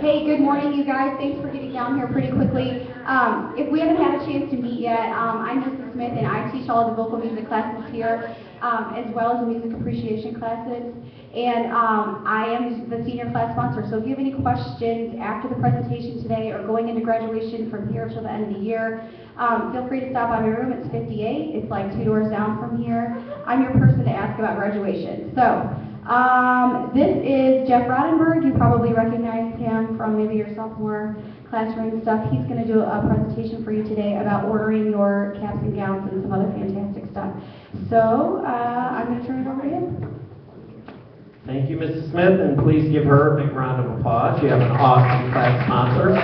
Hey, good morning, you guys. Thanks for getting down here pretty quickly. If we haven't had a chance to meet yet, I'm Mrs. Smith, and I teach all of the vocal music classes here, as well as the music appreciation classes. And I am the senior class sponsor, so if you have any questions after the presentation today or going into graduation from here till the end of the year, feel free to stop by my room. It's 58. It's like 2 doors down from here. I'm your person to ask about graduation. So. This is Jeff Rodenberg. You probably recognize him from maybe your sophomore classroom and stuff. He's going to do a presentation for you today about ordering your caps and gowns and some other fantastic stuff. So I'm going to turn it over to him. Thank you, Mrs. Smith, and please give her a big round of applause. You have an awesome class sponsor.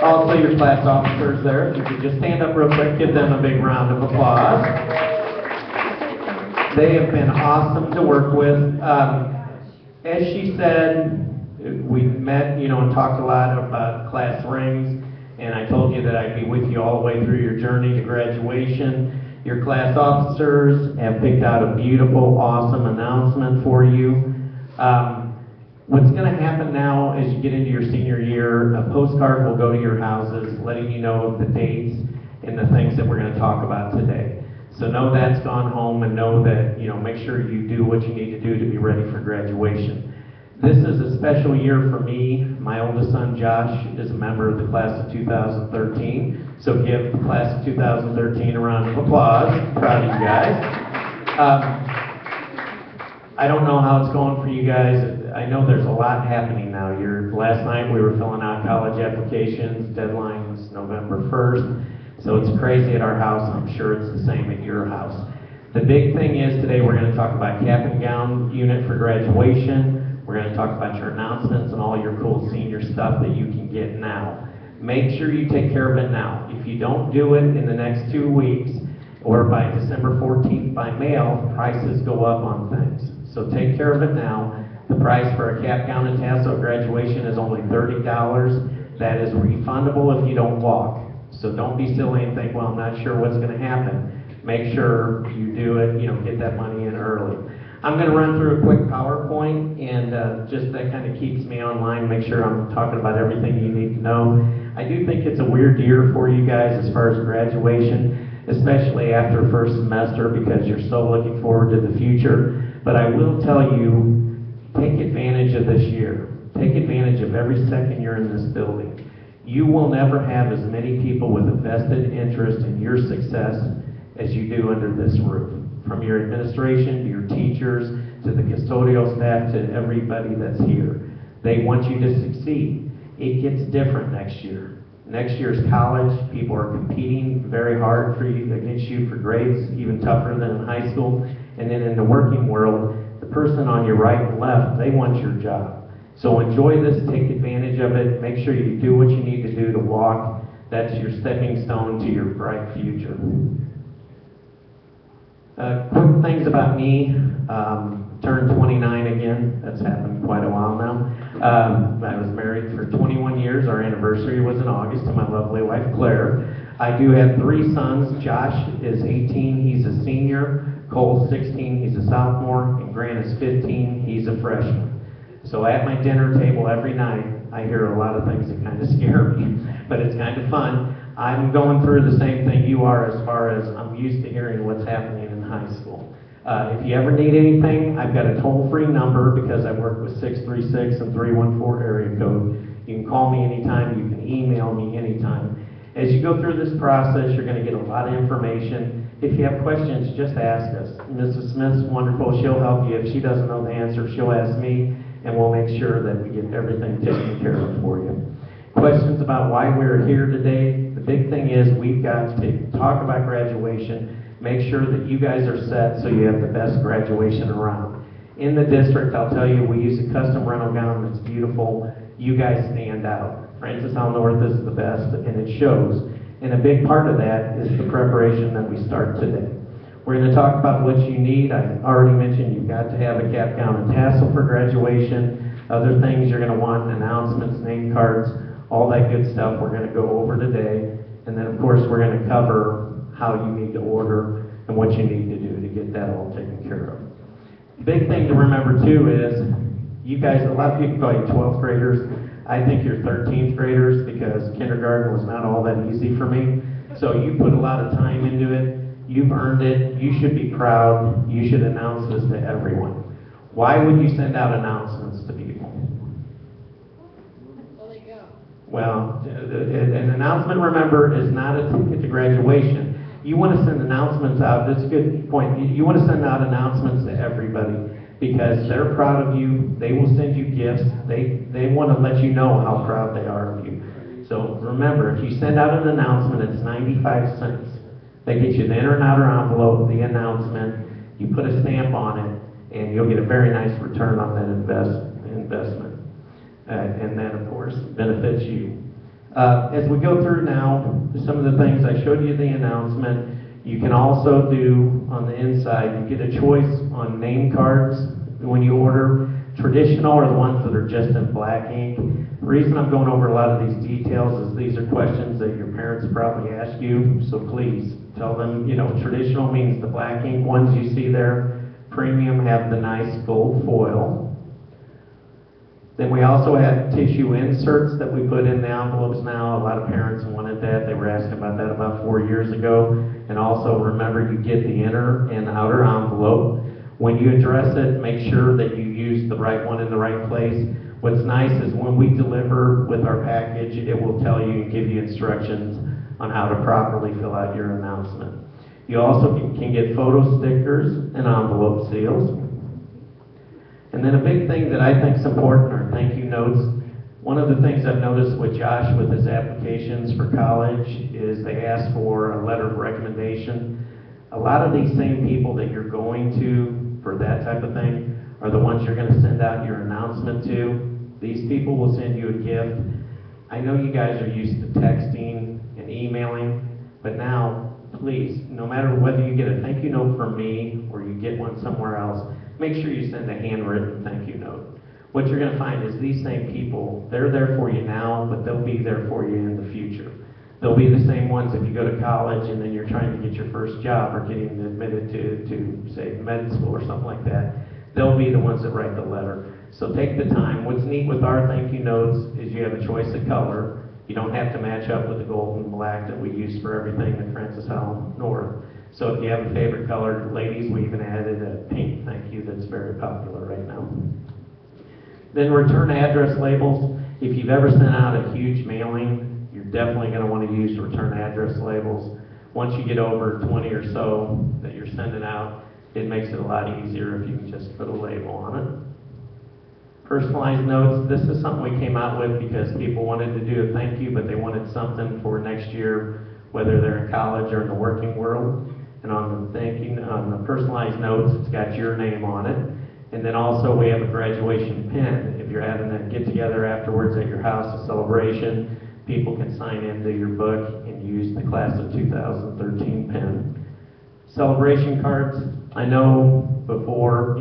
Also, your class officers there. If you could just stand up real quick, give them a big round of applause. They have been awesome to work with. As she said, we met, and talked a lot about class rings, and I told you that I'd be with you all the way through your journey to graduation. Your class officers have picked out a beautiful, awesome announcement for you. What's going to happen now as you get into your senior year, a postcard will go to your houses letting you know of the dates and the things that we're going to talk about today. So know that's gone home, and know that, make sure you do what you need to do to be ready for graduation. This is a special year for me. My oldest son, Josh, is a member of the class of 2013. So give the class of 2013 a round of applause. Proud of you guys. I don't know how it's going for you guys. I know there's a lot happening now. Last night we were filling out college applications. Deadline was November 1st. So it's crazy at our house. I'm sure it's the same at your house. The big thing is today we're going to talk about cap and gown unit for graduation. We're going to talk about your announcements and all your cool senior stuff that you can get now. Make sure you take care of it now. If you don't do it in the next 2 weeks or by December 14th by mail, prices go up on things. So take care of it now. The price for a cap, gown, and tassel at graduation is only $30. That is refundable if you don't walk. So don't be silly and think, well, I'm not sure what's going to happen. Make sure you do it, get that money in early. I'm going to run through a quick PowerPoint, and just that kind of keeps me online, make sure I'm talking about everything you need to know. I do think it's a weird year for you guys as far as graduation, especially after first semester, because you're so looking forward to the future. But I will tell you, take advantage of this year. Take advantage of every second you're in this building. You will never have as many people with a vested interest in your success as you do under this roof. From your administration, to your teachers, to the custodial staff, to everybody that's here. They want you to succeed. It gets different next year. Next year's college. People are competing very hard against you for grades, even tougher than in high school. And then in the working world, the person on your right and left, they want your job. So enjoy this, take advantage of it, make sure you do what you need to do to walk. That's your stepping stone to your bright future. Quick things about me. Turned 29 again. That's happened quite a while now. I was married for 21 years. Our anniversary was in August to my lovely wife, Claire. I do have 3 sons. Josh is 18. He's a senior. Cole's 16. He's a sophomore. And Grant is 15. He's a freshman. So at my dinner table every night, I hear a lot of things that kind of scare me, but it's kind of fun. I'm going through the same thing you are as far as I'm used to hearing what's happening in high school. If you ever need anything, I've got a toll-free number because I work with 636 and 314 area code. You can call me anytime, you can email me anytime. As you go through this process, you're going to get a lot of information. If you have questions, just ask us. Mrs. Smith's wonderful. She'll help you. If she doesn't know the answer, she'll ask me, and we'll make sure that we get everything taken care of for you. Questions about why we're here today? The big thing is we've got to talk about graduation, make sure that you guys are set so you have the best graduation around. In the district, I'll tell you, we use a custom rental gown that's beautiful. You guys stand out. Francis Howell North is the best, and it shows. And a big part of that is the preparation that we start today. We're going to talk about what you need. I already mentioned you've got to have a cap, gown, and tassel for graduation. Other things you're going to want, announcements, name cards, all that good stuff we're going to go over today. And then, of course, we're going to cover how you need to order and what you need to do to get that all taken care of. Big thing to remember, too, is you guys, a lot of people call you 12th graders. I think you're 13th graders because kindergarten was not all that easy for me. So you put a lot of time into it. You've earned it. You should be proud. You should announce this to everyone. Why would you send out announcements to people? Well, an announcement, remember, is not a ticket to graduation. You want to send announcements out. That's a good point. You want to send out announcements to everybody because they're proud of you. They will send you gifts. They want to let you know how proud they are of you. So remember, if you send out an announcement, it's 95 cents. They get you the inner and outer envelope, the announcement. You put a stamp on it, and you'll get a very nice return on that investment. And then, of course, benefits you. As we go through now, some of the things I showed you the announcement. You can also do on the inside, you get a choice on name cards when you order. Traditional are the ones that are just in black ink. The reason I'm going over a lot of these details is these are questions that your parents probably ask you, so please tell them, traditional means the black ink ones you see there. Premium have the nice gold foil. Then we also have tissue inserts that we put in the envelopes now. A lot of parents wanted that. They were asking about that about 4 years ago. And also remember, you get the inner and outer envelope. When you address it, make sure that you use the right one in the right place. What's nice is when we deliver with our package, it will tell you and give you instructions on how to properly fill out your announcement. You also can get photo stickers and envelope seals. And then a big thing that I think is important are thank you notes. One of the things I've noticed with Josh with his applications for college is they ask for a letter of recommendation. A lot of these same people that you're going to for that type of thing are the ones you're going to send out your announcement to. These people will send you a gift. I know you guys are used to texting and emailing, but now, please, no matter whether you get a thank you note from me or you get one somewhere else, make sure you send a handwritten thank you note. What you're going to find is these same people, they're there for you now, but they'll be there for you in the future. They'll be the same ones if you go to college and then you're trying to get your first job or getting admitted to say, med school or something like that. They'll be the ones that write the letter. So take the time. What's neat with our thank you notes is you have a choice of color. You don't have to match up with the gold and black that we use for everything at Francis Howell North. So if you have a favorite color, ladies, we even added a pink thank you that's very popular right now. Then return address labels. If you've ever sent out a huge mailing, you're definitely going to want to use return address labels. Once you get over 20 or so that you're sending out, it makes it a lot easier if you can just put a label on it. Personalized notes. This is something we came out with because people wanted to do a thank you, but they wanted something for next year, whether they're in college or in the working world. And on the personalized notes, it's got your name on it. And then also we have a graduation pin. If you're having a get-together afterwards at your house, a celebration, people can sign into your book and use the class of 2013 pin. Celebration cards. I know before,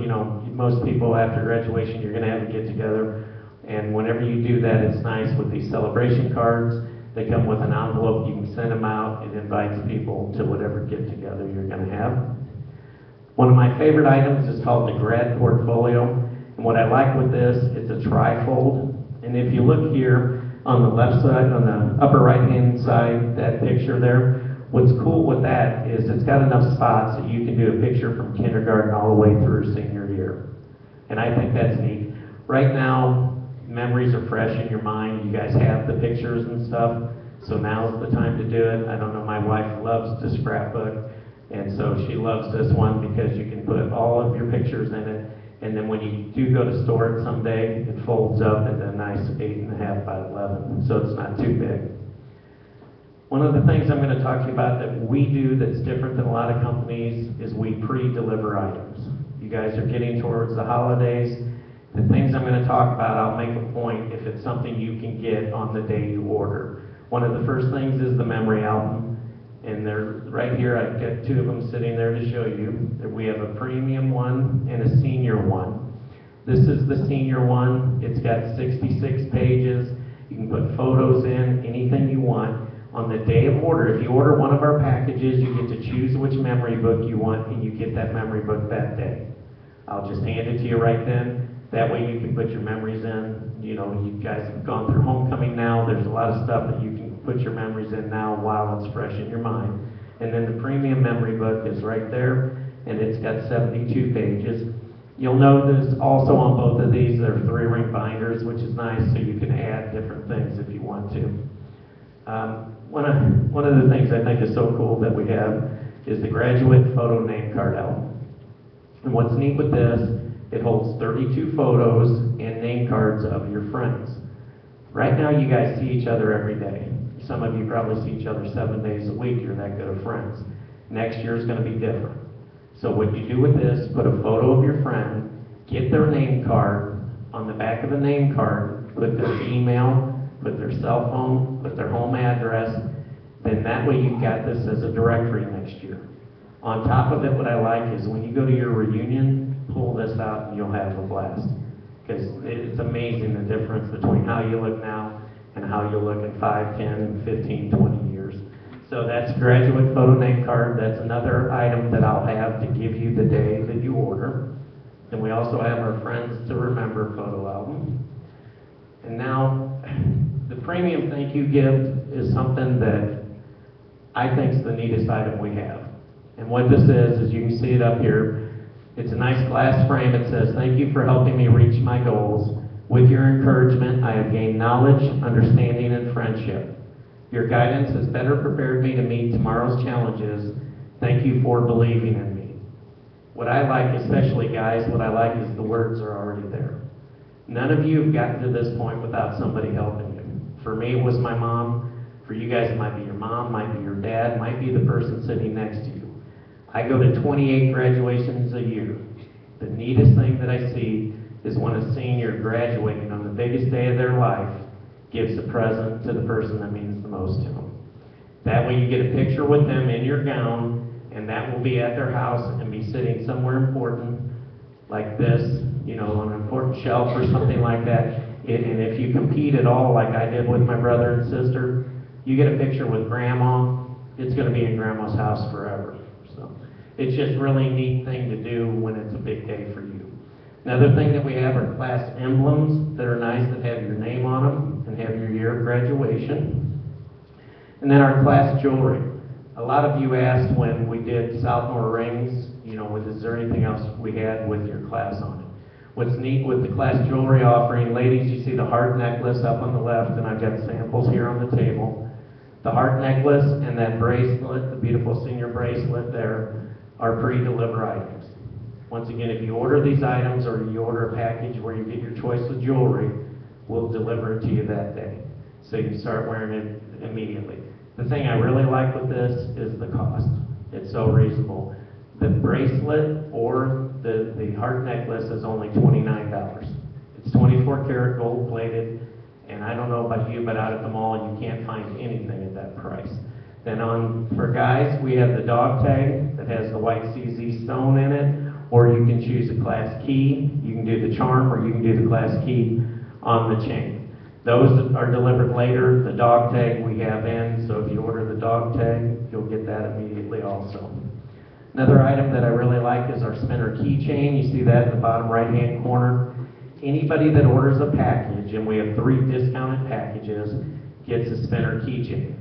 most people after graduation, you're going to have a get-together. And whenever you do that, it's nice with these celebration cards. They come with an envelope. You can send them out. It invites people to whatever get-together you're going to have. One of my favorite items is called the Grad Portfolio. And what I like with this, it's a tri-fold. And if you look here on the left side, on the upper right-hand side, that picture there, what's cool with that is it's got enough spots that you can do a picture from kindergarten all the way through senior year. And I think that's neat. Right now, memories are fresh in your mind. You guys have the pictures and stuff, so now's the time to do it. I don't know, my wife loves to scrapbook, and so she loves this one because you can put all of your pictures in it, and then when you do go to store it someday, it folds up into a nice 8.5 by 11, so it's not too big. One of the things I'm going to talk to you about that we do that's different than a lot of companies is we pre-deliver items. You guys are getting towards the holidays. The things I'm going to talk about, I'll make a point if it's something you can get on the day you order. One of the first things is the memory album, and they're right here. I've got two of them sitting there to show you. We have a premium one and a senior one. This is the senior one. It's got 66 pages. You can put photos in, anything you want. On the day of order, if you order one of our packages, you get to choose which memory book you want, and you get that memory book that day. I'll just hand it to you right then. That way you can put your memories in. You know, you guys have gone through homecoming now. There's a lot of stuff that you can put your memories in now while it's fresh in your mind. And then the premium memory book is right there, and it's got 72 pages. You'll notice also on both of these, there are 3-ring binders, which is nice, so you can add different things if you want to. One of the things I think is so cool that we have is the graduate photo name card album. And what's neat with this, it holds 32 photos and name cards of your friends. Right now you guys see each other every day. Some of you probably see each other 7 days a week. You're that good of friends. Next year is going to be different. So what you do with this, put a photo of your friend, get their name card. On the back of the name card, put their email, put their cell phone, put their home address. Then that way you've got this as a directory next year. On top of it, what I like is when you go to your reunion, pull this out and you'll have a blast. Because it's amazing the difference between how you look now and how you'll look in 5, 10, 15, 20 years. So that's graduate photo name card. That's another item that I'll have to give you the day that you order. And we also have our Friends to Remember photo album. And now, the premium thank you gift is something that I think is the neatest item we have. And what this is you can see it up here. It's a nice glass frame. It says, "Thank you for helping me reach my goals. With your encouragement, I have gained knowledge, understanding, and friendship. Your guidance has better prepared me to meet tomorrow's challenges. Thank you for believing in me." What I like, especially guys, what I like is the words are already there. None of you have gotten to this point without somebody helping you. For me, it was my mom. For you guys, it might be your mom, might be your dad, might be the person sitting next to you. I go to 28 graduations a year. The neatest thing that I see is when a senior graduating on the biggest day of their life gives a present to the person that means the most to them. That way you get a picture with them in your gown, and that will be at their house and be sitting somewhere important like this, you know, on an important shelf or something like that. And if you compete at all, like I did with my brother and sister, you get a picture with Grandma, it's going to be in Grandma's house forever. So it's just really a neat thing to do when it's a big day for you. Another thing that we have are class emblems that are nice, that have your name on them and have your year of graduation. And then our class jewelry. A lot of you asked when we did Southmore rings, you know, is there anything else we had with your class on it? What's neat with the class jewelry offering, ladies, you see the heart necklace up on the left, and I've got samples here on the table. The heart necklace and that bracelet, the beautiful senior bracelet there, are pre-deliver items. Once again, if you order these items or you order a package where you get your choice of jewelry, we'll deliver it to you that day. So you can start wearing it immediately. The thing I really like with this is the cost. It's so reasonable. The bracelet or the heart necklace is only $29. It's 24 karat gold plated, and I don't know about you, but out at the mall you can't find anything at that price. Then for guys, we have the dog tag that has the white CZ stone in it, or you can choose a class key. You can do the charm, or you can do the class key on the chain. Those are delivered later. The dog tag we have in, so if you order the dog tag, you'll get that immediately also. Another item that I really like is our spinner keychain. You see that in the bottom right-hand corner. Anybody that orders a package, and we have 3 discounted packages, gets a spinner keychain.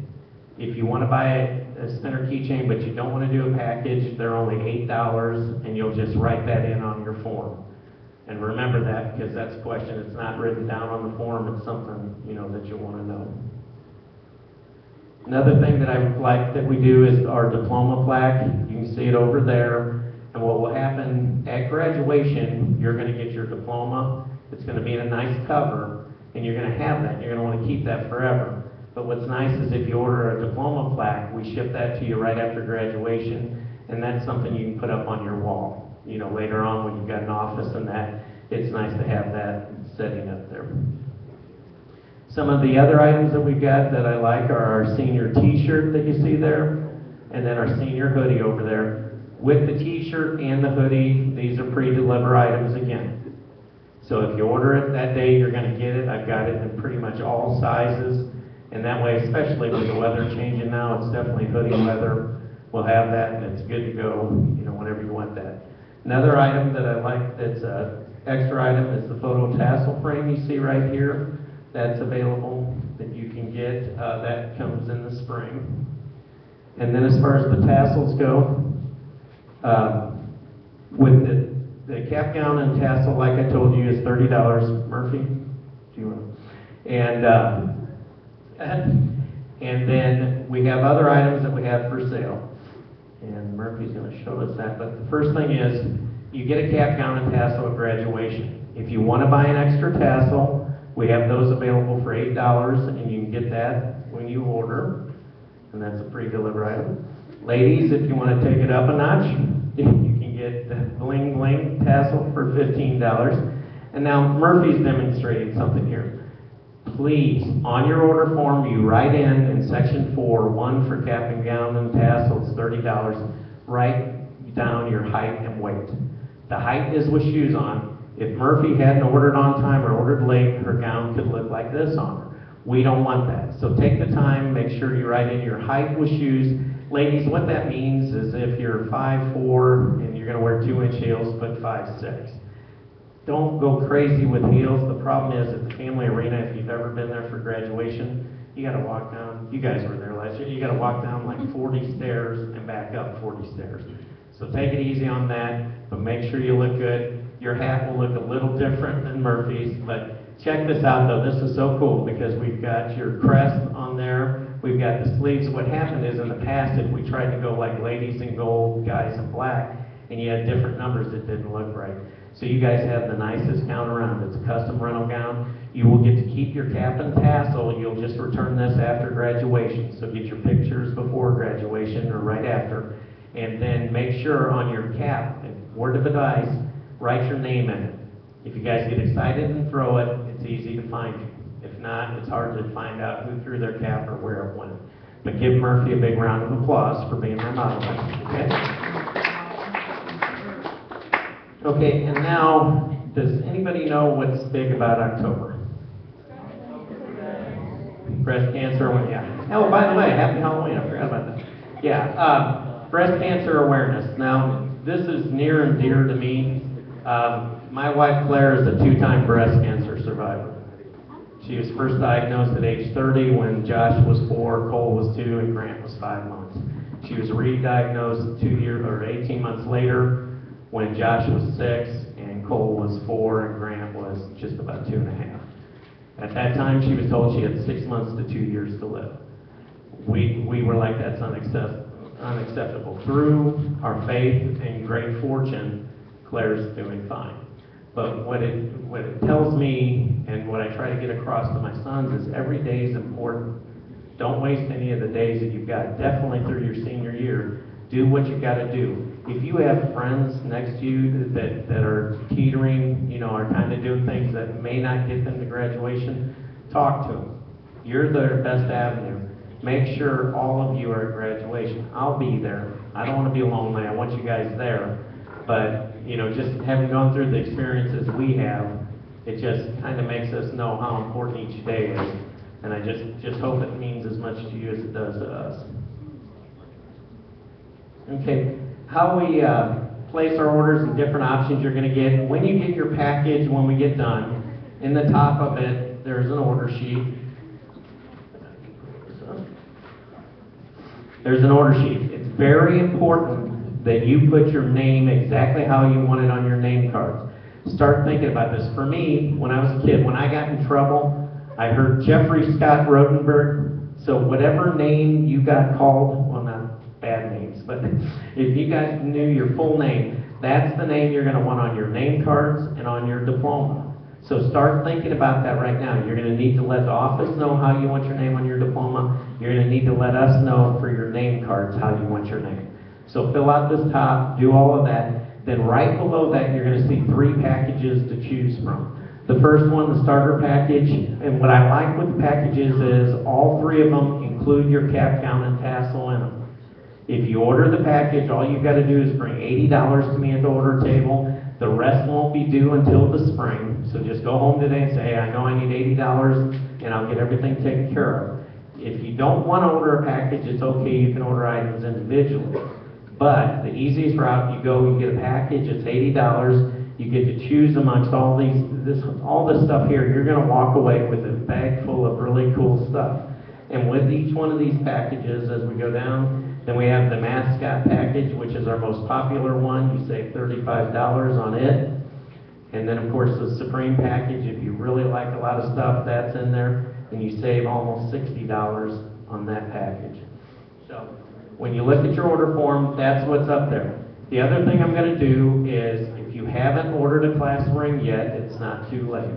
If you want to buy a spinner keychain, but you don't want to do a package, they're only $8, and you'll just write that in on your form. And remember that, because that's a question. It's not written down on the form. It's something, that you want to know. Another thing that I like that we do is our diploma plaque. You can see it over there. And what will happen at graduation, you're going to get your diploma. It's going to be in a nice cover, and you're going to have that. You're going to want to keep that forever. But what's nice is if you order a diploma plaque, we ship that to you right after graduation, and that's something you can put up on your wall. Later on when you've got an office and that, it's nice to have that sitting up there. Some of the other items that we've got that I like are our senior t-shirt that you see there, and then our senior hoodie over there. With the t-shirt and the hoodie, these are pre-deliver items again. So if you order it that day, you're going to get it. I've got it in pretty much all sizes, and that way, especially with the weather changing now, it's definitely hoodie weather. We'll have that, and it's good to go, whenever you want that. Another item that I like that's an extra item is the photo tassel frame you see right here. That's available that you can get. That comes in the spring. And then as far as the tassels go, with the cap gown and tassel, like I told you, is $30. Murphy, do you want to? And then we have other items that we have for sale. And Murphy's going to show us that. But the first thing is, you get a cap gown and tassel at graduation. If you want to buy an extra tassel, we have those available for $8, and you can get that when you order. And that's a pre-delivered item. Ladies, if you want to take it up a notch, you can get the bling bling tassel for $15. And now Murphy's demonstrating something here. Please, on your order form, you write in section 4, one for cap and gown and tassel, it's $30. Write down your height and weight. The height is with shoes on. If Murphy hadn't ordered on time or ordered late, her gown could look like this on her. We don't want that. So take the time, make sure you write in your height with shoes. Ladies, what that means is if you're 5'4" and you're going to wear 2-inch heels, put 5'6". Don't go crazy with heels. The problem is at the family arena, if you've ever been there for graduation, you got to walk down. You guys were there last year. You got to walk down like 40 stairs and back up 40 stairs. So take it easy on that, but make sure you look good. Your hat will look a little different than Murphy's, but check this out though. This is so cool because we've got your crest on there. We've got the sleeves. What happened is in the past, if we tried to go like ladies in gold, guys in black, and you had different numbers, it didn't look right. So you guys have the nicest gown around. It's a custom rental gown. You will get to keep your cap and tassel. You'll just return this after graduation. So get your pictures before graduation or right after. And then make sure on your cap, word of advice, write your name in it. If you guys get excited and throw it, it's easy to find you. If not, it's hard to find out who threw their cap or where it went. But give Murphy a big round of applause for being my model. Okay? Okay, and now, does anybody know what's big about October? Breast cancer, yeah. Oh, by the way, happy Halloween, I forgot about that. Yeah, breast cancer awareness. Now, this is near and dear to me. My wife, Claire, is a 2-time breast cancer survivor. She was first diagnosed at age 30 when Josh was 4, Cole was 2, and Grant was 5 months. She was re-diagnosed 18 months later when Josh was 6 and Cole was 4 and Grant was just about 2.5. At that time, she was told she had 6 months to 2 years to live. We were like, that's unacceptable. Through our faith and great fortune, Claire's doing fine. But what it tells me and what I try to get across to my sons is every day is important. Don't waste any of the days that you've got. Definitely through your senior year, do what you got to do. If you have friends next to you that are teetering, are kind of doing things that may not get them to graduation, talk to them. You're their best avenue. Make sure all of you are at graduation. I'll be there. I don't want to be lonely. I want you guys there. But, just having gone through the experiences we have, it just kind of makes us know how important each day is. And I just hope it means as much to you as it does to us. Okay, how we place our orders and different options you're going to get. When you get your package, when we get done, in the top of it, there's an order sheet. There's an order sheet. It's very important that you put your name exactly how you want it on your name cards. Start thinking about this. For me, when I was a kid, when I got in trouble, I heard Jeffrey Scott Rodenberg. So whatever name you got called, well, not bad names, but if you guys knew your full name, that's the name you're going to want on your name cards and on your diploma. So start thinking about that right now. You're going to need to let the office know how you want your name on your diploma. You're going to need to let us know for your name cards how you want your name. So fill out this top, do all of that. Then right below that, you're going to see 3 packages to choose from. The first one, the starter package, and what I like with the packages is all 3 of them include your cap gown and tassel in them. If you order the package, all you've got to do is bring $80 to me at the order table. The rest won't be due until the spring. So just go home today and say, hey, I know I need $80 and I'll get everything taken care of. If you don't want to order a package, it's okay, you can order items individually. But the easiest route, you go, you get a package, it's $80. You get to choose amongst all this stuff here. You're going to walk away with a bag full of really cool stuff. And with each one of these packages, as we go down, then we have the mascot package, which is our most popular one. You save $35 on it. And then, of course, the Supreme package, if you really like a lot of stuff, that's in there. And you save almost $60 on that package. So when you look at your order form, that's what's up there. The other thing I'm going to do is, if you haven't ordered a class ring yet, it's not too late.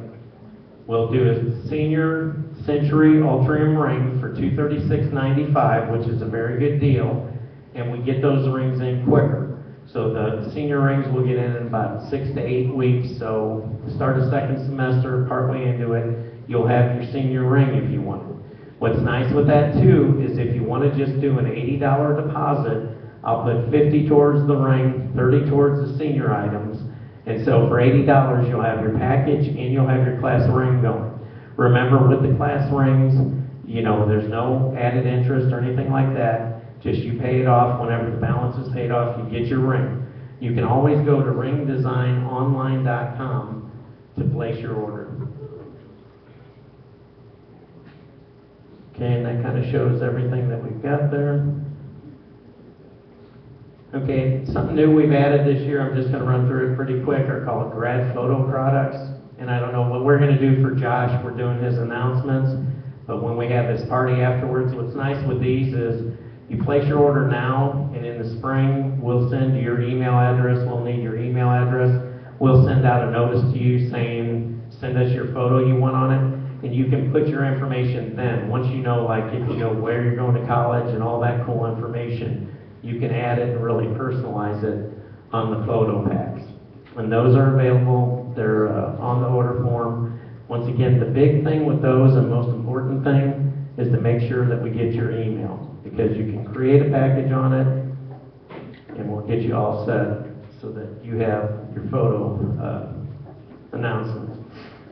We'll do a Senior Century Ultrium ring for $236.95, which is a very good deal, and we get those rings in quicker. So the senior rings will get in about 6 to 8 weeks, so start a second semester, partway into it, you'll have your senior ring if you want it. What's nice with that too is if you want to just do an $80 deposit, I'll put $50 towards the ring, $30 towards the senior items, and so for $80 you'll have your package and you'll have your class ring going. Remember, with the class rings, you know, there's no added interest or anything like that. Just you pay it off whenever the balance is paid off, you get your ring. You can always go to ringdesignonline.com to place your order. Okay, and that kind of shows everything that we've got there. Okay, something new we've added this year, I'm just going to run through it pretty quick, are called grad photo products. And I don't know what we're going to do for Josh, we're doing his announcements, but when we have this party afterwards, what's nice with these is you place your order now, and in the spring, we'll send you your email address, we'll need your email address, we'll send out a notice to you saying, send us your photo you want on it, and you can put your information then. Once you know, like, if you know where you're going to college and all that cool information, you can add it and really personalize it on the photo packs. And those are available, they're on the order form. Once again, the big thing with those, and most important thing, is to make sure that we get your email, because you can create a package on it, and we'll get you all set so that you have your photo announcements.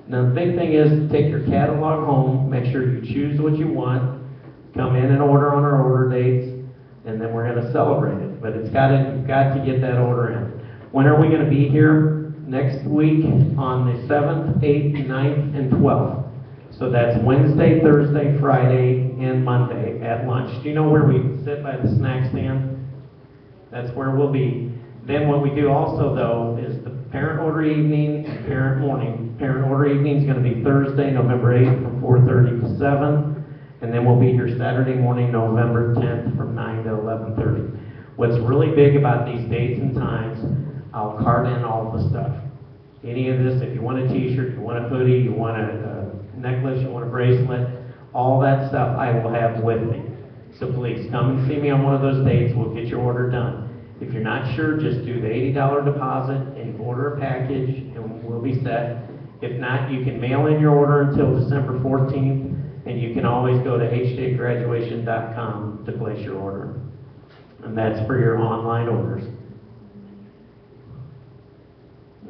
Now the big thing is to take your catalog home, make sure you choose what you want, come in and order on our order dates, and then we're going to celebrate it. But you've got to get that order in. When are we going to be here? Next week on the 7th, 8th, 9th, and 12th. So that's Wednesday, Thursday, Friday, and Monday at lunch. Do you know where we sit by the snack stand? That's where we'll be. Then what we do also, though, is the parent order evening and parent morning. Parent order evening is going to be Thursday, November 8th from 4:30 to 7. And then we'll be here Saturday morning, November 10th from 9 to 11:30. What's really big about these dates and times, I'll card in all the stuff. Any of this, if you want a t-shirt, you want a hoodie, you want a necklace, you want a bracelet, all that stuff I will have with me. So please come and see me on one of those dates. We'll get your order done. If you're not sure, just do the $80 deposit and order a package and we'll be set. If not, you can mail in your order until December 14th, and you can always go to FHNtoday.com to place your order. And that's for your online orders.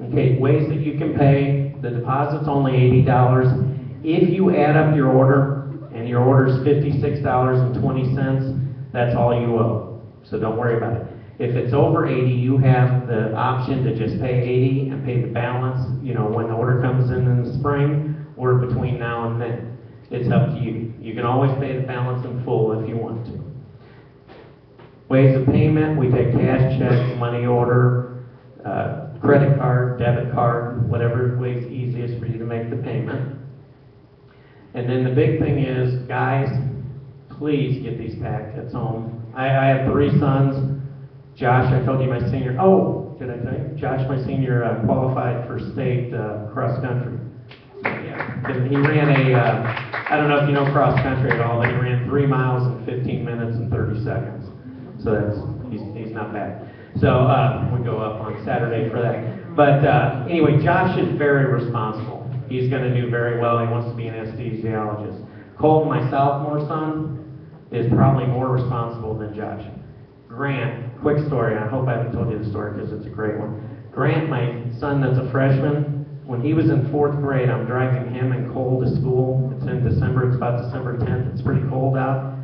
Okay, ways that you can pay. The deposit's only $80. If you add up your order, and your order is $56.20, that's all you owe. So don't worry about it. If it's over 80, you have the option to just pay 80 and pay the balance, you know, when the order comes in the spring or between now and then. It's up to you. You can always pay the balance in full if you want to. Ways of payment, we take cash, checks, money order, credit card, debit card, whatever way is easiest for you to make the payment. And then the big thing is, guys, please get these packets home. I have 3 sons. Josh, I told you my senior, oh, did I tell you? Josh, my senior, qualified for state cross country. Yeah, he ran I don't know if you know cross country at all, but he ran 3 miles in 15 minutes and 30 seconds. So he's not bad. So we go up on Saturday for that. But anyway, Josh is very responsible. He's going to do very well. He wants to be an anesthesiologist. Cole, my sophomore son, is probably more responsible than Josh. Grant, quick story. I hope I haven't told you the story because it's a great one. Grant, my son that's a freshman, when he was in 4th grade, I'm driving him and Cole to school. It's in December. It's about December 10th. It's pretty cold out.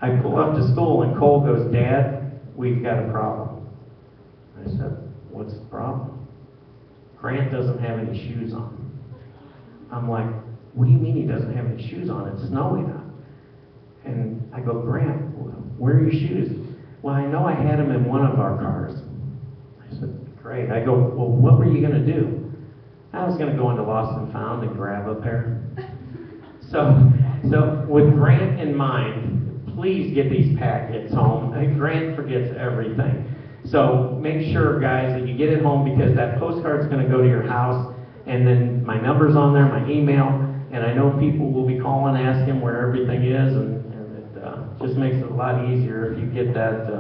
I pull up to school and Cole goes, "Dad, we've got a problem." I said, "What's the problem?" "Grant doesn't have any shoes on." I'm like, "What do you mean he doesn't have any shoes on? It's snowing out." And I go, "Grant, where are your shoes?" "Well, I know I had them in one of our cars." I said, "Great." I go, "Well, what were you going to do?" "I was going to go into Lost and Found and grab a pair." So with Grant in mind, please get these packets home. Grant forgets everything. So make sure, guys, that you get it home because that postcard's going to go to your house, and then my number's on there, my email, and I know people will be calling, asking where everything is, and it just makes it a lot easier if you get that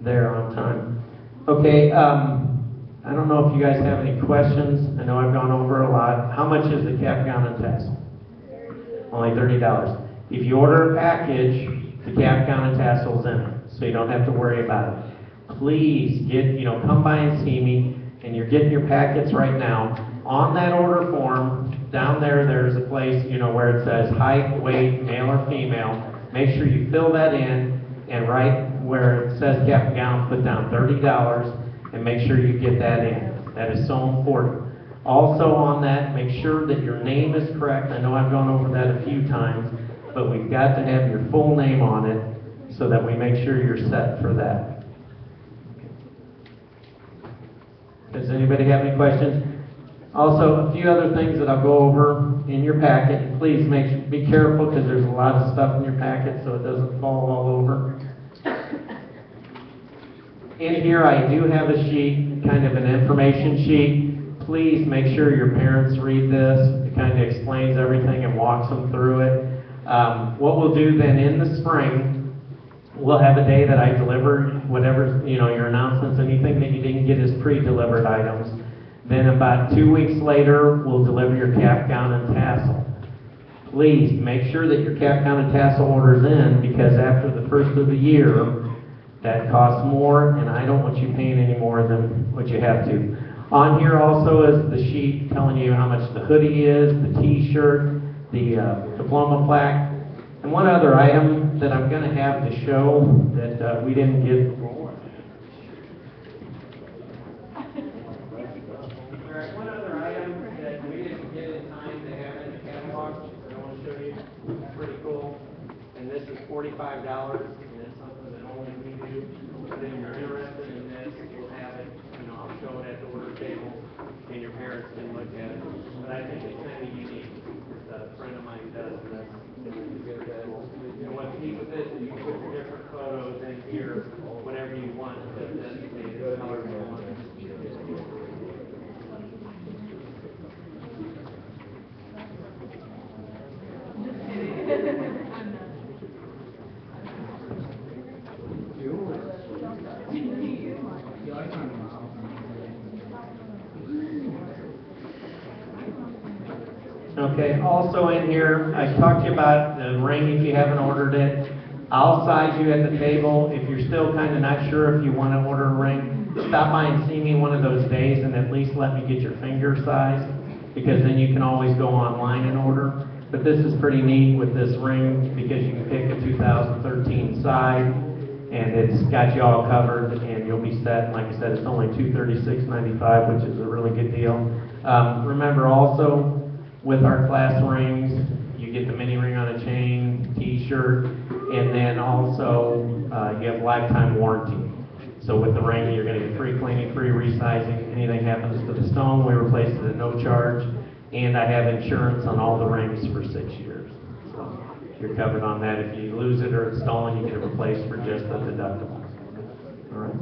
there on time. Okay, I don't know if you guys have any questions. I know I've gone over a lot. How much is the cap, gown, and tassel? Only $30. If you order a package, the cap, gown, and tassel's in it, so you don't have to worry about it. Please come by and see me, and you're getting your packets right now. On that order form, down there's a place, where it says height, weight, male or female. Make sure you fill that in, and right where it says cap and gown, put down $30, and make sure you get that in. That is so important. Also on that, make sure that your name is correct. I know I've gone over that a few times, but we've got to have your full name on it so that we make sure you're set for that. Does anybody have any questions? Also, a few other things that I'll go over in your packet. Please be careful because there's a lot of stuff in your packet so it doesn't fall all over. In here I do have a sheet, kind of an information sheet. Please make sure your parents read this. It kind of explains everything and walks them through it. What we'll do then in the spring, we'll have a day that I deliver whatever, your announcements, anything that you didn't get as pre-delivered items. Then about 2 weeks later, we'll deliver your cap, gown, and tassel. Please make sure that your cap, gown, and tassel order's in because after the first of the year, that costs more, and I don't want you paying any more than what you have to. On here also is the sheet telling you how much the hoodie is, the t-shirt, the diploma plaque, and one other item that I'm going to have to show that we didn't get. One other item that we didn't get in time to have in the catalog that I want to show you. It's pretty cool. And this is $45, and it's something that only we do. But if you're interested in this, we'll have it. I'll show it at the order table, and your parents can look at it. But I think it's kind of unique. A friend of mine does this. And what's neat with this is you can put different photos in here, whatever you want to designate it, however you want it. Okay, also in here, I talked to you about the ring if you haven't ordered it. I'll size you at the table. If you're still kind of not sure if you want to order a ring, stop by and see me one of those days and at least let me get your finger size because then you can always go online and order. But this is pretty neat with this ring because you can pick a 2013 size and it's got you all covered and you'll be set. Like I said, it's only $236.95, which is a really good deal. Remember also, with our class rings, you get the mini ring on a chain, t-shirt, and then also you have lifetime warranty. So with the ring, you're going to get free cleaning, free resizing. Anything happens to the stone, we replace it at no charge. And I have insurance on all the rings for 6 years. So you're covered on that. If you lose it or it's stolen, you get it replaced for just the deductible. All right.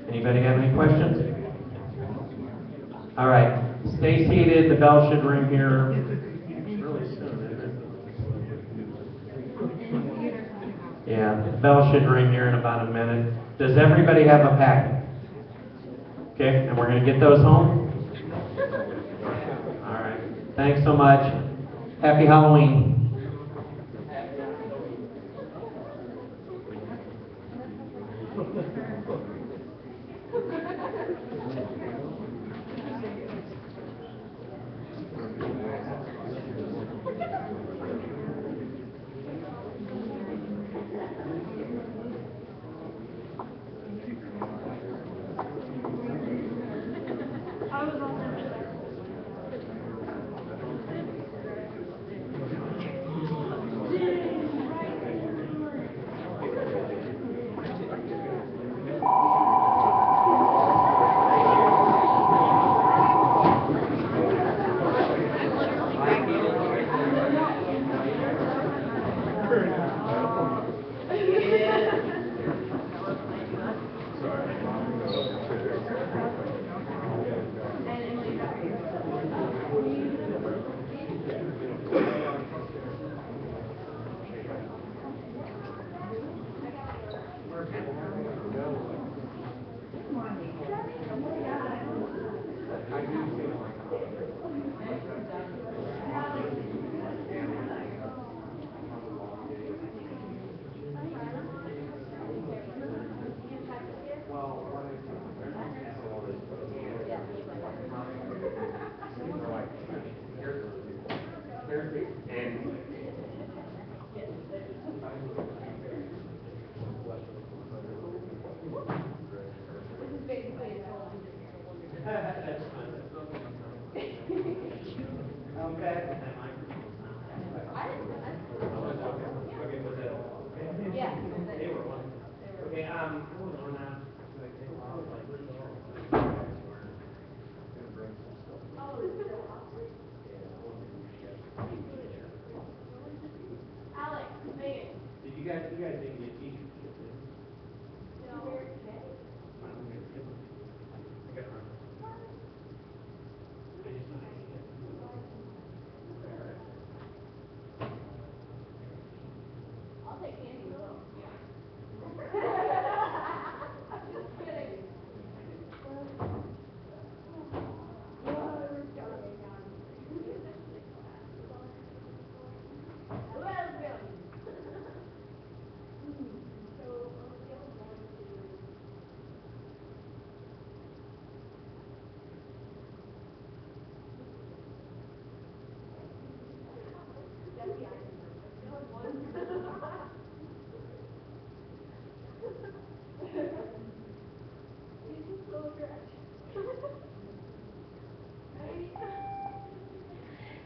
Anybody have any questions? All right. Stay seated. The bell should ring here really soon, isn't it? Yeah, the bell should ring here in about a minute. Does everybody have a packet? Okay, and we're going to get those home? All right. Thanks so much. Happy Halloween.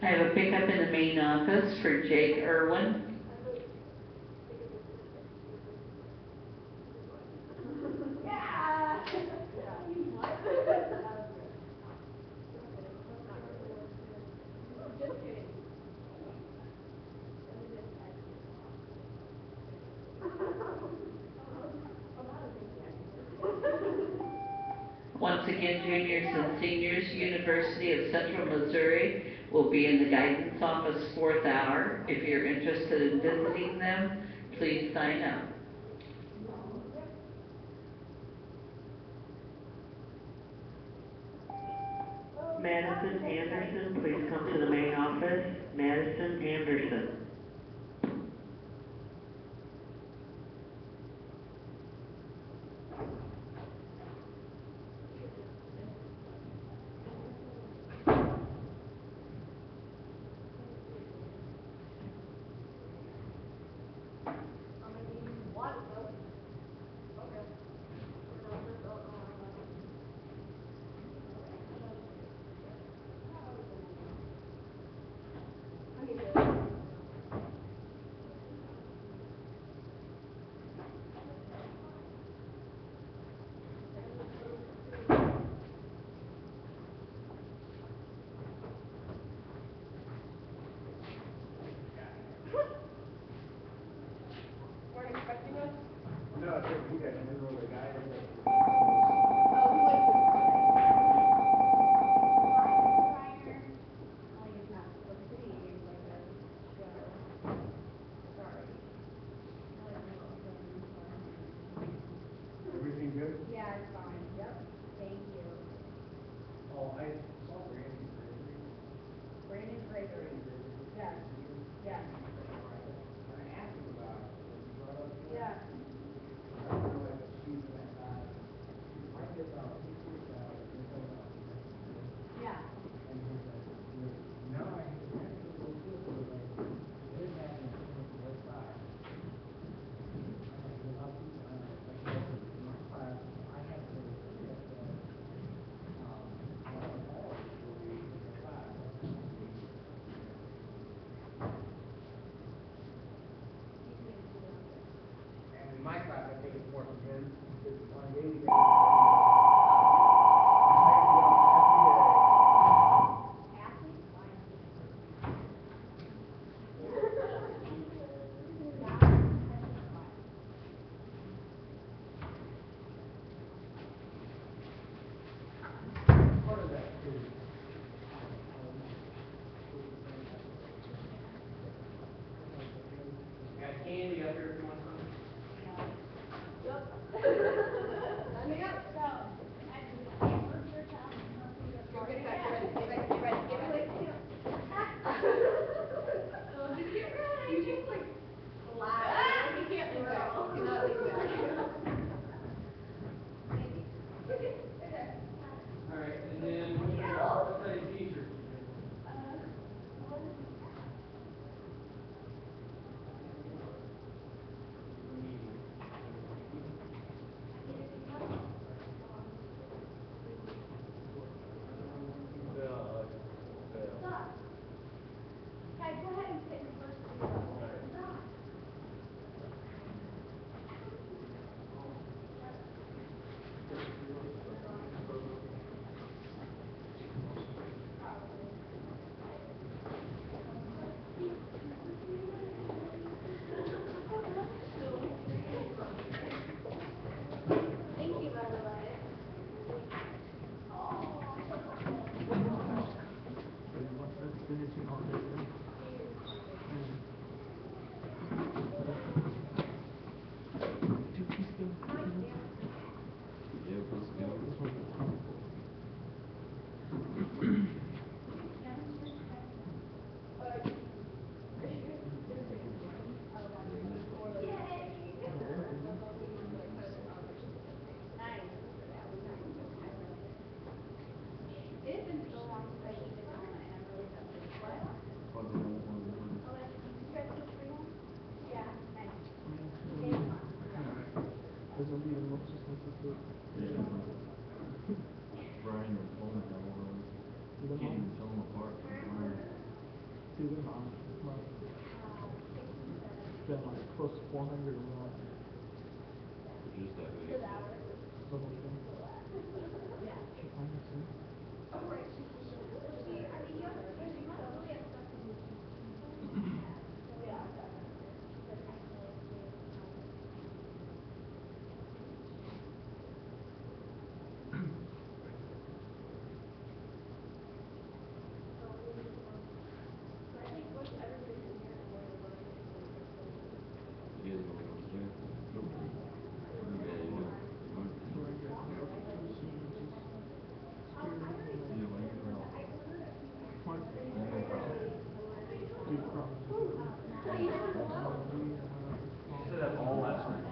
I have a pickup in the main office for Jake Irwin. Once again, juniors and seniors, University of Central Missouri will be in the guidance office 4th hour. If you're interested in visiting them, please sign up. Madison Anderson, please come to the main office. Madison Anderson. And in my class, I think it's more convinced. It's on a daily basis. Part of that is got candy up here if you want some. All right, and then what size t-shirt? Brian or Coleman, you can't even tell them apart. Spent like close to 400 a month. Just that big. You guys know what's there? Yeah, you know. Yeah, when you're So that's all last night.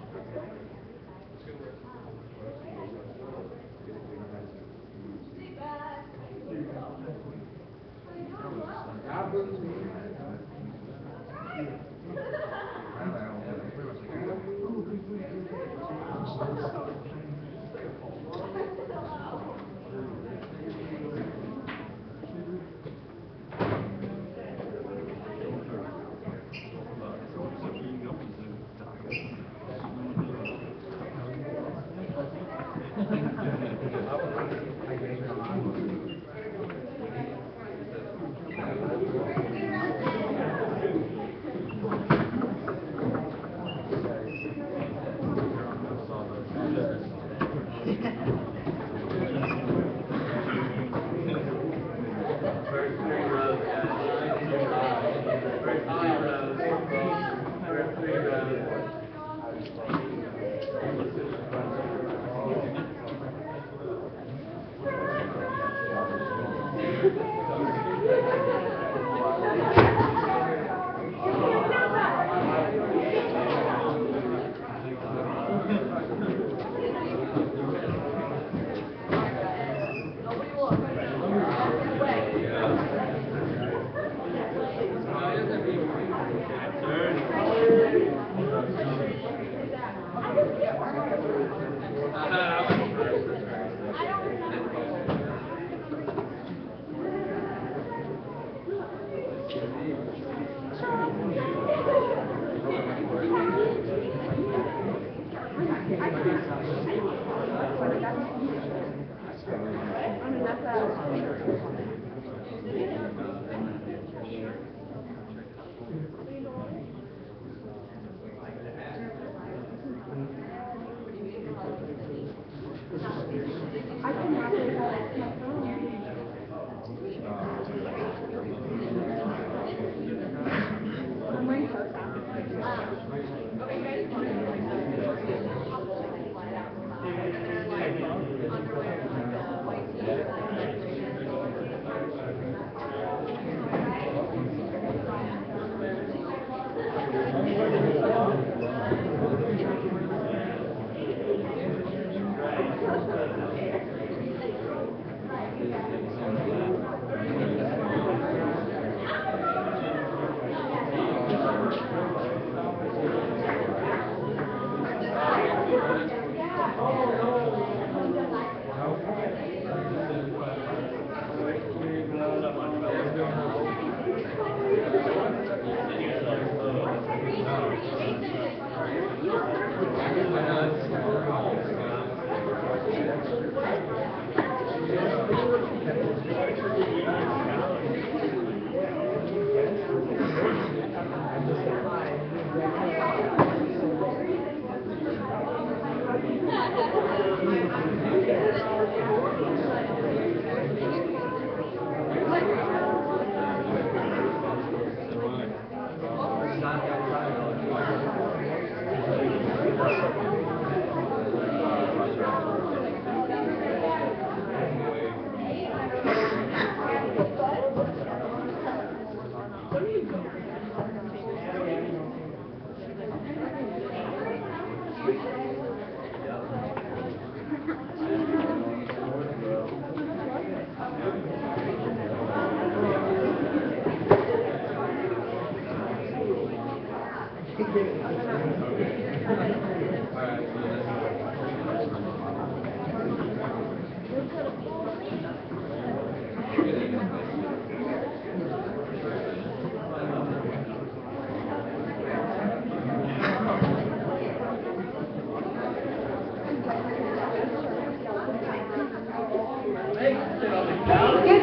Good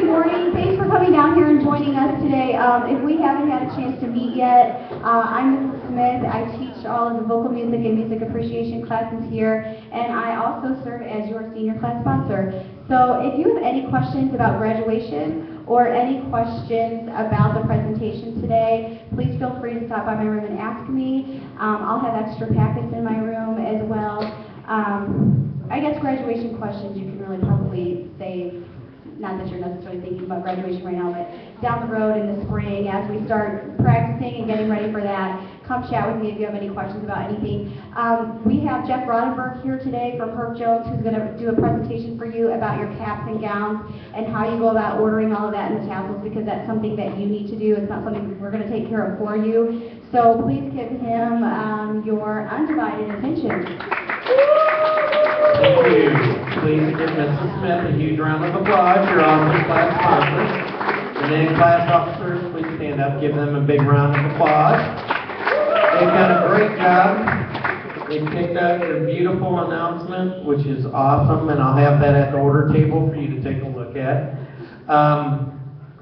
morning. Thanks for coming down here and joining us today. If we haven't had a chance to meet yet, I'm Mrs. Smith. I teach all of the vocal music and music appreciation classes here, and I also serve as your senior class sponsor. So if you have any questions about graduation or any questions about the presentation today, please feel free to stop by my room and ask me. I'll have extra packets in my room as well. I guess graduation questions you can really probably save, not that you're necessarily thinking about graduation right now, but down the road in the spring as we start practicing and getting ready for that. Come chat with me if you have any questions about anything. We have Jeff Rodenberg here today from Herb Jones, who's going to do a presentation for you about your caps and gowns and how you go about ordering all of that in the tassels, because that's something that you need to do. It's not something we're going to take care of for you. So please give him your undivided attention. Thank you. Please give Mrs. Smith a huge round of applause. You're awesome class sponsors. And then class officers, please stand up. Give them a big round of applause. They've done a great job. They picked up your beautiful announcement, which is awesome, and I'll have that at the order table for you to take a look at. A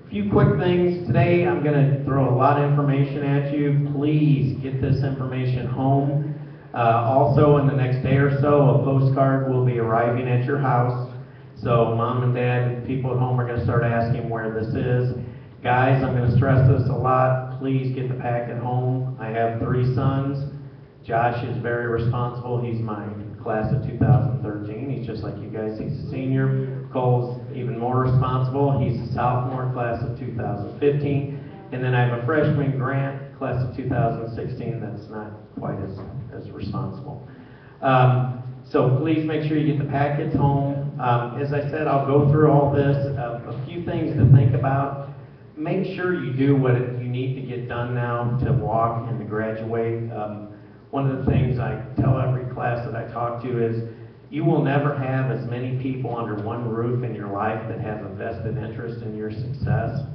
few quick things. Today I'm going to throw a lot of information at you. Please get this information home. Also, in the next day or so, a postcard will be arriving at your house. So mom and dad and people at home are going to start asking where this is. Guys, I'm going to stress this a lot. Please get the packet home. I have 3 sons. Josh is very responsible. He's my class of 2013. He's just like you guys. He's a senior. Cole's even more responsible. He's a sophomore, class of 2015. And then I have a freshman, Grant, class of 2016, that's not quite as responsible. So please make sure you get the packets home. As I said, I'll go through all this. A few things to think about. Make sure you do what you need to get done now to walk and to graduate. One of the things I tell every class that I talk to is you will never have as many people under one roof in your life that have a vested interest in your success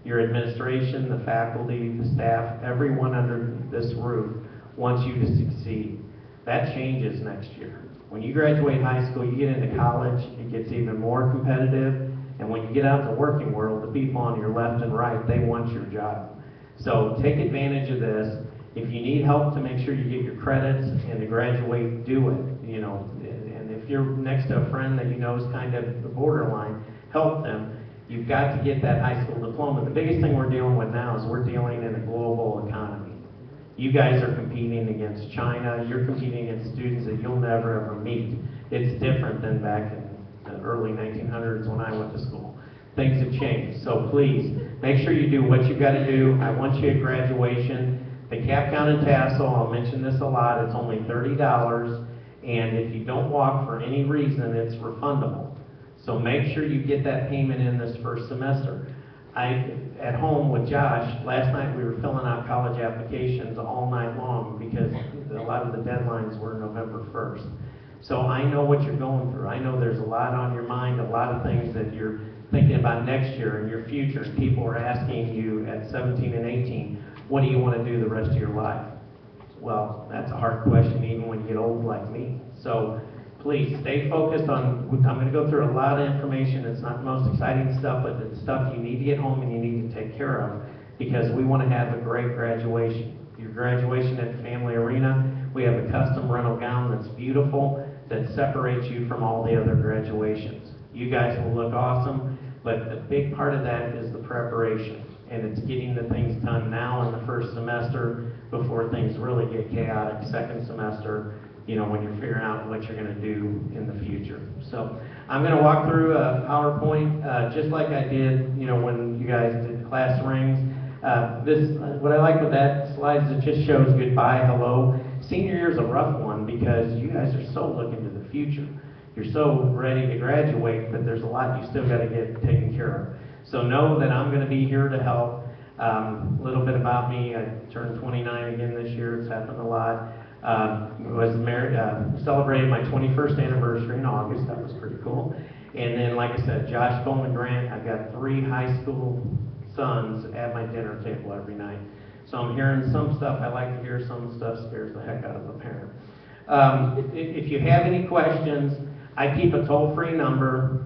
Your administration, the faculty, the staff, everyone under this roof wants you to succeed. That changes next year. When you graduate high school, you get into college, it gets even more competitive, and when you get out in the working world, the people on your left and right, they want your job. So take advantage of this. If you need help to make sure you get your credits and to graduate, do it. You know, and if you're next to a friend that you know is kind of the borderline, help them. You've got to get that high school diploma. The biggest thing we're dealing with now is we're dealing in a global economy. You guys are competing against China. You're competing against students that you'll never ever meet. It's different than back in the early 1900s when I went to school. Things have changed. So please, make sure you do what you've got to do. I want you at graduation. The cap, gown, and tassel, I'll mention this a lot, it's only $30. And if you don't walk for any reason, it's refundable. So make sure you get that payment in this first semester. At home with Josh, last night we were filling out college applications all night long because a lot of the deadlines were November 1st. So I know what you're going through. I know there's a lot on your mind, a lot of things that you're thinking about next year and your future. People are asking you at 17 and 18, what do you want to do the rest of your life? Well, that's a hard question even when you get old like me. So please stay focused on, I'm going to go through a lot of information. It's not the most exciting stuff, but it's stuff you need to get home and you need to take care of because we want to have a great graduation. Your graduation at the Family Arena, we have a custom rental gown that's beautiful that separates you from all the other graduations. You guys will look awesome, but the big part of that is the preparation. And it's getting the things done now in the first semester before things really get chaotic second semester, you know, when you're figuring out what you're going to do in the future. So I'm going to walk through a PowerPoint just like I did, you know, when you guys did class rings. What I like with that slide is it just shows goodbye, hello. Senior year is a rough one because you guys are so looking to the future. You're so ready to graduate, but there's a lot you still got to get taken care of. So know that I'm going to be here to help. A little bit about me, I turned 29 again this year, it's happened a lot. Was married, celebrated my 21st anniversary in August, that was pretty cool. And then, like I said, Josh Coleman Grant, I've got 3 high school sons at my dinner table every night. So I'm hearing some stuff I like to hear, some stuff scares the heck out of a parent. If you have any questions, I keep a toll-free number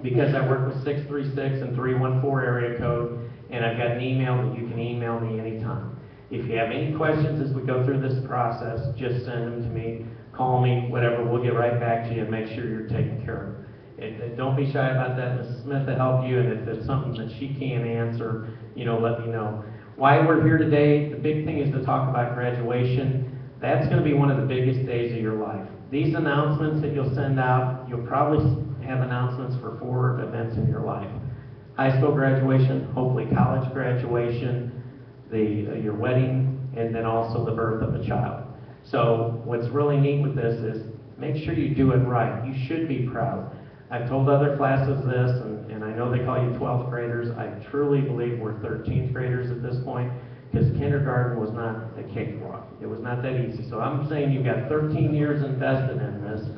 because I work with 636 and 314 area code, and I've got an email that you can email me anytime. If you have any questions as we go through this process, just send them to me, call me, whatever, we'll get right back to you and make sure you're taken care of. And don't be shy about that. Mrs. Smith will help you, and if there's something that she can't answer, you know, let me know. Why we're here today, the big thing is to talk about graduation. That's going to be one of the biggest days of your life. These announcements that you'll send out, you'll probably have announcements for 4 events in your life. High school graduation, hopefully college graduation, your wedding, and then also the birth of a child. So what's really neat with this is make sure you do it right. You should be proud. I've told other classes this, and I know they call you 12th graders. I truly believe we're 13th graders at this point because kindergarten was not a cakewalk. It was not that easy. So I'm saying you've got 13 years invested in this,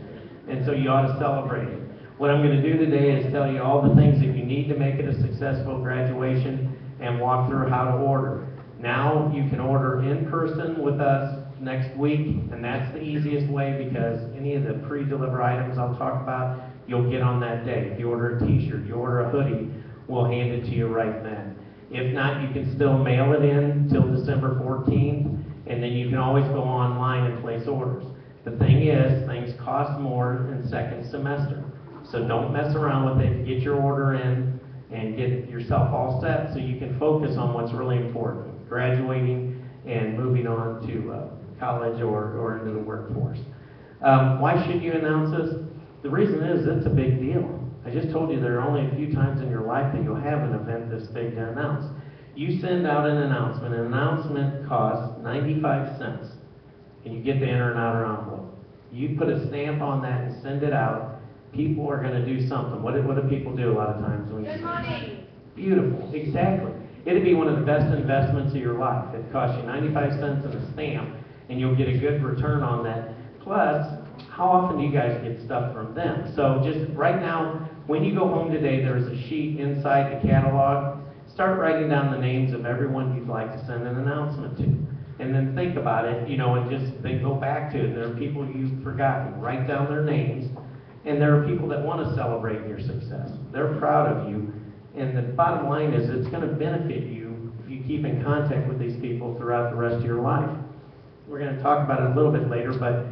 and so you ought to celebrate it. What I'm going to do today is tell you all the things that you need to make it a successful graduation and walk through how to order. Now you can order in person with us next week, and that's the easiest way because any of the pre-deliver items I'll talk about, you'll get on that day. If you order a t-shirt, you order a hoodie, we'll hand it to you right then. If not, you can still mail it in till December 14th, and then you can always go online and place orders. The thing is, things cost more in second semester. So don't mess around with it. Get your order in and get yourself all set so you can focus on what's really important, graduating and moving on to college or into the workforce. Why should you announce this? The reason is it's a big deal. I just told you there are only a few times in your life that you'll have an event this big to announce. You send out an announcement costs 95 cents, and you get the in or an outer envelope. You put a stamp on that and send it out. People are going to do something. What do people do a lot of times? Good money. Beautiful, exactly. It'd be one of the best investments of your life. It costs you 95 cents and a stamp, and you'll get a good return on that. Plus, how often do you guys get stuff from them? So just right now, when you go home today, there's a sheet inside the catalog. start writing down the names of everyone you'd like to send an announcement to. And then think about it, and just then go back to it. There are people you've forgotten. Write down their names. And there are people that want to celebrate your success. They're proud of you. And the bottom line is it's going to benefit you if you keep in contact with these people throughout the rest of your life. We're going to talk about it a little bit later, but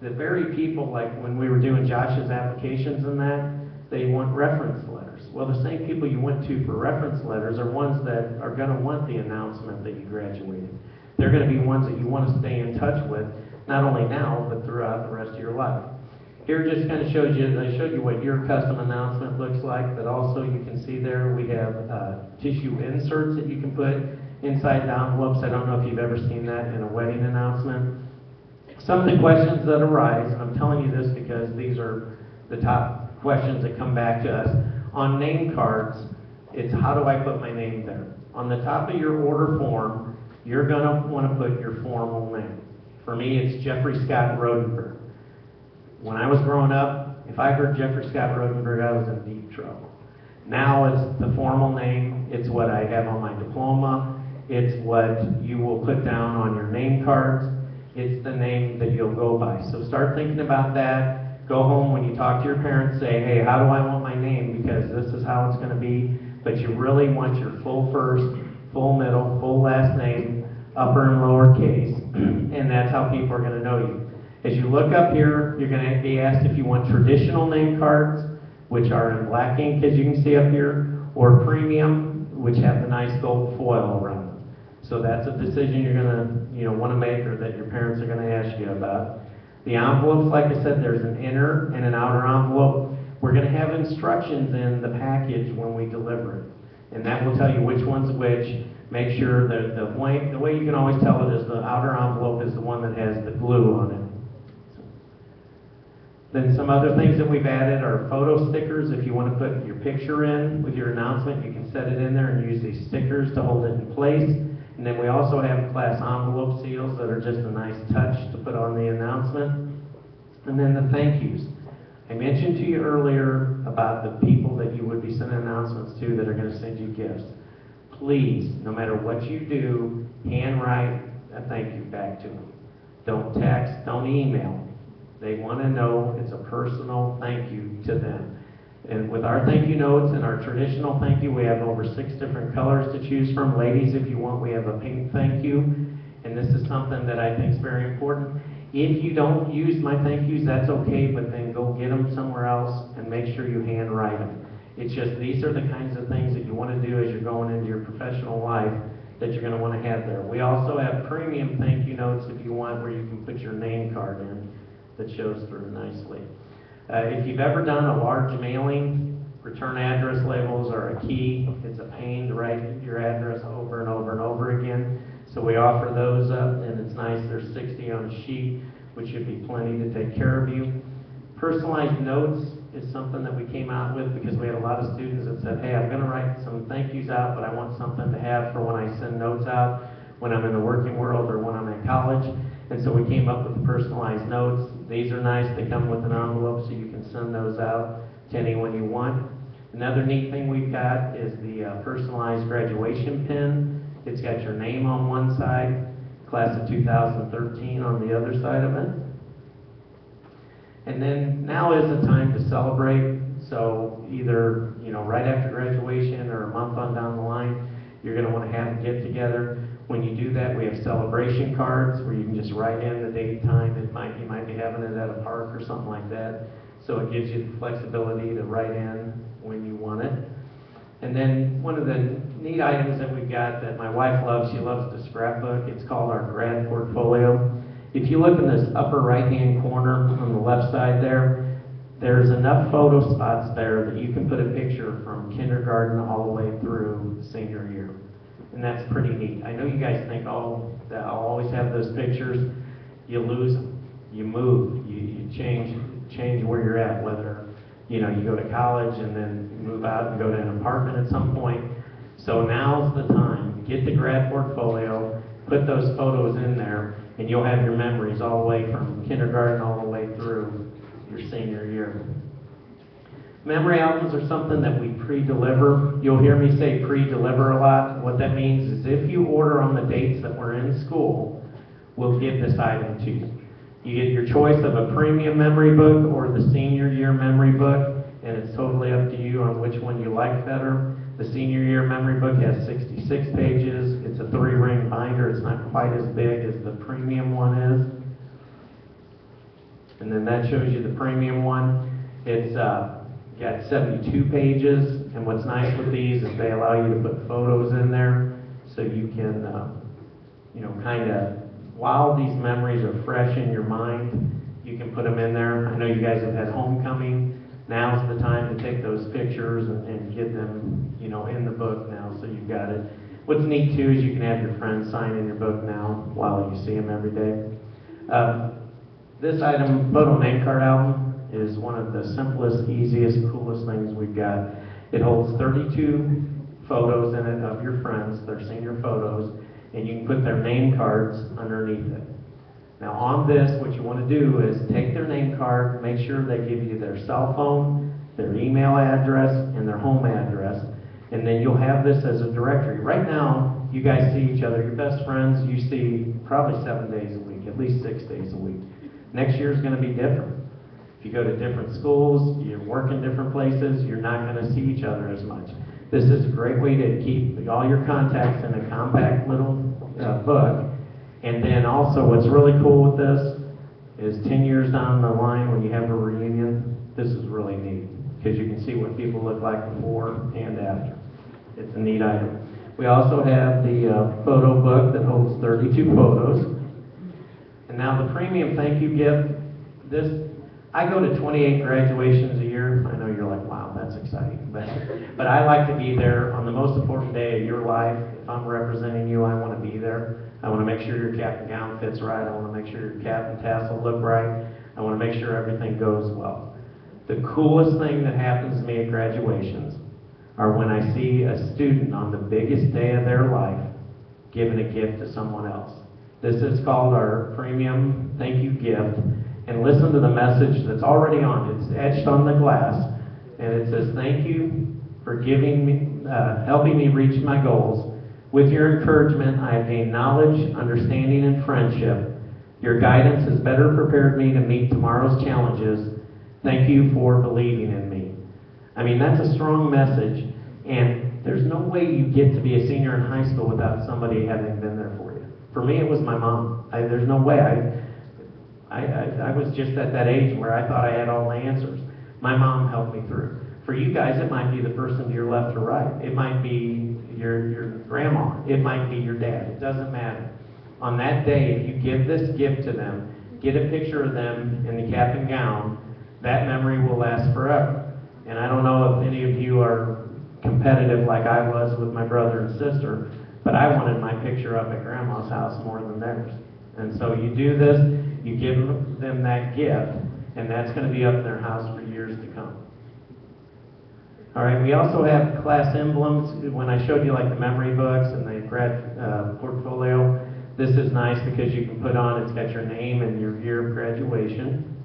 the very people, like when we were doing Josh's applications and that, they want reference letters. Well, the same people you went to for reference letters are ones that are going to want the announcement that you graduated. They're going to be ones that you want to stay in touch with, not only now, but throughout the rest of your life. Here just kind of shows you, I showed you what your custom announcement looks like, but also you can see there we have tissue inserts that you can put inside the envelopes. I don't know if you've ever seen that in a wedding announcement. Some of the questions that arise, and I'm telling you this because these are the top questions that come back to us. On name cards, it's how do I put my name there? On the top of your order form, you're going to want to put your formal name. For me, it's Jeffrey Scott Rodenberg. When I was growing up, if I heard Jeffrey Scott Rodenberg, I was in deep trouble. Now it's the formal name. It's what I have on my diploma. It's what you will put down on your name cards. It's the name that you'll go by. So start thinking about that. Go home when you talk to your parents, say, hey, how do I want my name? Because this is how it's going to be. But you really want your full first, full middle, full last name, upper and lower case. And that's how people are going to know you. As you look up here, you're going to be asked if you want traditional name cards, which are in black ink, as you can see up here, or premium, which have the nice gold foil around them. So that's a decision you're going to want to make, or that your parents are going to ask you about. The envelopes, like I said, there's an inner and an outer envelope. We're going to have instructions in the package when we deliver it. And that will tell you which one's which. Make sure that the way you can always tell it is the outer envelope is the one that has the glue on it. Then some other things that we've added are photo stickers. If you want to put your picture in with your announcement, you can set it in there and use these stickers to hold it in place. And then we also have class envelope seals that are just a nice touch to put on the announcement. And then the thank yous. I mentioned to you earlier about the people that you would be sending announcements to that are going to send you gifts. Please, no matter what you do, handwrite a thank you back to them. Don't text, don't email. They want to know it's a personal thank you to them. And with our thank you notes and our traditional thank you, we have over 6 different colors to choose from. Ladies, if you want, we have a pink thank you. And this is something that I think is very important. If you don't use my thank yous, that's okay, but then go get them somewhere else and make sure you handwrite them. It's just these are the kinds of things that you want to do as you're going into your professional life that you're going to want to have there. We also have premium thank you notes if you want, where you can put your name card in that shows through nicely. If you've ever done a large mailing, return address labels are a key. It's a pain to write your address over and over and over again. So we offer those up, and it's nice. There's 60 on a sheet, which should be plenty to take care of you. Personalized notes is something that we came out with because we had a lot of students that said, hey, I'm going to write some thank yous out, but I want something to have for when I send notes out when I'm in the working world or when I'm in college. And so we came up with the personalized notes. These are nice. They come with an envelope, so you can send those out to anyone you want. Another neat thing we've got is the personalized graduation pin. It's got your name on one side, class of 2013 on the other side of it. And then now is the time to celebrate. So either right after graduation or a month on down the line, you're going to want to have a get together. When you do that, we have celebration cards where you can just write in the date, time. You might be having it at a park or something like that. So it gives you the flexibility to write in when you want it. And then one of the neat items that we've got that my wife loves, she loves to scrapbook. It's called our grad portfolio. If you look in this upper right-hand corner on the left side there, there's enough photo spots there that you can put a picture from kindergarten all the way through senior year. And that's pretty neat. I know you guys think, oh, that I'll always have those pictures. You lose them. You move. You change where you're at, whether you go to college and then move out and go to an apartment at some point. So now's the time. Get the grad portfolio, put those photos in there, and you'll have your memories all the way from kindergarten all the way through your senior year. Memory albums are something that we pre-deliver. You'll hear me say pre-deliver a lot. What that means is if you order on the dates that we're in school, we'll give this item to you. You get your choice of a premium memory book or the senior year memory book, and it's totally up to you on which one you like better. The senior year memory book has 66 pages. It's a 3-ring binder. It's not quite as big as the premium one is. And then that shows you the premium one. It's got 72 pages, and what's nice with these is they allow you to put photos in there, so you can, kind of, while these memories are fresh in your mind, you can put them in there. I know you guys have had homecoming. Now's the time to take those pictures and get them, in the book now, so you've got it. What's neat too is you can have your friends sign in your book now while you see them every day. This item, photo name card album, is one of the simplest, easiest, coolest things we've got. It holds 32 photos in it of your friends, their senior photos, and you can put their name cards underneath it. Now on this, what you want to do is take their name card, make sure they give you their cell phone, their email address, and their home address, and then you'll have this as a directory. Right now, you guys see each other, your best friends, you see probably 7 days a week, at least 6 days a week. Next year is going to be different. If you go to different schools, you work in different places, you're not going to see each other as much. This is a great way to keep all your contacts in a compact little book. And then also what's really cool with this is 10 years down the line when you have a reunion, this is really neat because you can see what people look like before and after. It's a neat item. We also have the photo book that holds 32 photos. And now the premium thank you gift, I go to 28 graduations a year. I know you're like, wow, that's exciting. But I like to be there on the most important day of your life. If I'm representing you, I want to be there. I want to make sure your cap and gown fits right. I want to make sure your cap and tassel look right. I want to make sure everything goes well. The coolest thing that happens to me at graduations are when I see a student on the biggest day of their life giving a gift to someone else. This is called our premium thank you gift. And listen to the message that's already on it. It's etched on the glass. And it says, thank you for giving me, helping me reach my goals. With your encouragement, I have gained knowledge, understanding, and friendship. Your guidance has better prepared me to meet tomorrow's challenges. Thank you for believing in me. I mean, that's a strong message. And there's no way you get to be a senior in high school without somebody having been there for you. For me, it was my mom. There's no way. I was just at that age where I thought I had all the answers. My mom helped me through. For you guys, it might be the person to your left or right. It might be your grandma. It might be your dad. It doesn't matter. On that day, if you give this gift to them, get a picture of them in the cap and gown, that memory will last forever. And I don't know if any of you are competitive like I was with my brother and sister, but I wanted my picture up at Grandma's house more than theirs. And so you do this, you give them that gift, and that's going to be up in their house for years to come. All right, we also have class emblems. When I showed you like the memory books and the grad portfolio, this is nice because you can put on, it's got your name and your year of graduation.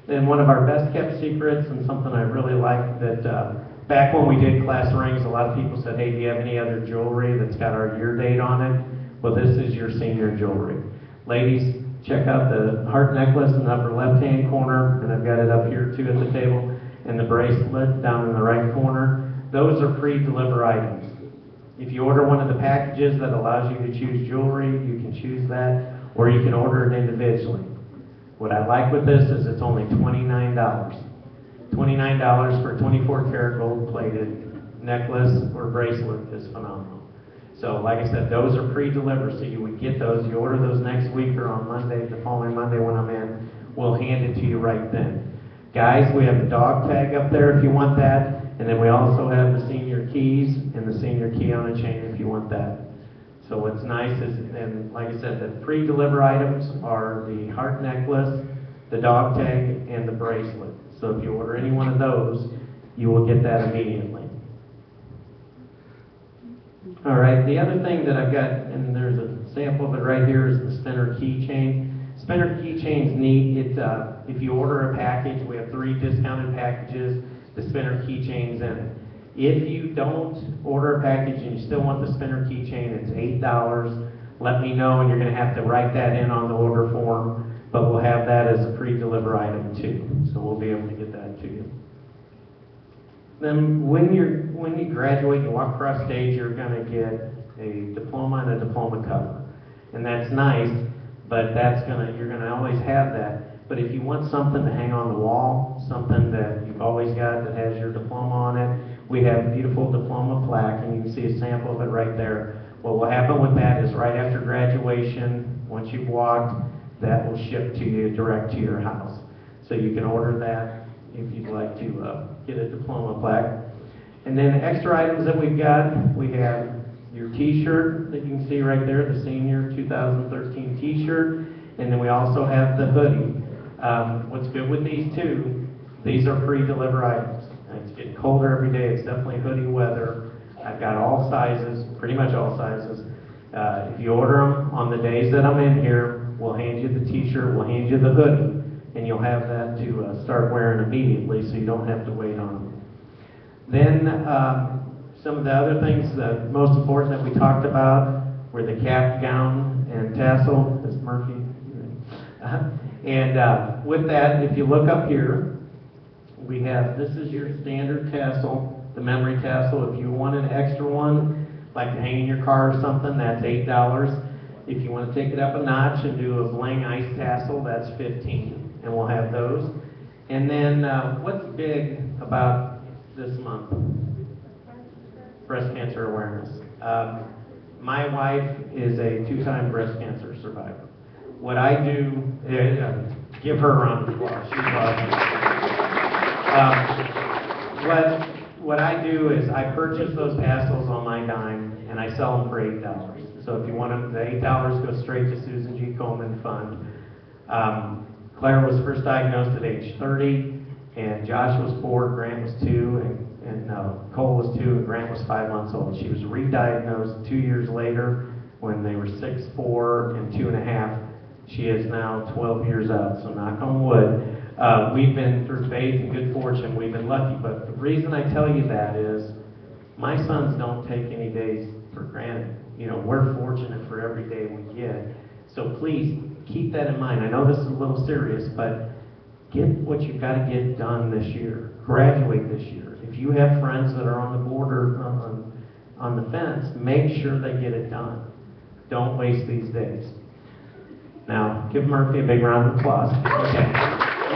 Then one of our best kept secrets, and something I really like, that back when we did class rings, a lot of people said, hey, do you have any other jewelry that's got our year date on it? Well, this is your senior jewelry. Ladies, check out the heart necklace in the upper left-hand corner, and I've got it up here too at the table, and the bracelet down in the right corner. Those are pre-deliver items. If you order one of the packages that allows you to choose jewelry, you can choose that, or you can order it individually. What I like with this is it's only $29. $29 for a 24-karat gold-plated necklace or bracelet is phenomenal. So like I said, those are pre-delivered, so you would get those. You order those next week or on Monday, the following Monday when I'm in, we'll hand it to you right then. Guys, we have the dog tag up there if you want that, and then we also have the senior keys and the senior key on a chain if you want that. So what's nice is, and like I said, the pre-deliver items are the heart necklace, the dog tag, and the bracelet. So if you order any one of those, you will get that immediately. All right, the other thing that I've got, and there's a sample of it right here, is the spinner keychain. Spinner keychain's neat. If you order a package, we have 3 discounted packages, the spinner keychain's in it. If you don't order a package and you still want the spinner keychain, it's $8. Let me know, and you're going to have to write that in on the order form, but we'll have that as a free deliver item too, so we'll be able to get that to you. Then when you graduate and you walk across stage, you're going to get a diploma and a diploma cover, and that's nice, but you're going to always have that. But if you want something to hang on the wall, something that you've always got that has your diploma on it, we have a beautiful diploma plaque, and you can see a sample of it right there. What will happen with that is right after graduation, once you've walked, that will ship to you direct to your house. So you can order that if you'd like to get a diploma plaque. And then extra items that we've got, we have your t-shirt that you can see right there, the senior 2013 t-shirt, and then we also have the hoodie. What's good with these two, these are free deliver items. It's getting colder every day, it's definitely hoodie weather. I've got all sizes, pretty much all sizes. If you order them on the days that I'm in here, we'll hand you the t-shirt, we'll hand you the hoodie, and you'll have that to start wearing immediately so you don't have to wait on them. Then some of the other things, the most important that we talked about were the cap, gown, and tassel. Is Murphy? And with that, if you look up here, we have, this is your standard tassel, the memory tassel. If you want an extra one, like to hang in your car or something, that's $8. If you want to take it up a notch and do a bling ice tassel, that's $15, and we'll have those. And then what's big about this month? Breast cancer awareness. My wife is a 2-time breast cancer survivor. What I do, give her a round of applause. She's awesome. What I do is I purchase those tassels on my dime and I sell them for $8. So if you want them, the $8 goes straight to Susan G. Komen Fund. Claire was first diagnosed at age 30, and Josh was 4, Grant was 2, and Cole was 2, and Grant was 5 months old. She was re-diagnosed 2 years later when they were 6, 4, and 2.5. She is now 12 years out, so knock on wood. We've been, through faith and good fortune, we've been lucky. But the reason I tell you that is my sons don't take any days for granted. You know, we're fortunate for every day we get. So please keep that in mind. I know this is a little serious, but get what you've got to get done this year. Graduate this year. If you have friends that are on the border, on the fence, make sure they get it done. Don't waste these days. Now, give Murphy a big round of applause. Okay.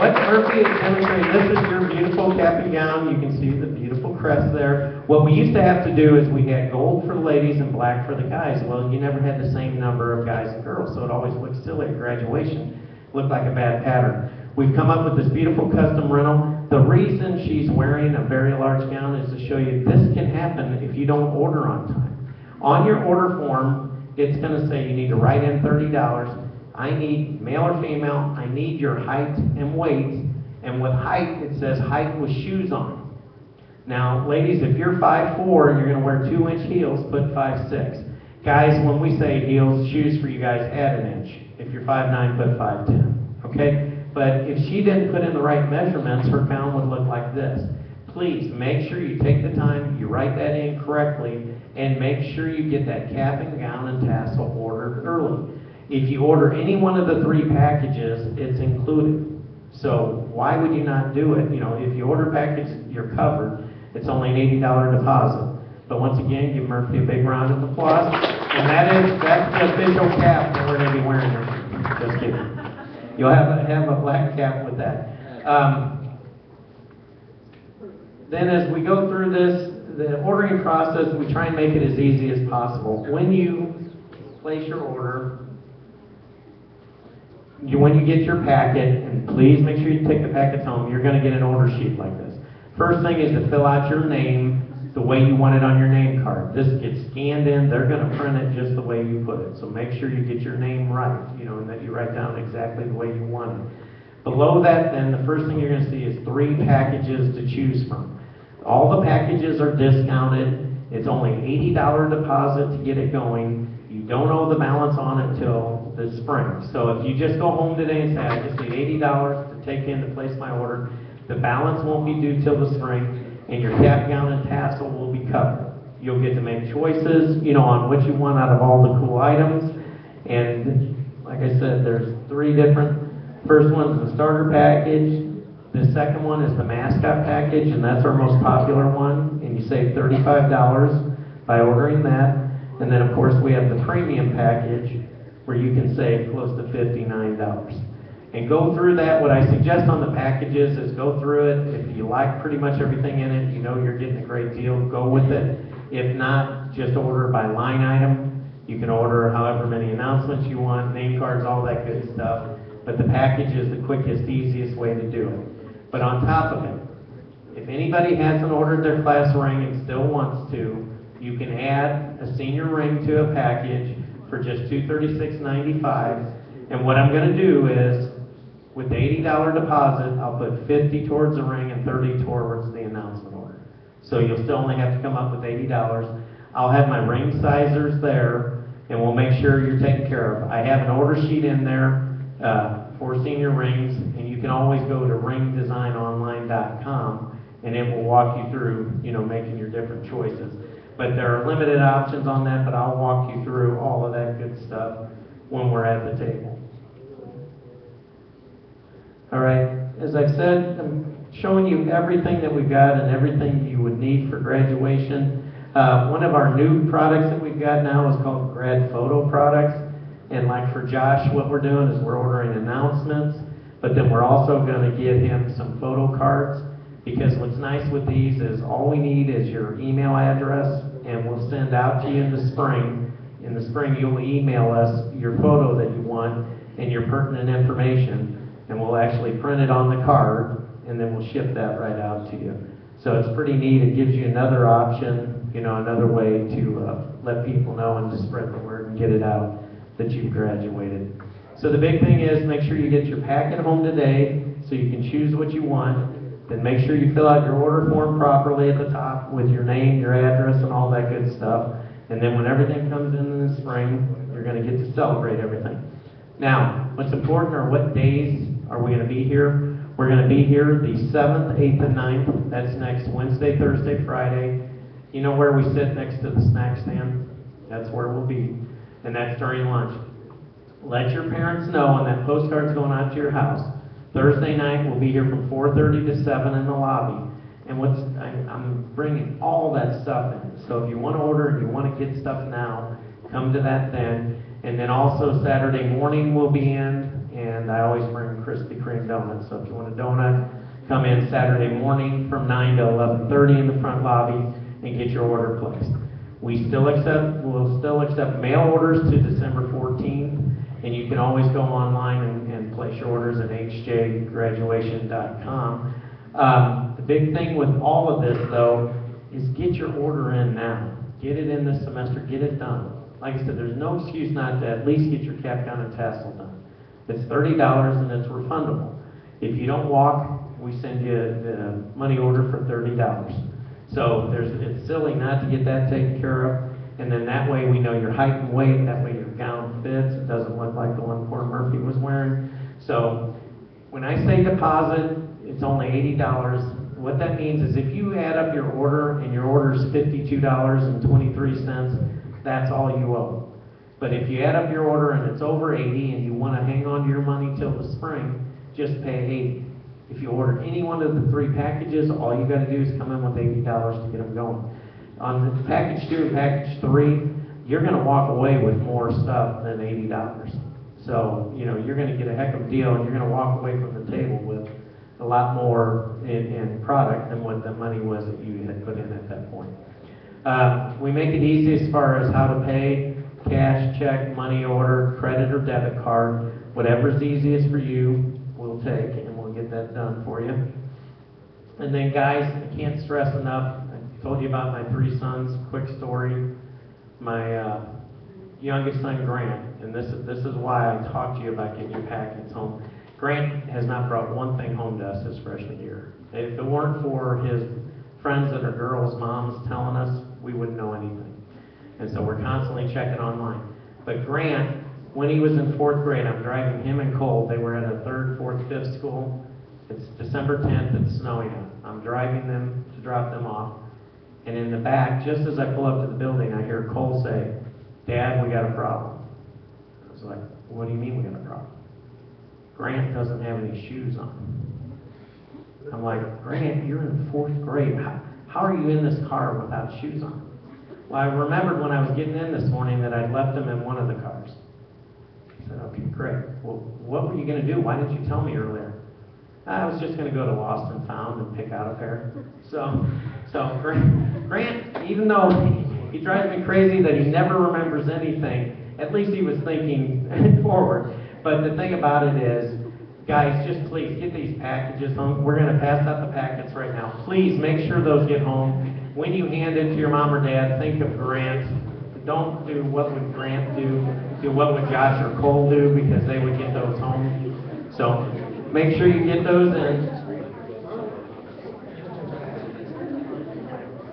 What Murphy is demonstrating, this is your beautiful cap and gown. You can see the beautiful crest there. What we used to have to do is we had gold for the ladies and black for the guys. Well, you never had the same number of guys and girls, so it always looked silly at graduation. Looked like a bad pattern. We've come up with this beautiful custom rental. The reason she's wearing a very large gown is to show you this can happen if you don't order on time. On your order form, it's going to say you need to write in $30. I need male or female, I need your height and weight, and with height, it says height with shoes on. Now, ladies, if you're 5'4" and you're going to wear 2-inch heels, put 5'6". Guys, when we say heels, shoes for you guys, add an inch. If you're 5'9", put 5'10", okay? But if she didn't put in the right measurements, her gown would look like this. Please, make sure you take the time, you write that in correctly, and make sure you get that cap and gown and tassel ordered early. If you order any one of the 3 packages, it's included. So why would you not do it? You know, if you order a package, you're covered. It's only an $80 deposit. But once again, give Murphy a big round of applause. And that's the official cap that we're going to be wearing. Just kidding. You'll have a black cap with that. Then as we go through this, the ordering process, we try and make it as easy as possible. When you place your order, when you get your packet, and please make sure you take the packets home, you're going to get an order sheet like this. First thing is to fill out your name the way you want it on your name card. This gets scanned in, they're going to print it just the way you put it. So make sure you get your name right, and that you write down exactly the way you want it. Below that, then, the first thing you're going to see is 3 packages to choose from. All the packages are discounted. It's only $80 deposit to get it going. You don't owe the balance on it till the spring. So if you just go home today and say, I just need $80 to take in to place my order, the balance won't be due till the spring, and your cap, gown, and tassel will be covered. You'll get to make choices, you know, on what you want out of all the cool items. And like I said, there's 3 different. First one's the starter package. The second one is the mascot package, and that's our most popular one. And you save $35 by ordering that. And then, of course, we have the premium package where you can save close to $59. And go through that. What I suggest on the packages is go through it. If you like pretty much everything in it, you know you're getting a great deal, go with it. If not, just order by line item. You can order however many announcements you want, name cards, all that good stuff. But the package is the quickest, easiest way to do it. But on top of it, if anybody hasn't ordered their class ring and still wants to, you can add a senior ring to a package for just $236.95. And what I'm going to do is, with the $80 deposit, I'll put $50 towards the ring and $30 towards the announcement order. So you'll still only have to come up with $80. I'll have my ring sizers there, and we'll make sure you're taken care of. I have an order sheet in there for senior rings, and you can always go to ringdesignonline.com, and it will walk you through, you know, making your different choices. But there are limited options on that, but I'll walk you through all of that good stuff when we're at the table. All right, as I've said, I'm showing you everything that we've got and everything you would need for graduation. One of our new products that we've got now is called Grad Photo Products. And like for Josh, what we're doing is we're ordering announcements, but then we're also going to give him some photo cards, because what's nice with these is all we need is your email address, and we'll send out to you in the spring. In the spring, you'll email us your photo that you want and your pertinent information, and we'll actually print it on the card, and then we'll ship that right out to you. So it's pretty neat. It gives you another option, you know, another way to let people know and to spread the word and get it out that you've graduated. So the big thing is make sure you get your packet home today so you can choose what you want. Then make sure you fill out your order form properly at the top with your name, your address, and all that good stuff. And then when everything comes in the spring, you're going to get to celebrate everything. Now, what's important are what days are we going to be here. We're going to be here the 7th, 8th, and 9th. That's next Wednesday, Thursday, Friday. You know where we sit next to the snack stand? That's where we'll be. And that's during lunch. Let your parents know, and that postcard's going out to your house. Thursday night, we'll be here from 4:30 to 7 in the lobby. And I'm bringing all that stuff in. So if you want to order and you want to get stuff now, come to that then. And then also Saturday morning we'll be in, and I always bring Krispy Kreme donuts. So if you want a donut, come in Saturday morning from 9 to 11:30 in the front lobby and get your order placed. We'll still accept mail orders to December 14th, and you can always go online and place your orders at hjgraduation.com. The big thing with all of this, though, is get your order in now. Get it in this semester. Get it done. Like I said, there's no excuse not to at least get your cap, gown, and tassel done. It's $30 and it's refundable. If you don't walk, we send you the money order for $30. So it's silly not to get that taken care of. And then that way we know your height and weight. That way your gown fits. It doesn't look like the one poor Murphy was wearing. So when I say deposit, it's only $80. What that means is if you add up your order and your order is $52.23, that's all you owe. But if you add up your order and it's over $80 and you want to hang on to your money till the spring, just pay $80. If you order any one of the 3 packages, all you got to do is come in with $80 to get them going. On the package 2 and package 3, you're going to walk away with more stuff than $80. So, you know, you're going to get a heck of a deal, and you're going to walk away from the table with a lot more in product than what the money was that you had put in at that point. We make it easy as far as how to pay: cash, check, money order, credit or debit card. Whatever's easiest for you, we'll take, and we'll get that done for you. And then, guys, I can't stress enough, I told you about my 3 sons. Quick story. My youngest son, Grant, and this is why I talked to you about getting your packets home. Grant has not brought one thing home to us his freshman year. If it weren't for his friends that are girls' moms telling us, we wouldn't know anything. And so we're constantly checking online. But Grant when he was in 4th grade. I'm driving him and Cole. They were at a 3rd, 4th, 5th school. It's December 10th. It's snowing out. I'm driving them to drop them off. And in the back, just as I pull up to the building, I hear Cole say, "Dad, we got a problem." I was like, "What do you mean we got a problem?" "Grant doesn't have any shoes on." I'm like, "Grant, you're in 4th grade. How are you in this car without shoes on?" Well, I remembered when I was getting in this morning that I'd left them in one of the cars. I said, "Okay, great. Well, what were you going to do? Why didn't you tell me earlier?" "I was just going to go to Lost and Found and pick out a pair." So Grant, even though he drives me crazy that he never remembers anything, at least he was thinking forward. But the thing about it is, guys, just please get these packages home. We're going to pass out the packets right now. Please make sure those get home. When you hand it to your mom or dad, think of Grant. Don't do what would Grant do. Do what would Josh or Cole do, because they would get those home. So make sure you get those in.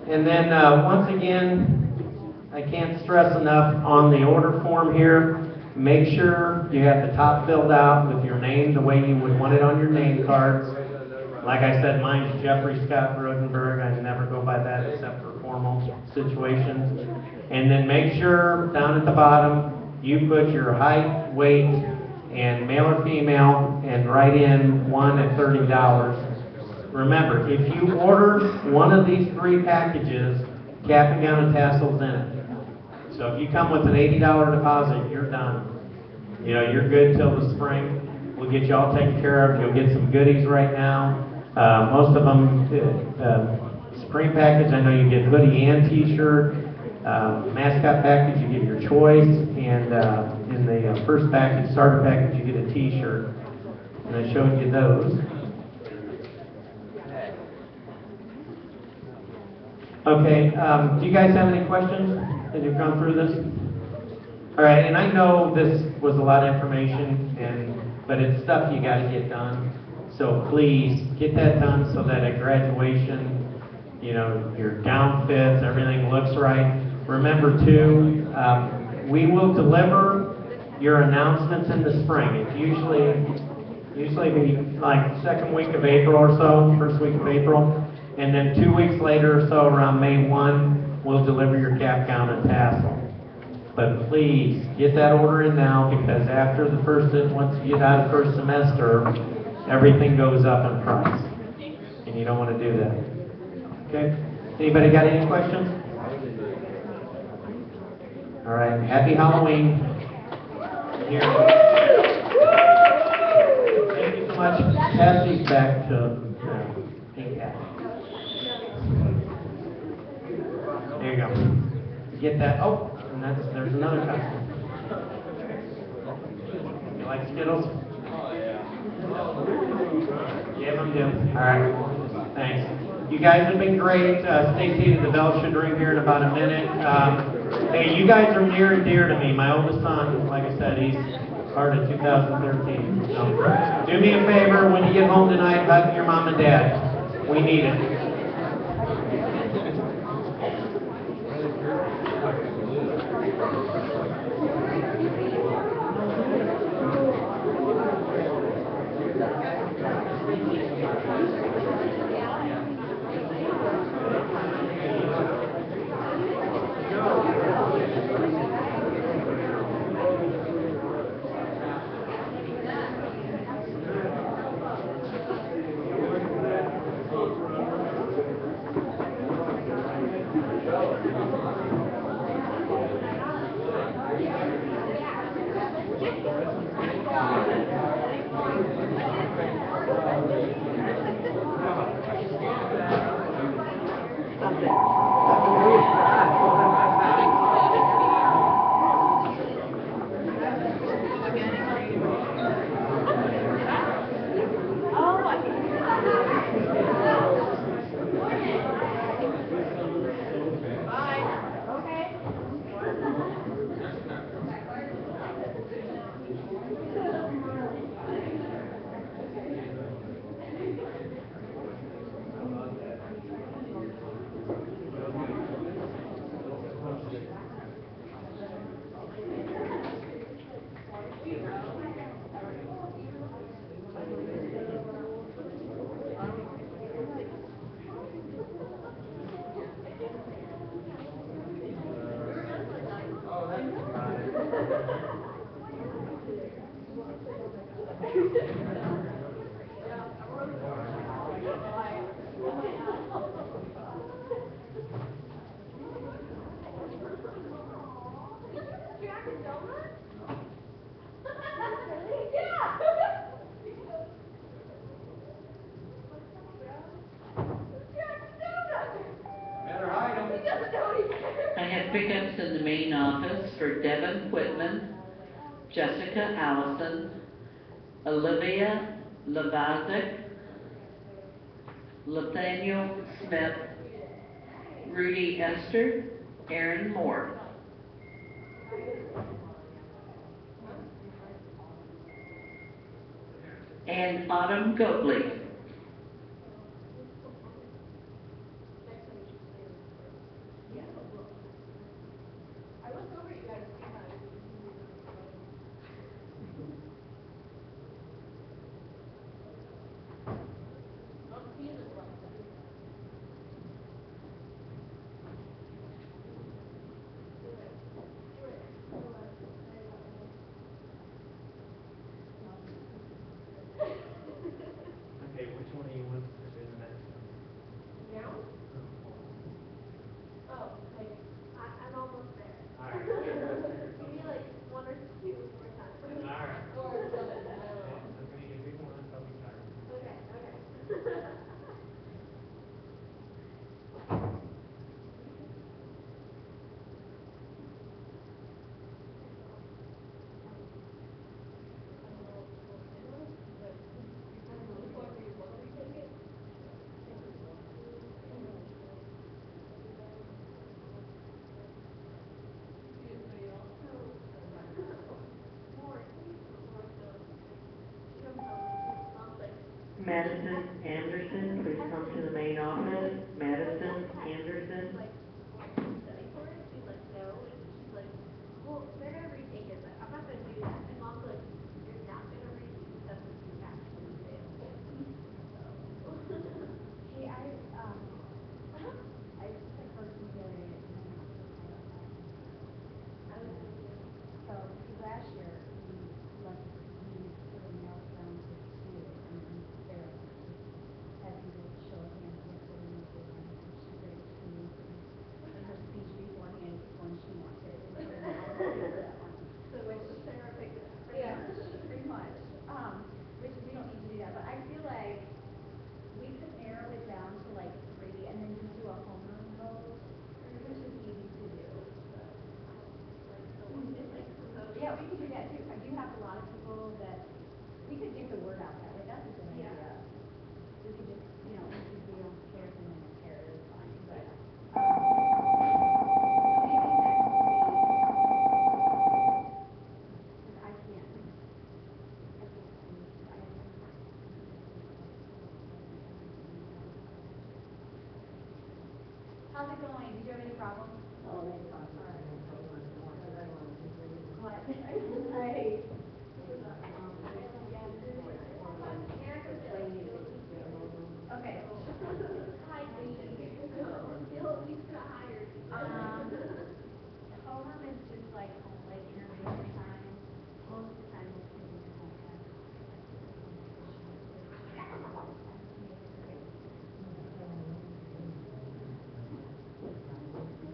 And then once again, I can't stress enough on the order form here. Make sure you have the top filled out with your name the way you would want it on your name cards. Like I said, mine's Jeffrey Scott Rosenberg. I never go by that except for formal situations. And then make sure down at the bottom you put your height, weight, and male or female, and write in 1 at $30. Remember, if you order one of these 3 packages, cap and gown and tassels in it. So if you come with an $80 deposit, you're done. You know, you're good till the spring. We'll get you all taken care of. You'll get some goodies right now. Most of them, spring package, I know you get hoodie and t-shirt. Mascot package, you get your choice. And in the first package, starter package, you get a t-shirt. And I showed you those. Okay, do you guys have any questions as you've gone through this? All right, and I know this was a lot of information, but it's stuff you got to get done. So please get that done so that at graduation, you know, your gown fits, everything looks right. Remember too, we will deliver your announcements in the spring. It's usually be like second week of April or so, first week of April. And then 2 weeks later or so, around May 1, we'll deliver your cap, gown, and tassel. But please, get that order in now, because after once you get out of first semester, everything goes up in price. And you don't want to do that. Okay? Anybody got any questions? All right, happy Halloween. Here. Thank you so much. Pass these back to Kat. There you go. Get that. Oh, and there's another customer. You like Skittles? Give them to him. All right. Thanks. You guys have been great. Stay seated. The bell should ring here in about a minute. Hey, you guys are near and dear to me. My oldest son, like I said, he's part of 2013. So do me a favor when you get home tonight, hug your mom and dad. We need it. Pickups in the main office for Devin Whitman, Jessica Allison, Olivia Lavazic, Nathaniel Smith, Rudy Esther, Aaron Moore. And Autumn Gobley. Okay, which one do you want to do the next one? Now? Oh, like, I'm almost there. All right. Give me like one or two more times. All right. Or something. I'm gonna give you one, so we start. Okay, okay. Madison Anderson, please come to the main office. Madison Anderson. Study for it? She's like, no. And she's like, well, they're gonna retake it, but I'm not gonna do that. And mom's like, you're not gonna retake the stuff that you actually failed. Hey, I just like heard from the other day that I was thinking, so last year we put a mail down to school and then Sarah had people show us hands what they were doing and she read it to me and her speech beforehand when she wanted it. so which Sarah picked it up. Yeah, pretty much. Which we don't need to do that, but I feel like we could narrow it down to like 3 and then just do a homeroom vote, which is easy to do. Yeah, we could do that too. I do have a lot of people that, we could get the word out that way, that's a good idea. Yeah. We could just, if we don't care, then we don't care, it's fine, but, maybe next week. Cause I can't. How's it going? Did you have any problems? Oh, no problem. What? Right. Okay. Hi, Dee. He's gonna hire you. Homeroom is just like intermission time. Most of the time we'll see you at home.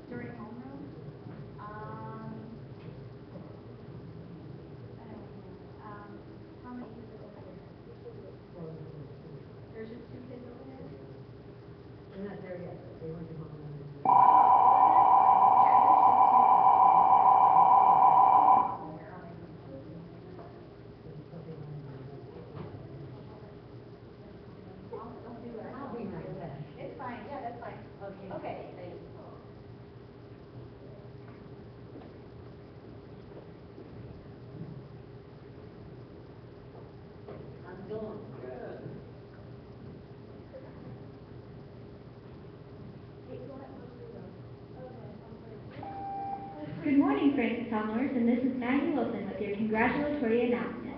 During homeroom, how many kids are over there? There's just 2 kids over there? They're not there yet, but they went to home. Don't do it. I'll be my best. It's fine, yeah, that's fine. Okay. Thanks. I'm doing good. Good morning, Francis Commoners, and this is Maggie Wilson with your congratulatory announcement.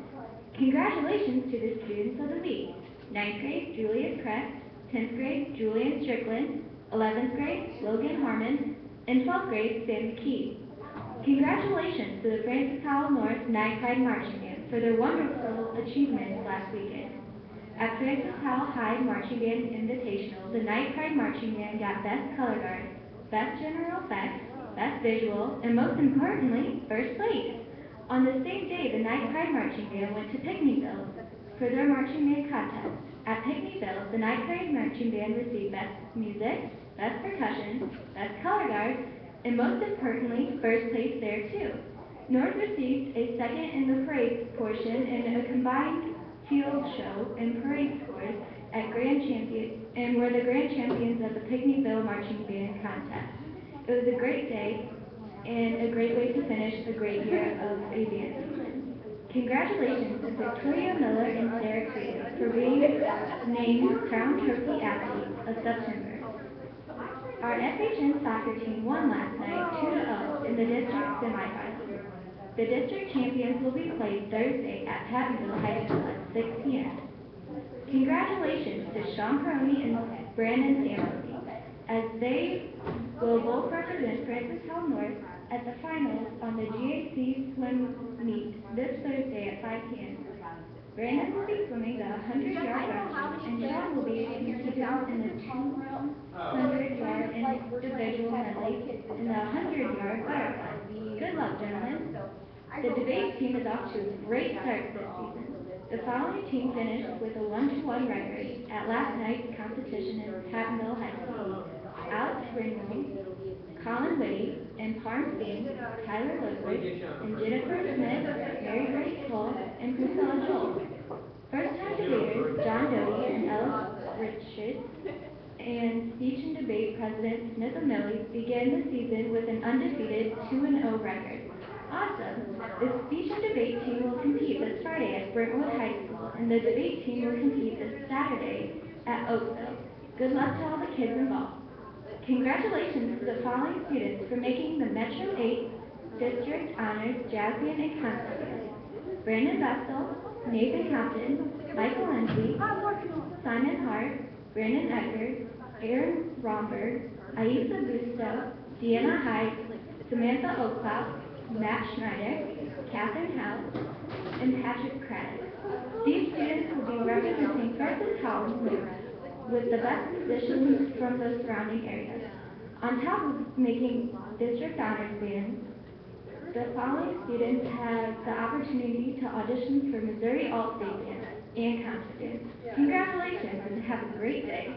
Congratulations to the students of the week. 9th grade, Julius Crest, 10th grade, Julian Strickland, 11th grade, Logan Harmon, and 12th grade, Sam McKee. Congratulations to the Francis Howell North Night Pride Marching Band for their wonderful achievements last weekend. At Francis Howell High Marching Band Invitational, the Night Pride Marching Band got Best Color Guard, Best General Effects, Best Visual, and most importantly, First Place. On the same day, the Night Pride Marching Band went to Picnickville for their marching band contest. At Picnickville, the Night Pride Marching Band received Best Music, Best Percussion, Best Color Guard, and most importantly, first place there too. North received a second in the parade portion and a combined field show and parade scores at grand champion and were the grand champions of the Picnickville Marching Band contest. It was a great day and a great way to finish a great year of a band season. Congratulations to Victoria Miller and Sarah Creative for being named Crown Trophy Athletes of September. Our FHN soccer team won last night 2-0 in the district semifinals. The district champions will be played Thursday at Pattonville High School at 6 p.m. Congratulations to Sean Crony and Brandon Samuelson, as they will both represent Francis North at the finals on the GAC swim meet this Thursday at 5 p.m. Brandon will be swimming the 100-yard breaststroke, and Sean will be competing in the 200-yard individual medley and the 100-yard butterfly. Good luck, gentlemen. The debate team is off to a great start this season. The following team finished with a 1-1 record at last night's competition in Pattonville High School. Alex Ringwald, Colin Whitty, and Parm Steen, Tyler Lillard, and Jennifer Smith, Mary Grace Cole, and Priscilla Joel. First-time debaters John Doty and Ellis Richards and speech and debate president Smith O'Malley began the season with an undefeated 2-0 record. Awesome! The speech and debate team will compete this Friday at Brentwood High School, and the debate team will compete this Saturday at Oakville. Good luck to all the kids involved. Congratulations to the following students for making the Metro 8 District Honors Jazz Band and Concert Band: Brandon Vestal, Nathan Compton, Michael Lindsay, Simon Hart, Brandon Eckert, Aaron Romberg, Aisa Busto, Deanna Hyde, Samantha Oaklout, Matt Schneider, Catherine House, and Patrick Craddock. These students will be representing Francis Howell with the best musicians from the surrounding areas. On top of making district honors bands, the following students have the opportunity to audition for Missouri All-State Band and concert band. Congratulations and have a great day.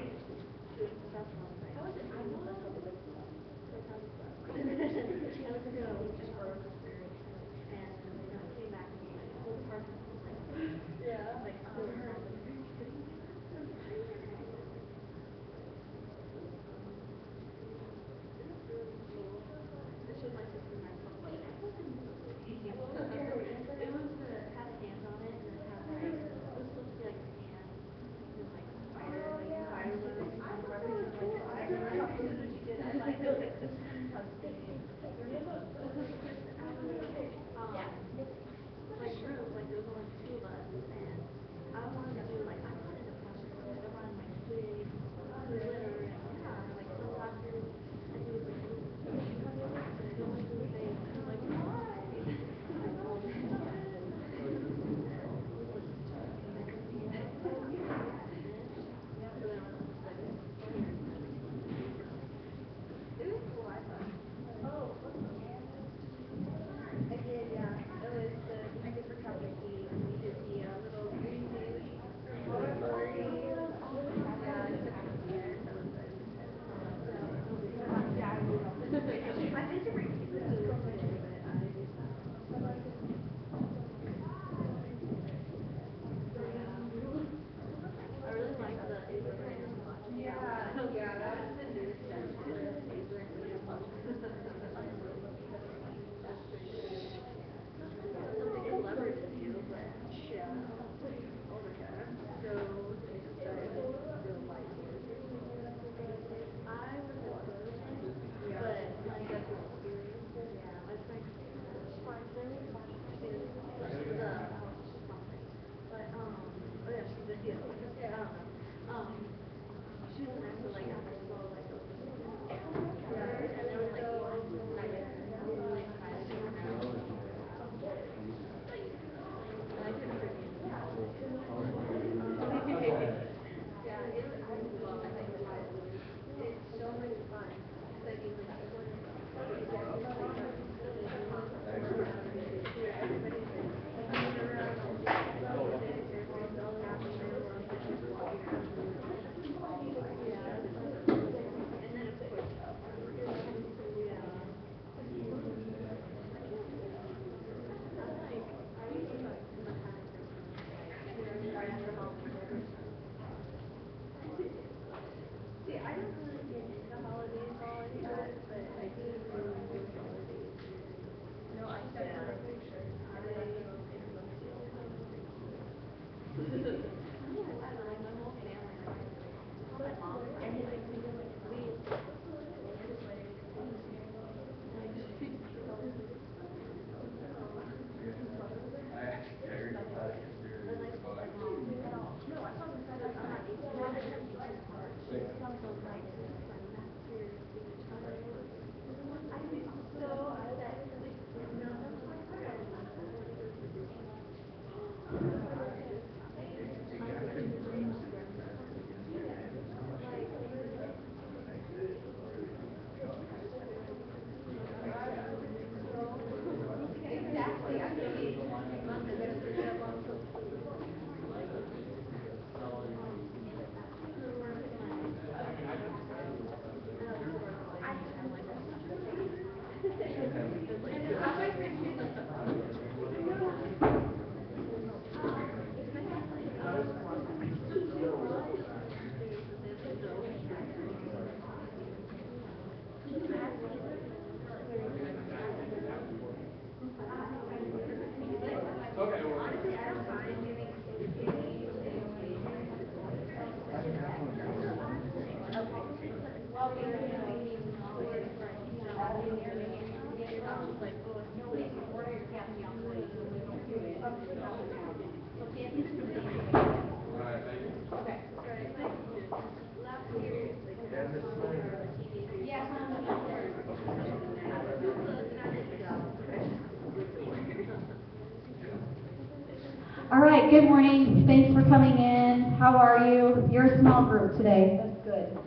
All right, good morning. Thanks for coming in. How are you? You're a small group today. That's good.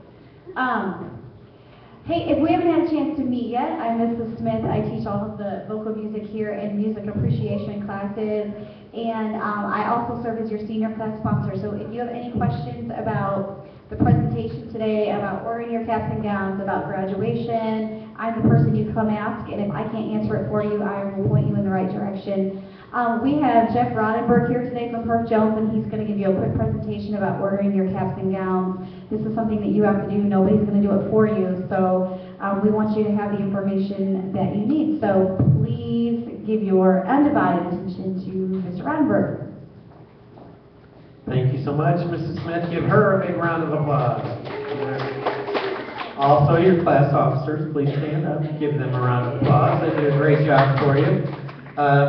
Hey, if we haven't had a chance to meet yet, I'm Mrs. Smith. I teach all of the vocal music here and music appreciation classes, and I also serve as your senior class sponsor. So if you have any questions about the presentation today, about ordering your caps and gowns, about graduation, I'm the person you come ask, and if I can't answer it for you, I will point you in the right direction. We have Jeff Rodenberg here today from Perf Jones, and he's going to give you a quick presentation about ordering your caps and gowns. This is something that you have to do. Nobody's going to do it for you, so we want you to have the information that you need. So please give your undivided attention to Mr. Rodenberg. Thank you so much, Mrs. Smith. Give her a big round of applause. Also, your class officers, please stand up. Give them a round of applause. They did a great job for you.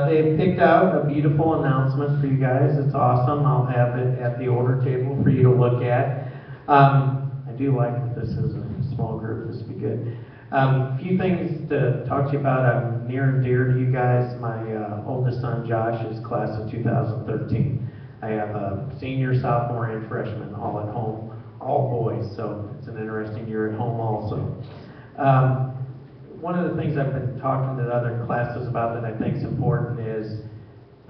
They've picked out a beautiful announcement for you guys. It's awesome. I'll have it at the order table for you to look at. I do like that this is a small group. This would be good. A few things to talk to you about. Near and dear to you guys. My oldest son, Josh, is class of 2013. I have a senior, sophomore, and freshman all at home, all boys. So it's an interesting year at home also. One of the things I've been talking to the other classes about that I think is important is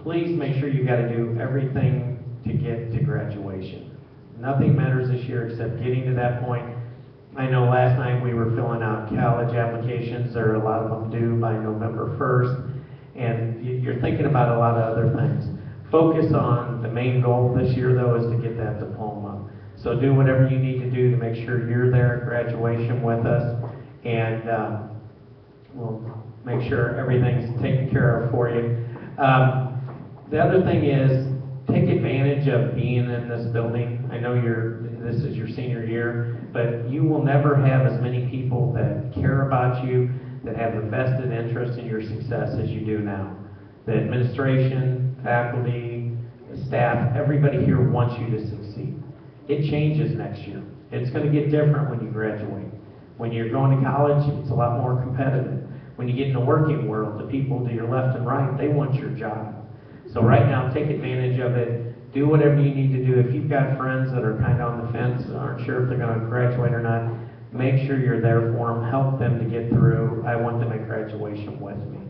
please make sure you've got to do everything to get to graduation. Nothing matters this year except getting to that point. I know last night we were filling out college applications. There are a lot of them due by November 1st, and you're thinking about a lot of other things. Focus on the main goal this year, though, is to get that diploma. So do whatever you need to do to make sure you're there at graduation with us, and we'll make sure everything's taken care of for you. The other thing is, take advantage of being in this building. I know this is your senior year, but you will never have as many people that care about you, that have a vested interest in your success as you do now. The administration, faculty, the staff, everybody here wants you to succeed. It changes next year. It's going to get different when you graduate. When you're going to college, it's a lot more competitive. When you get in the working world, the people to your left and right, they want your job. So right now, take advantage of it. Do whatever you need to do. If you've got friends that are kind of on the fence, aren't sure if they're going to graduate or not, make sure you're there for them. Help them to get through. I want them at graduation with me.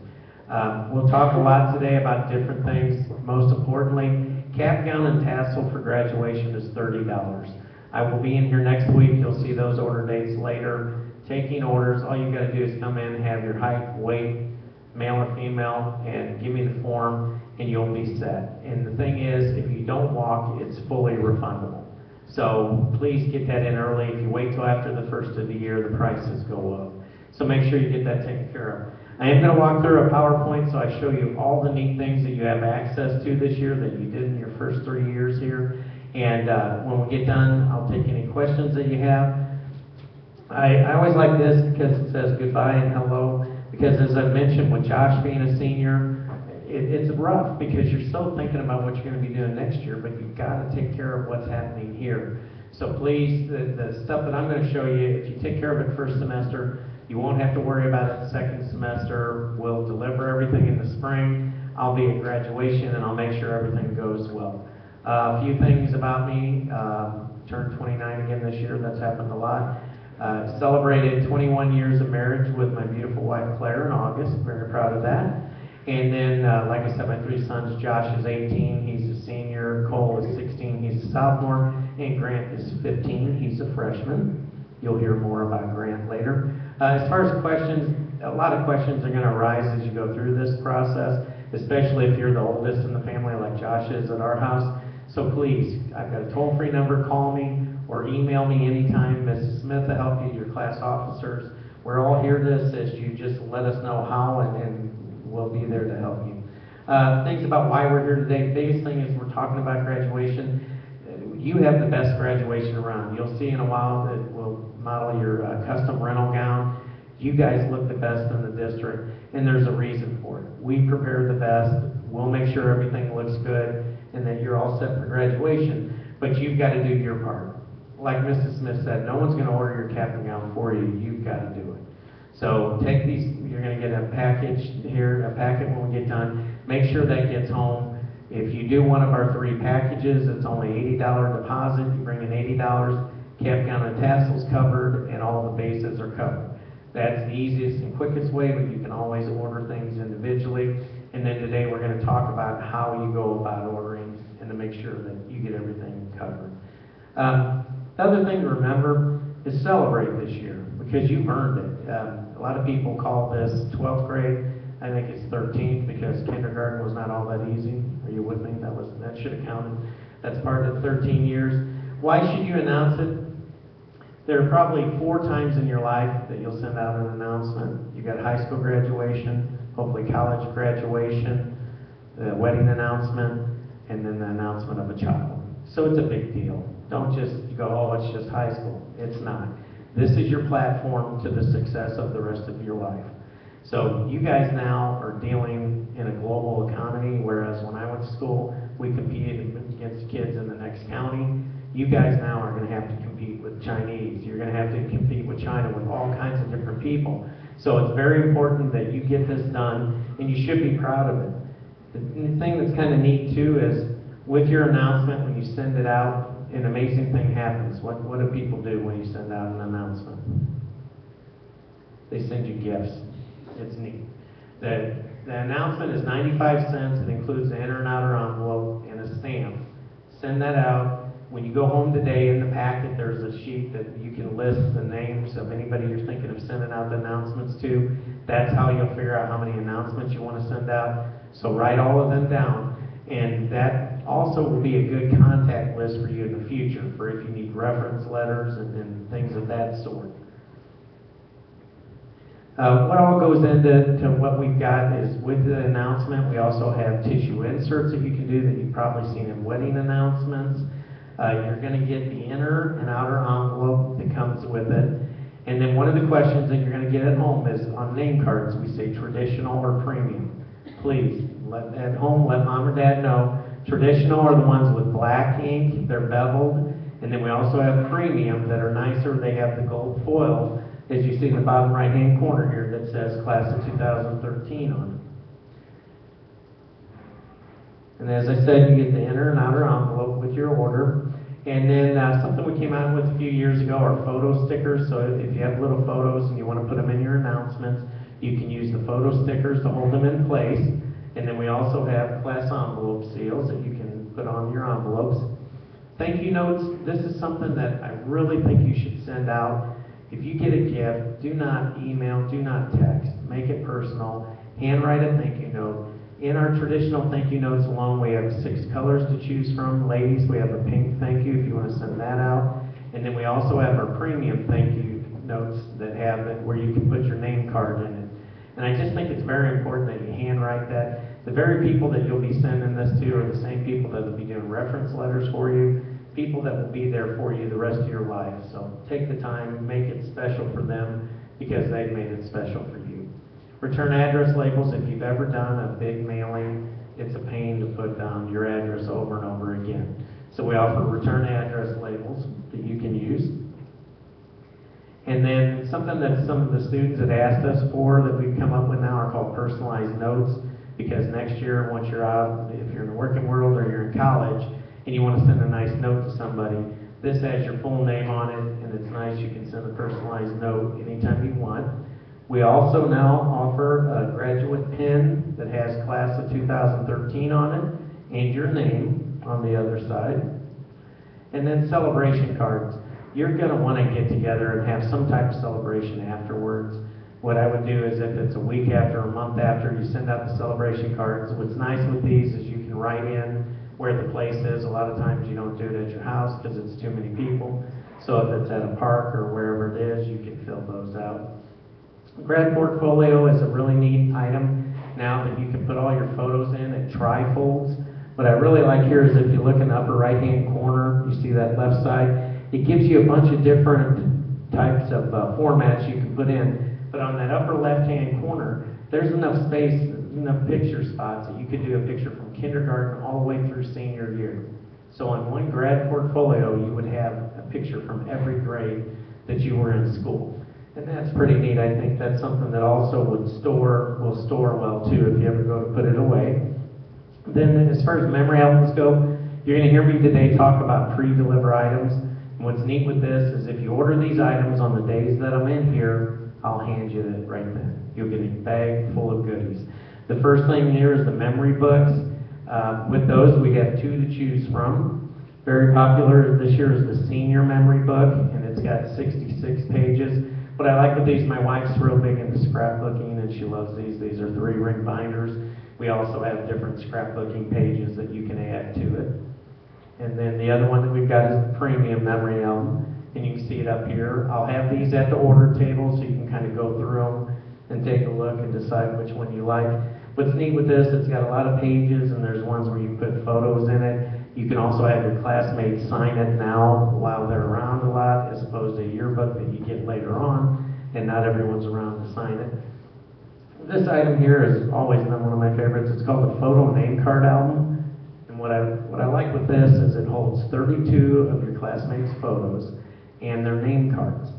We'll talk a lot today about different things. Most importantly, cap, gown, and tassel for graduation is $30. I will be in here next week. You'll see those order dates later. Taking orders, all you got to do is come in, have your height, weight, male or female, and give me the form, and you'll be set. And the thing is, if you don't walk, it's fully refundable. So please get that in early. If you wait till after the first of the year, the prices go up. So make sure you get that taken care of. I am going to walk through a PowerPoint so I show you all the neat things that you have access to this year that you did in your first 3 years here. And when we get done, I'll take any questions that you have. I always like this because it says goodbye and hello, because as I mentioned, with Josh being a senior, it's rough because you're still thinking about what you're going to be doing next year, but you've got to take care of what's happening here. So please, the stuff that I'm going to show you, if you take care of it first semester, you won't have to worry about it the second semester. We'll deliver everything in the spring. I'll be at graduation and I'll make sure everything goes well. A few things about me. Turned 29 again this year. That's happened a lot. Celebrated 21 years of marriage with my beautiful wife Claire in August. Very proud of that. And then, like I said, my 3 sons, Josh is 18, he's a senior, Cole is 16, he's a sophomore, and Grant is 15, he's a freshman. You'll hear more about Grant later. As far as questions, a lot of questions are going to arise as you go through this process, especially if you're the oldest in the family like Josh is at our house. So please, I've got a toll-free number, call me or email me anytime. Mrs. Smith will help you, your class officers. We're all here to assist you. Just let us know how and we'll be there to help you. Things about why we're here today. The biggest thing is we're talking about graduation. You have the best graduation around. You'll see in a while that we'll model your custom rental gown. You guys look the best in the district, and there's a reason for it. We prepare the best. We'll make sure everything looks good and that you're all set for graduation, but you've got to do your part. Like Mrs. Smith said, no one's going to order your cap and gown for you. You've got to do it. So take these, you're going to get a package here, a packet when we get done. Make sure that gets home. If you do one of our 3 packages, it's only $80 deposit. You bring in $80, cap, gown, and tassels covered, and all the bases are covered. That's the easiest and quickest way, but you can always order things individually. And then today we're going to talk about how you go about ordering and to make sure that you get everything covered. The other thing to remember is celebrate this year because you've earned it. A lot of people call this 12th grade. I think it's 13th because kindergarten was not all that easy. Are you with me? That should have counted. That's part of the 13 years. Why should you announce it? There are probably 4 times in your life that you'll send out an announcement. You've got high school graduation, hopefully college graduation, the wedding announcement, and then the announcement of a child. So it's a big deal. Don't just go, oh, it's just high school. It's not. This is your platform to the success of the rest of your life. So you guys now are dealing in a global economy, whereas when I went to school, we competed against kids in the next county. You guys now are going to have to compete with Chinese. You're going to have to compete with China, with all kinds of different people. So it's very important that you get this done, and you should be proud of it. The thing that's kind of neat, too, is with your announcement, when you send it out, an amazing thing happens. What do people do when you send out an announcement? They send you gifts. It's neat. The announcement is 95 cents. It includes the inner and outer envelope and a stamp. Send that out. When you go home today, in the packet, there's a sheet that you can list the names of anybody you're thinking of sending out the announcements to. That's how you'll figure out how many announcements you want to send out. So write all of them down. And that also will be a good contact list for you in the future for if you need reference letters and things of that sort. What all goes into what we've got is with the announcement, we also have tissue inserts that you can do that you've probably seen in wedding announcements. You're going to get the inner and outer envelope that comes with it. And then one of the questions that you're going to get at home is on name cards, we say traditional or premium. Please, at home, let mom or dad know. Traditional are the ones with black ink, they're beveled. And then we also have premium that are nicer, they have the gold foil, as you see in the bottom right-hand corner here that says Class of 2013 on it. And as I said, you get the inner and outer envelope with your order. And then something we came out with a few years ago are photo stickers. So if you have little photos and you want to put them in your announcements, you can use the photo stickers to hold them in place. And then we also have class envelope seals that you can put on your envelopes. Thank you notes. This is something that I really think you should send out. If you get a gift, do not email, do not text. Make it personal. Handwrite a thank you note. In our traditional thank you notes alone, we have 6 colors to choose from. Ladies, we have a pink thank you if you want to send that out. And then we also have our premium thank you notes that have it where you can put your name card in it. And I just think it's very important that you handwrite that. The very people that you'll be sending this to are the same people that will be doing reference letters for you, people that will be there for you the rest of your life. So take the time, make it special for them because they've made it special for you. Return address labels, if you've ever done a big mailing, it's a pain to put down your address over and over again. So we offer return address labels that you can use. And then something that some of the students had asked us for that we've come up with now are called personalized notes, because next year, once you're out, if you're in the working world or you're in college, and you want to send a nice note to somebody, this has your full name on it, and it's nice. You can send a personalized note anytime you want. We also now offer a graduate pin that has class of 2013 on it, and your name on the other side. And then celebration cards. You're going to want to get together and have some type of celebration afterwards. What I would do is if it's a week after, a month after, you send out the celebration cards. What's nice with these is you can write in where the place is. A lot of times you don't do it at your house because it's too many people. So if it's at a park or wherever it is, you can fill those out. Grad portfolio is a really neat item now that you can put all your photos in. It trifolds. What I really like here is if you look in the upper right-hand corner, you see that left side, it gives you a bunch of different types of formats you can put in. But on that upper left-hand corner, there's enough space, enough picture spots that you could do a picture from kindergarten all the way through senior year. So on one grad portfolio, you would have a picture from every grade that you were in school. And that's pretty neat. I think that's something that also will store well too if you ever go to put it away. Then as far as memory albums go, you're going to hear me today talk about pre-deliver items. And what's neat with this is if you order these items on the days that I'm in here, I'll hand you it right then. You'll get a bag full of goodies. The first thing here is the memory books. With those, we have two to choose from. Very popular this year is the senior memory book, and it's got 66 pages. What I like with these, my wife's real big into scrapbooking, and she loves these. These are 3-ring binders. We also have different scrapbooking pages that you can add to it. And then the other one that we've got is the premium memory album, and you can see it up here. I'll have these at the order table so you can kind of go through them and take a look and decide which one you like. What's neat with this, it's got a lot of pages, and there's ones where you can put photos in it. You can also have your classmates sign it now while they're around a lot, as opposed to a yearbook that you get later on, and not everyone's around to sign it. This item here has always been one of my favorites. It's called the Photo Name Card Album. And what I like with this is it holds 32 of your classmates' photos and their name cards.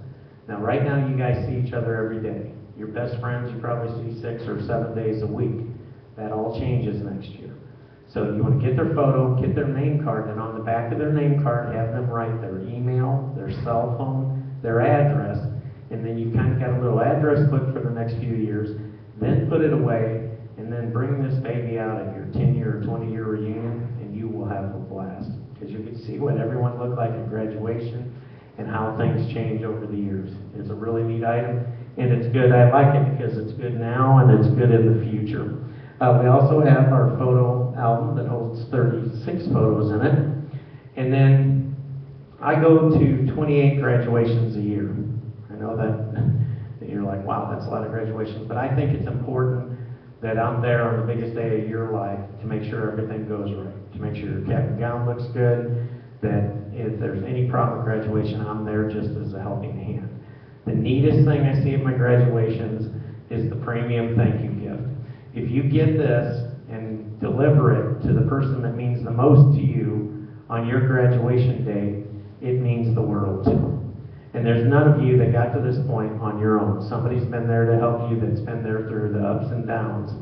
Now, right now, you guys see each other every day. Your best friends, you probably see 6 or 7 days a week. That all changes next year. So you want to get their photo, get their name card, and on the back of their name card, have them write their email, their cell phone, their address, and then you've kind of got a little address book for the next few years. Then put it away, and then bring this baby out at your 10-year or 20-year reunion, and you will have a blast. Because you can see what everyone looked like at graduation and how things change over the years. It's a really neat item, and it's good. I like it because it's good now, and it's good in the future. We also have our photo album that holds 36 photos in it. And then I go to 28 graduations a year. I know that you're like, wow, that's a lot of graduations. But I think it's important that I'm there on the biggest day of your life to make sure everything goes right, to make sure your cap and gown looks good, that if there's any problem at graduation, I'm there just as a helping hand. The neatest thing I see at my graduations is the premium thank you gift. If you get this and deliver it to the person that means the most to you on your graduation day, it means the world to them. And there's none of you that got to this point on your own. Somebody's been there to help you that's been there through the ups and downs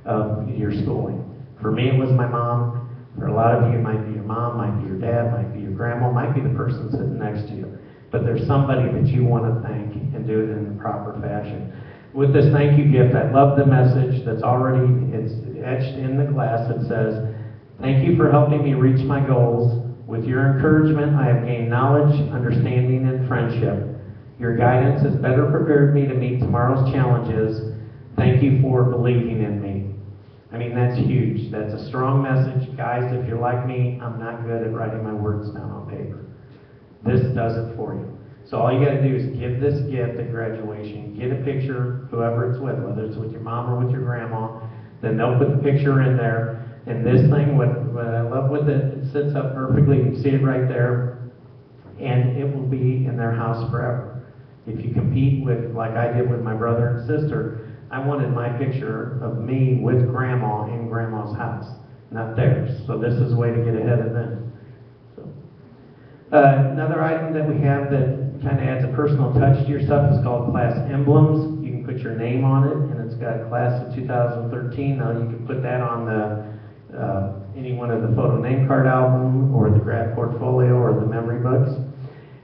of your schooling. For me, it was my mom. For a lot of you, it might be your mom, might be your dad, might be your grandma, might be the person sitting next to you. But there's somebody that you want to thank and do it in the proper fashion. With this thank you gift, I love the message that's already, it's etched in the glass. It says, thank you for helping me reach my goals. With your encouragement, I have gained knowledge, understanding, and friendship. Your guidance has better prepared me to meet tomorrow's challenges. Thank you for believing in me. I mean, that's huge. That's a strong message. Guys, if you're like me, I'm not good at writing my words down on paper. This does it for you. So all you gotta do is give this gift at graduation, get a picture, whoever it's with, whether it's with your mom or with your grandma, then they'll put the picture in there. And this thing, what I love with it, it sits up perfectly, you can see it right there, and it will be in their house forever. If you compete with, like I did with my brother and sister, I wanted my picture of me with grandma in grandma's house, not theirs. So this is a way to get ahead of them. So, another item that we have that kind of adds a personal touch to your stuff is called class emblems. You can put your name on it, and it's got class of 2013. Now you can put that on the any one of the photo name card album or the grad portfolio or the memory books.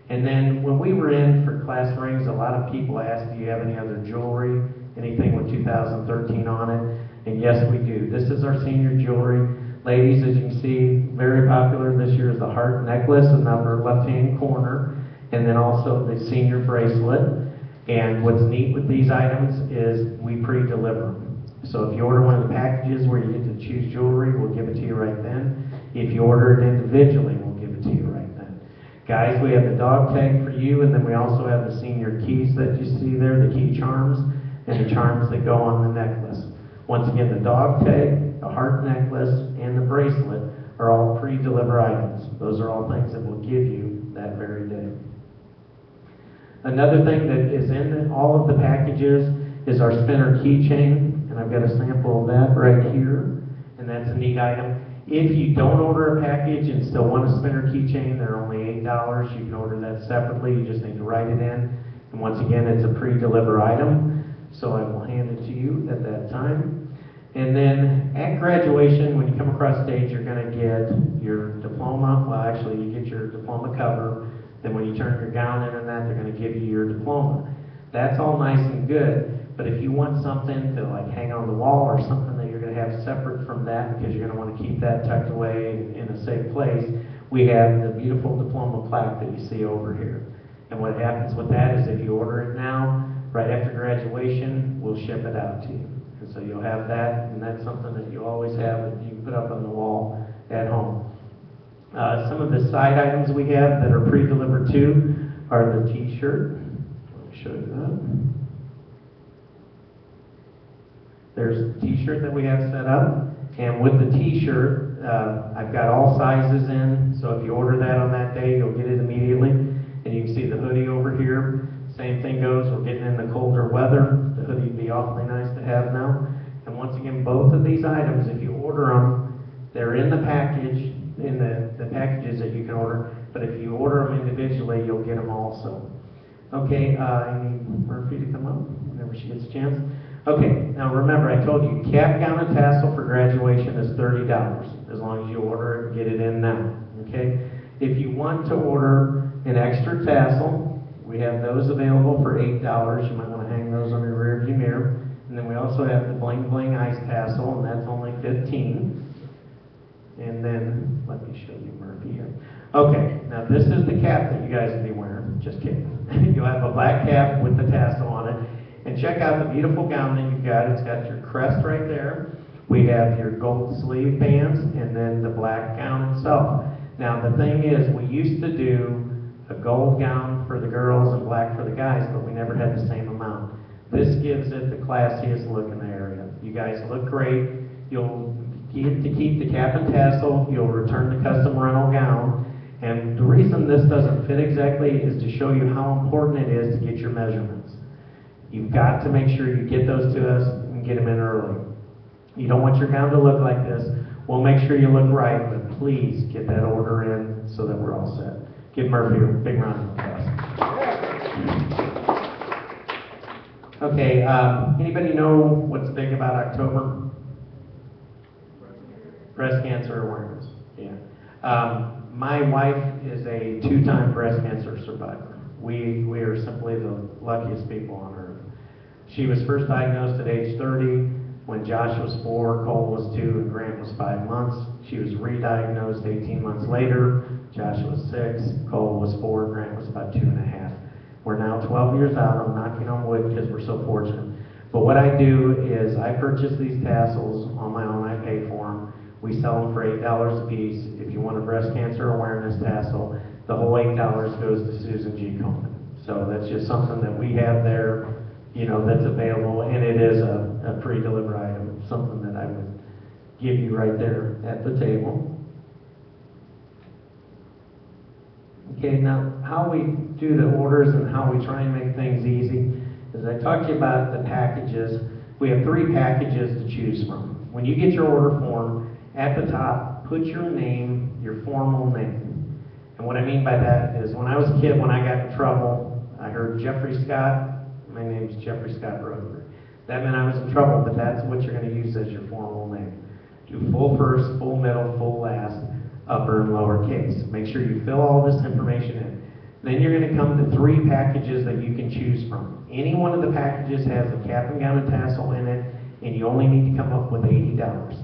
And then when we were in for class rings, a lot of people asked, do you have any other jewelry, anything with 2013 on it? And yes, we do. This is our senior jewelry. Ladies, as you can see, very popular this year is the heart necklace in the upper left-hand corner, and then also the senior bracelet. And what's neat with these items is we pre-deliver them. So if you order one of the packages where you get to choose jewelry, we'll give it to you right then. If you order it individually, we'll give it to you right then. Guys, we have the dog tag for you, and then we also have the senior keys that you see there, the key charms, and the charms that go on the necklace. Once again, the dog tag, the heart necklace, and the bracelet are all pre-deliver items. Those are all things that we'll give you that very day. Another thing that is in all of the packages is our spinner keychain. And I've got a sample of that right here, and that's a neat item. If you don't order a package and still want a spinner keychain, they're only $8. You can order that separately. You just need to write it in. And once again, it's a pre-deliver item, so I will hand it to you at that time. And then at graduation, when you come across stage, you're going to get your diploma. Well, actually, you get your diploma cover. Then when you turn your gown in and that, they're going to give you your diploma. That's all nice and good. But if you want something to like hang on the wall or something that you're going to have separate from that because you're going to want to keep that tucked away in a safe place, we have the beautiful diploma plaque that you see over here. And what happens with that is if you order it now, right after graduation, we'll ship it out to you. And so you'll have that, and that's something that you always have that you can put up on the wall at home. Some of the side items we have that are pre-delivered too are the t-shirt. Let me show you that. There's a t-shirt that we have set up, and with the t-shirt, I've got all sizes in, so if you order that on that day, you'll get it immediately. And you can see the hoodie over here. Same thing goes, we're getting in the colder weather. The hoodie would be awfully nice to have now. And once again, both of these items, if you order them, they're in the package, in the packages that you can order, but if you order them individually, you'll get them also. Okay, I need Murphy to come up whenever she gets a chance. Okay, now remember, I told you cap, gown, and tassel for graduation is $30, as long as you order it and get it in now, okay? If you want to order an extra tassel, we have those available for $8. You might want to hang those on your rear view mirror. And then we also have the bling bling ice tassel, and that's only $15. And then, let me show you Murphy here. Okay, now this is the cap that you guys will be wearing. Just kidding. You'll have a black cap with the tassel on it. And check out the beautiful gown that you've got. It's got your crest right there. We have your gold sleeve bands and then the black gown itself. Now the thing is, we used to do a gold gown for the girls and black for the guys, but we never had the same amount. This gives it the classiest look in the area. You guys look great. You'll get to keep the cap and tassel. You'll return the custom rental gown. And the reason this doesn't fit exactly is to show you how important it is to get your measurements. You've got to make sure you get those to us and get them in early. You don't want your gown to look like this. We'll make sure you look right, but please get that order in so that we're all set. Give Murphy a big round of applause. Okay, anybody know what's big about October? Breast cancer awareness. Yeah. My wife is a 2-time breast cancer survivor. We are simply the luckiest people on earth. She was first diagnosed at age 30 when Josh was 4, Cole was 2, and Grant was 5 months. She was re-diagnosed 18 months later. Josh was 6, Cole was 4, Grant was about 2.5. We're now 12 years out. I'm knocking on wood because we're so fortunate. But what I do is I purchase these tassels on my own. I pay for them. We sell them for $8 a piece. If you want a breast cancer awareness tassel, the whole $8 goes to Susan G. Komen. So that's just something that we have there, you know, that's available, and it is a pre-delivered item, something that I would give you right there at the table. Okay, now how we do the orders and how we try and make things easy is I talked to you about the packages. We have 3 packages to choose from. When you get your order form, at the top, put your name, your formal name. And what I mean by that is when I was a kid, when I got in trouble, I heard Jeffrey Scott. My name's Jeffrey Scott Rutherford. That meant I was in trouble, but that's what you're going to use as your formal name. Do full first, full middle, full last, upper and lower case. Make sure you fill all this information in. Then you're going to come to 3 packages that you can choose from. Any one of the packages has a cap and gown and tassel in it, and you only need to come up with $80.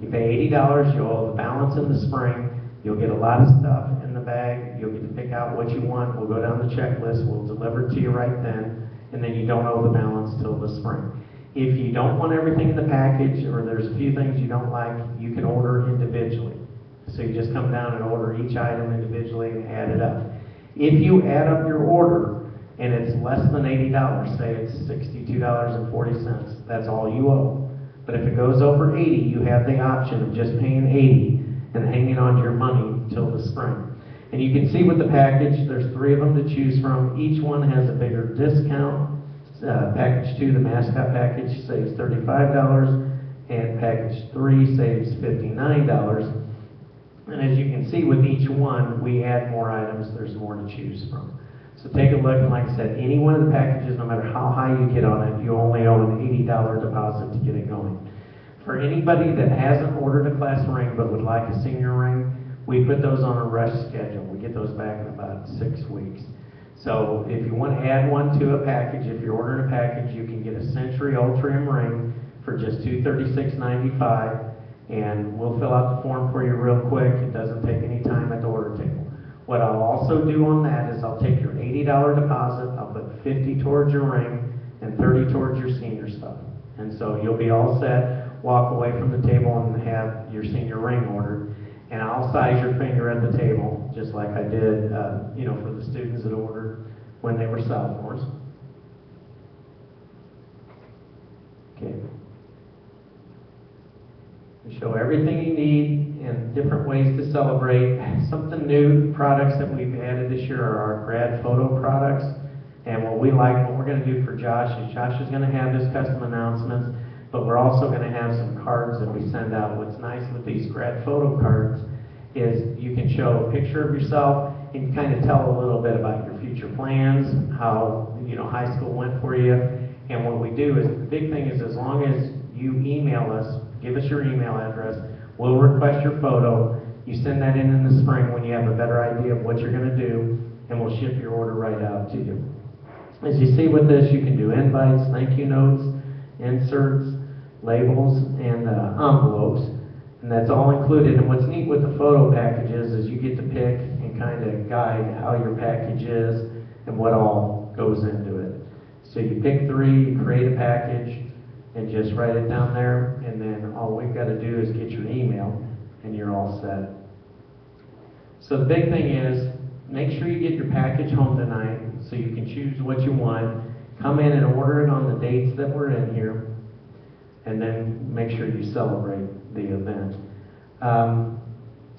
You pay $80, you'll owe the balance in the spring. You'll get a lot of stuff in the bag. You'll get to pick out what you want. We'll go down the checklist. We'll deliver it to you right then, and then you don't owe the balance till the spring. If you don't want everything in the package, or there's a few things you don't like, you can order individually. So you just come down and order each item individually and add it up. If you add up your order and it's less than $80, say it's $62.40, that's all you owe. But if it goes over 80, you have the option of just paying 80 and hanging on to your money till the spring. And you can see with the package, there's 3 of them to choose from. Each one has a bigger discount. Package 2, the mascot package, saves $35, and package 3 saves $59. And as you can see with each one, we add more items, there's more to choose from. So take a look, and like I said, any one of the packages, no matter how high you get on it, you only owe an $80 deposit to get it going. For anybody that hasn't ordered a class ring but would like a senior ring, we put those on a rush schedule. We get those back in about 6 weeks. So if you want to add one to a package, if you're ordering a package, you can get a Century Ultra M ring for just $236.95, and we'll fill out the form for you real quick. It doesn't take any time at the order table. What I'll also do on that is I'll take your $80 deposit, I'll put $50 towards your ring, and $30 towards your senior stuff. And so you'll be all set, walk away from the table and have your senior ring ordered. And I'll size your finger at the table, just like I did, for the students that ordered when they were sophomores. Okay. We show everything you need and different ways to celebrate. Something new, products that we've added this year are our grad photo products. And what we're going to do for Josh is going to have his custom announcements, but we're also going to have some cards that we send out. What's nice with these grad photo cards is you can show a picture of yourself and kind of tell a little bit about your future plans, how high school went for you. And what we do is, the big thing is, as long as you email us, give us your email address, we'll request your photo. You send that in the spring when you have a better idea of what you're going to do, and we'll ship your order right out to you. As you see with this, you can do invites, thank you notes, inserts, labels, and envelopes. And that's all included. And what's neat with the photo packages is you get to pick and kind of guide how your package is and what all goes into it. So you pick 3, you create a package, and just write it down there, and then all we've got to do is get your email, and you're all set. So the big thing is, make sure you get your package home tonight so you can choose what you want. Come in and order it on the dates that we're in here, and then make sure you celebrate the event.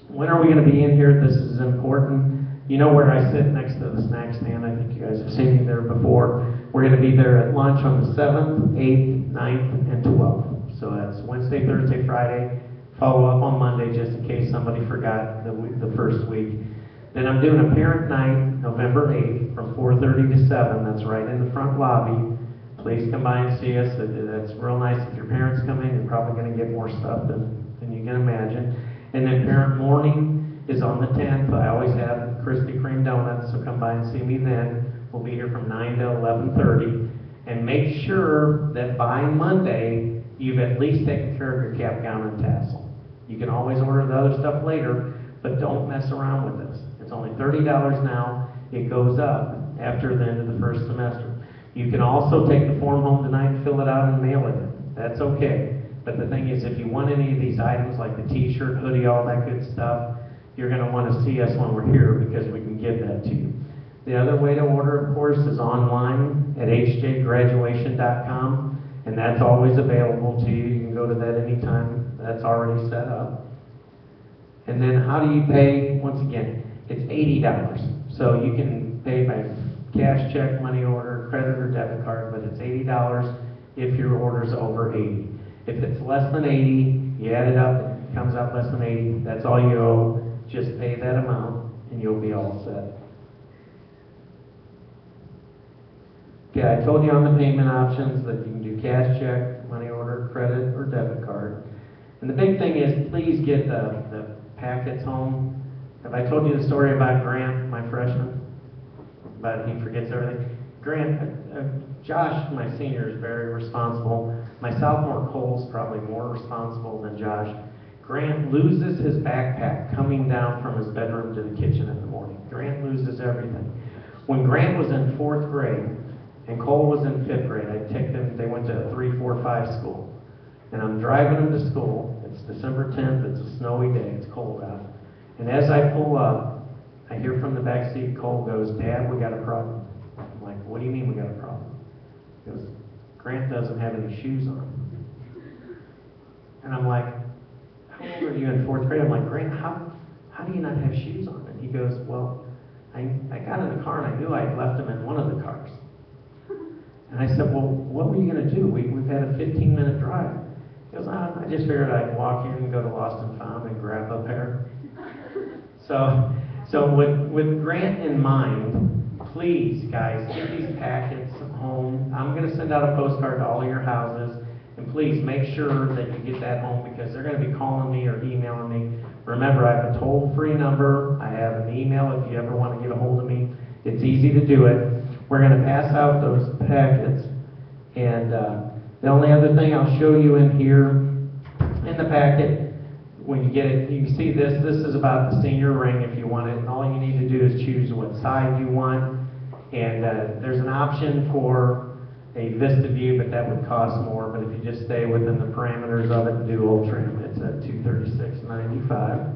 When are we going to be in here? This is important. You know where I sit next to the snack stand. I think you guys have seen me there before. We're going to be there at lunch on the 7th, 8th, 9th, and 12th. So that's Wednesday, Thursday, Friday. Follow up on Monday just in case somebody forgot the first week. Then I'm doing a parent night, November 8th, from 4:30 to 7. That's right in the front lobby. Please come by and see us. That's real nice. If your parents come in, you're probably going to get more stuff than you can imagine. And then parent morning is on the 10th. I always have Krispy Kreme donuts, so come by and see me then. We'll be here from 9 to 11:30. And make sure that by Monday, you've at least taken care of your cap, gown, and tassel. You can always order the other stuff later, but don't mess around with this. It's only $30 now. It goes up after the end of the first semester. You can also take the form home tonight and fill it out and mail it in. That's okay. But the thing is, if you want any of these items like the t-shirt, hoodie, all that good stuff, you're going to want to see us when we're here because we can give that to you. The other way to order, of course, is online at hjgraduation.com, and that's always available to you. You can go to that anytime. That's already set up. And then how do you pay? Once again, it's $80. So you can pay by cash, check, money order, credit, or debit card, but it's $80 if your order's over 80. If it's less than 80, you add it up, it comes out less than 80. That's all you owe. Just pay that amount, and you'll be all set. Okay, I told you on the payment options that you can do cash, check, money order, credit, or debit card. And the big thing is, please get the packets home. Have I told you the story about Grant, my freshman? But he forgets everything. Grant, Josh, my senior, is very responsible. My sophomore, Cole's probably more responsible than Josh. Grant loses his backpack coming down from his bedroom to the kitchen in the morning. Grant loses everything. When Grant was in 4th grade and Cole was in 5th grade, I take them, they went to a 3, 4, 5 school. And I'm driving them to school. It's December 10th, it's a snowy day, it's cold out. And as I pull up, I hear from the back seat, Cole goes, "Dad, we got a problem." I'm like, "What do you mean we got a problem?" He goes, "Grant doesn't have any shoes on." And I'm like, "How old are you in 4th grade?" I'm like, "Grant, how do you not have shoes on?" And he goes, "Well, I got in the car and I knew I'd left them in one of the cars." And I said, "Well, what were you going to do? We've had a 15-minute drive." He goes, "I just figured I'd walk in and go to Lost and Found and grab a pair." So with Grant in mind, please, guys, get these packets home. I'm going to send out a postcard to all of your houses. And please make sure that you get that home because they're going to be calling me or emailing me. Remember, I have a toll-free number. I have an email if you ever want to get a hold of me. It's easy to do it. We're going to pass out those packets. And the only other thing I'll show you in here, in the packet, when you get it, you can see this. This is about the senior ring if you want it. And all you need to do is choose what side you want. And there's an option for a Vista View, but that would cost more. But if you just stay within the parameters of it and do old trim, it's at $236.95.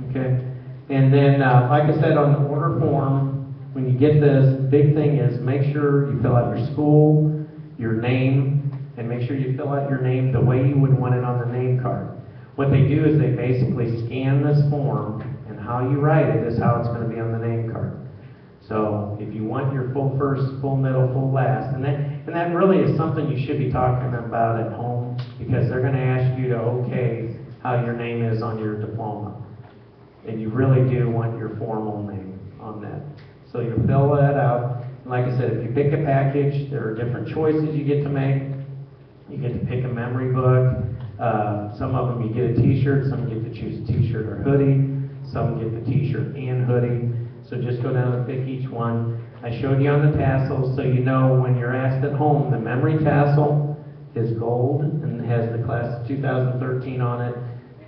Okay, and then like I said on the order form, when you get this, the big thing is make sure you fill out your school, your name, and make sure you fill out your name the way you would want it on the name card. What they do is they basically scan this form, and how you write it is how it's going to be on the name card. So if you want your full first, full middle, full last, and that really is something you should be talking about at home because they're going to ask you to okay how your name is on your diploma. And you really do want your formal name on that. So you fill that out. And like I said, if you pick a package, there are different choices you get to make. You get to pick a memory book. Some of them you get a t-shirt. Some get to choose a t-shirt or hoodie. Some get the t-shirt and hoodie. So just go down and pick each one. I showed you on the tassels so you know when you're asked at home, the memory tassel is gold and has the class of 2013 on it.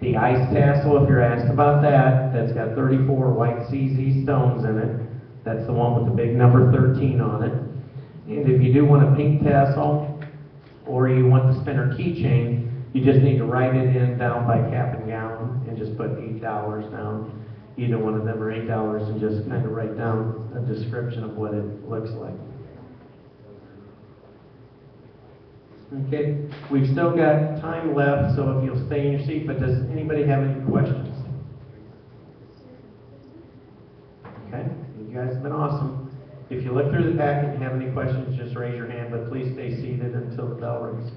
The ice tassel, if you're asked about that, that's got 34 white CZ stones in it. That's the one with the big number 13 on it. And if you do want a pink tassel, or you want the spinner keychain, you just need to write it in down by cap and gown and just put $8 down. Either one of them are $8 and just kind of write down a description of what it looks like. Okay, we've still got time left, so if you'll stay in your seat, but does anybody have any questions? Okay, you guys have been awesome. If you look through the packet and have any questions, just raise your hand, but please stay seated until the bell rings.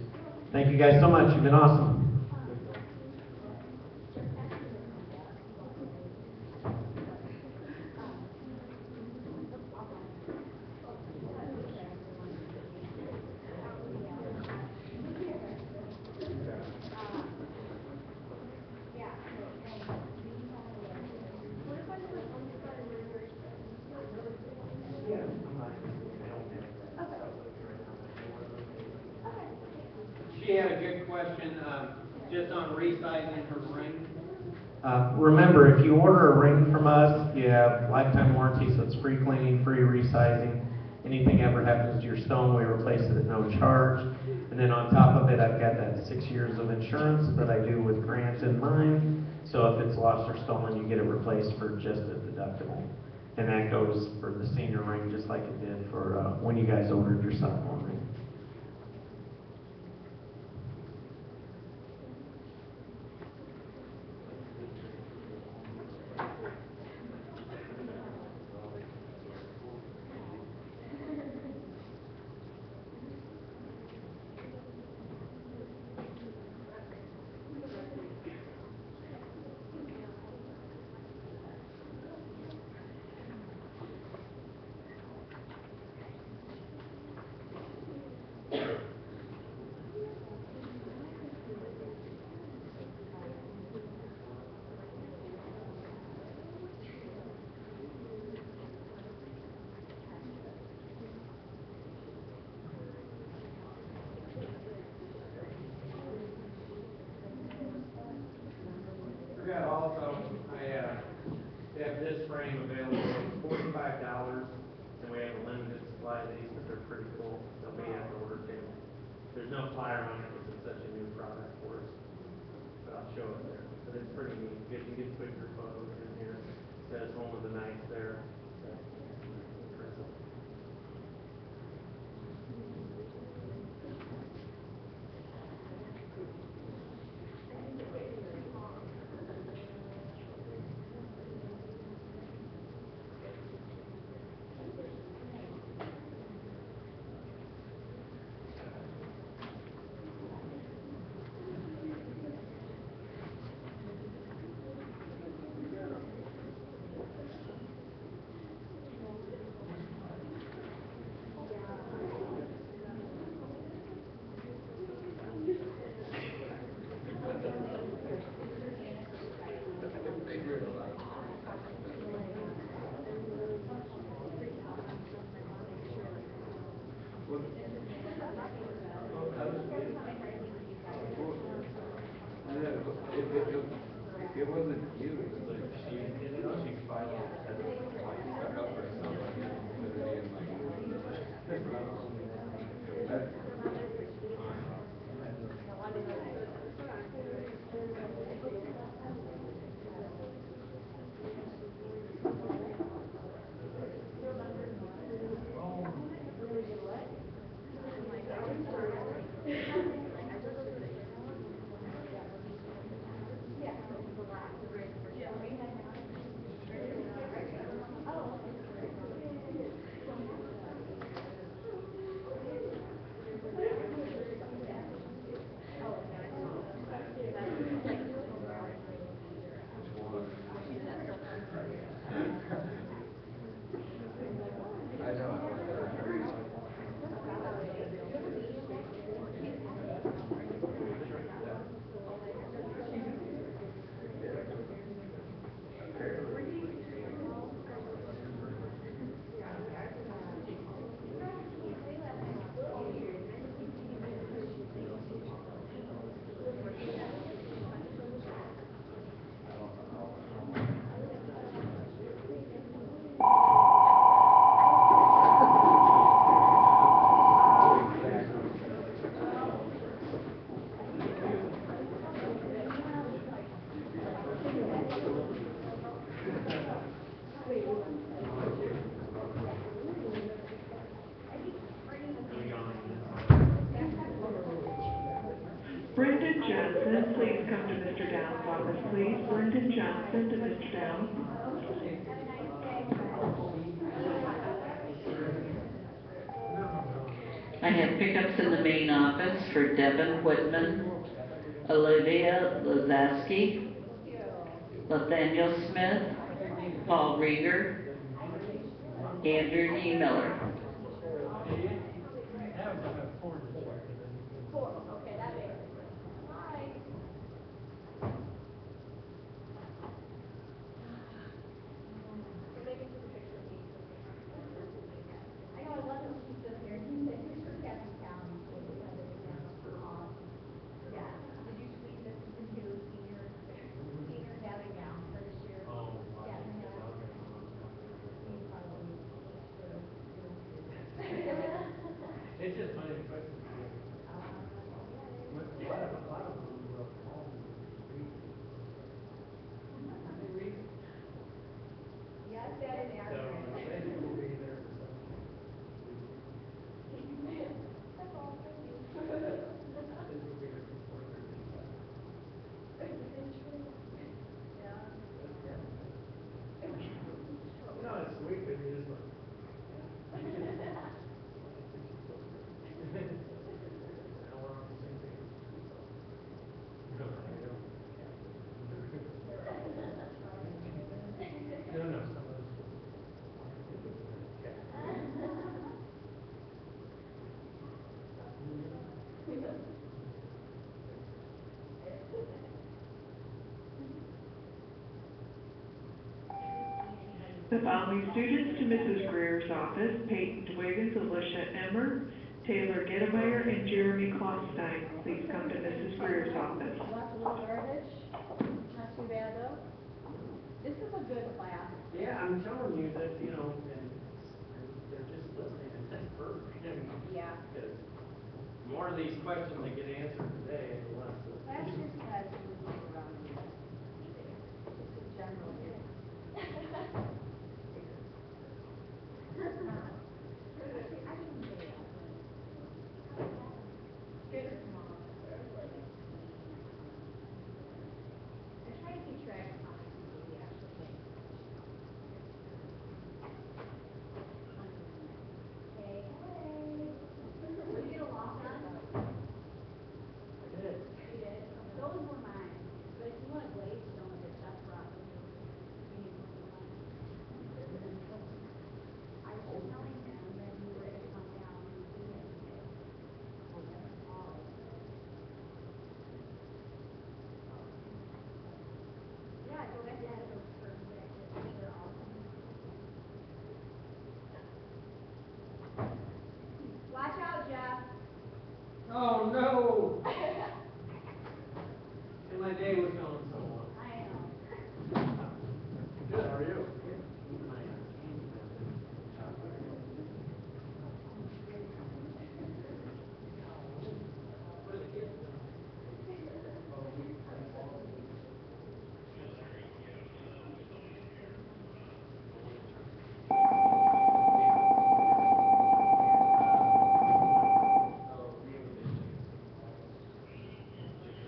Thank you guys so much. You've been awesome. She had a good question just on resizing her ring. Remember, if you order a ring from us, you have lifetime warranty, so it's free cleaning, free resizing. Anything ever happens to your stone, we replace it at no charge. And then on top of it, I've got that 6 years of insurance that I do with grants in mind. So if it's lost or stolen, you get it replaced for just a deductible. And that goes for the senior ring just like it did for when you guys ordered your sophomore ring. Forgot also, they have this frame available, it's $45, and we have a limited supply of these, but they're pretty cool. They'll be at the order table. There's no flyer on it because it's such a new product for us, but I'll show it there. But it's pretty neat. You can get quicker photos in here. It says home of the night there. So, impressive. It wasn't you, it was like she finally had to stuck up for herself I know. Brendan Johnson, please come to Mr. Downs' office, please. Brendan Johnson to Mr. Downs. I have pickups in the main office for Devin Whitman, Olivia Lazaski, Nathaniel Smith, Paul Rieger, Andrew E. Miller. I know, I love when she sits there, and she said, here's your Kathy County, so we have it down for yeah. Did you see this is into senior having gown for this year? Oh, wow. Yeah, I know. Okay. You probably should. The following students to Mrs. Greer's office: Peyton Wiggins, Alicia Emmer, Taylor Gettemeyer, and Jeremy Klostein. Please come to Mrs. Greer's office. Lots of little garbage, not too bad though. This is a good class. Yeah, I'm telling you that, you know, and they're just listening, and that's perfect. Yeah. Because the more of these questions that get answered today, the less. Last year's class was around here. Just a general here. Good or small? I try to keep track of how many people we actually make. Hey, hey. Did you get a lock on? I did. You did? Those were mine. But if you want to glaze stone with it, that's proper. You need more than one. I was just telling him that you were going to come down and see him today. Oh, that's all. Yeah, go back to those first sections. They're awesome. Watch out, Jeff. Oh, no! And my day was going so well. I know. Good, how are you?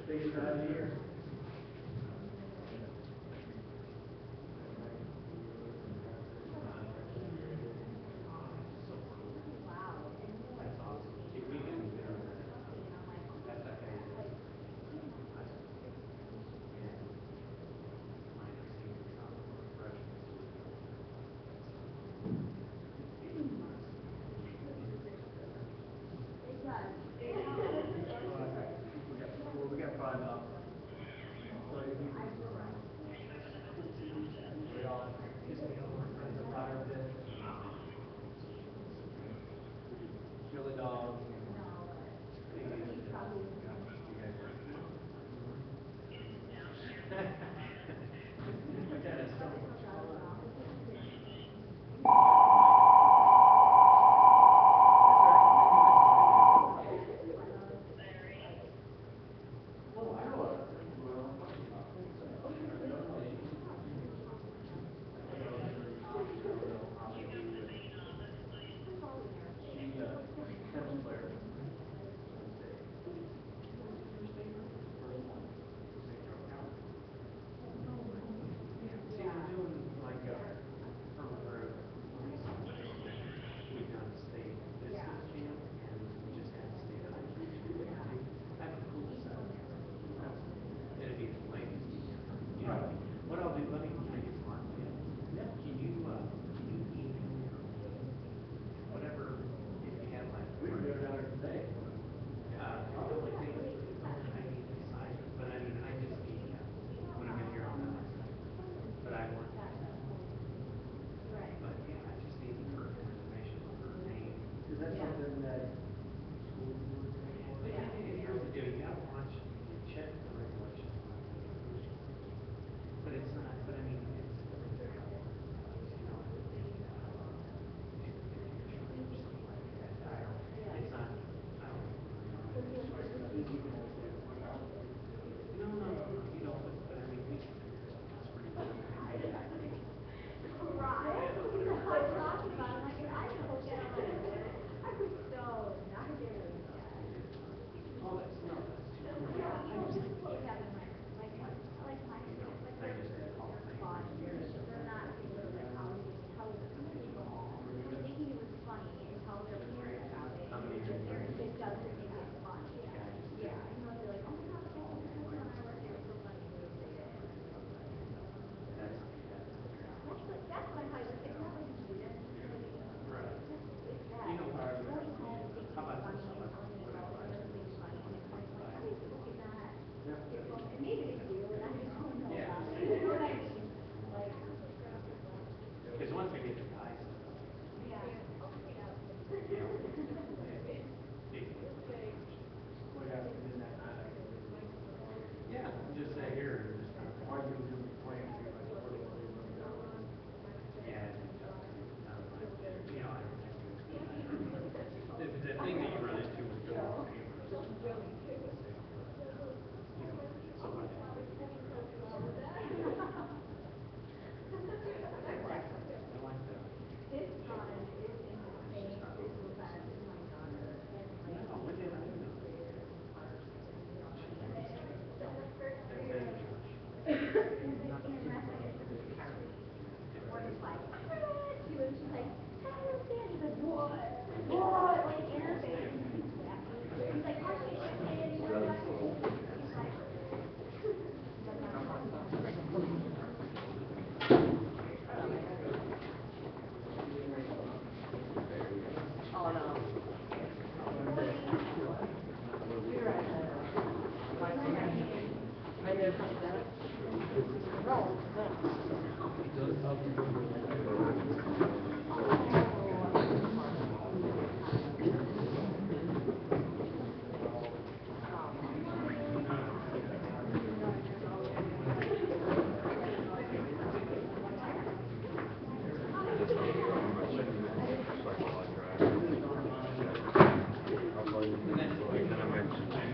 Biggest drive of the year. Wow. That's awesome. See, we can do that. That's okay. We got 5 out. So you need we all kiss me over the fire pit. Kill the dogs. My dad has so much fun.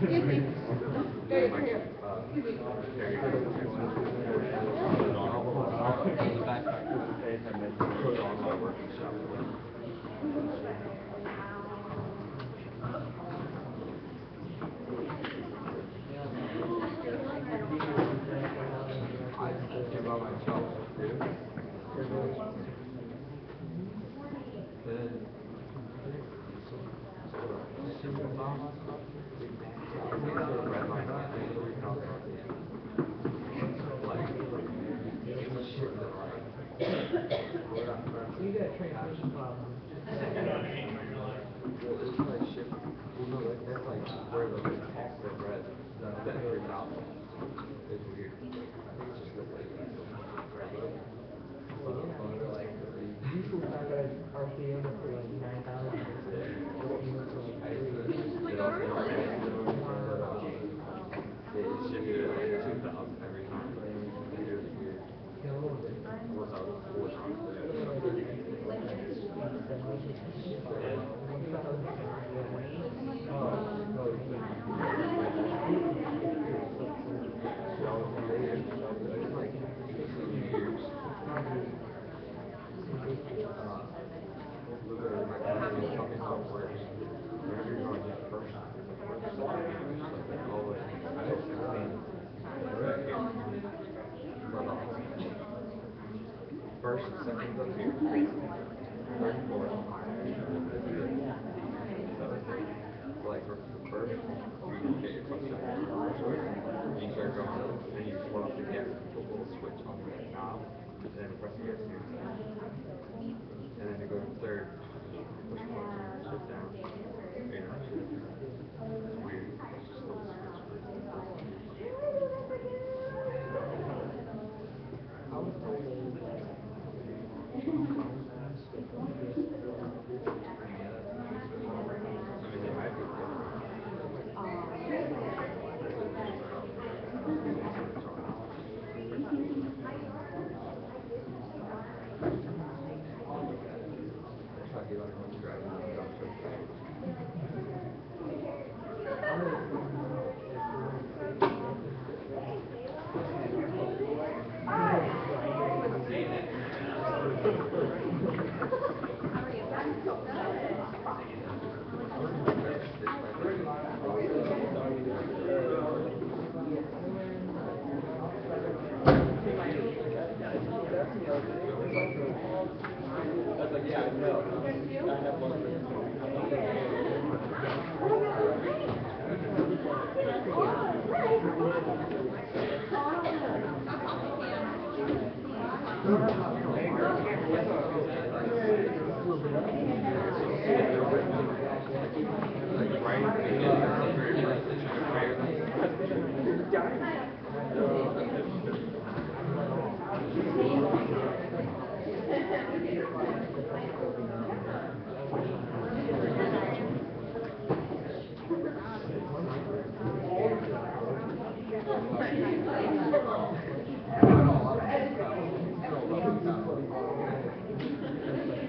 Excuse me. Very clear. First, second, up here. Third, fourth. Like the first, you get your question. You start going up, and you pull up the gas, put a little switch on the knob, and then press the gas here. And then you go to third, push the button, shift down. You're not sure. It's weird. It's just a little switch.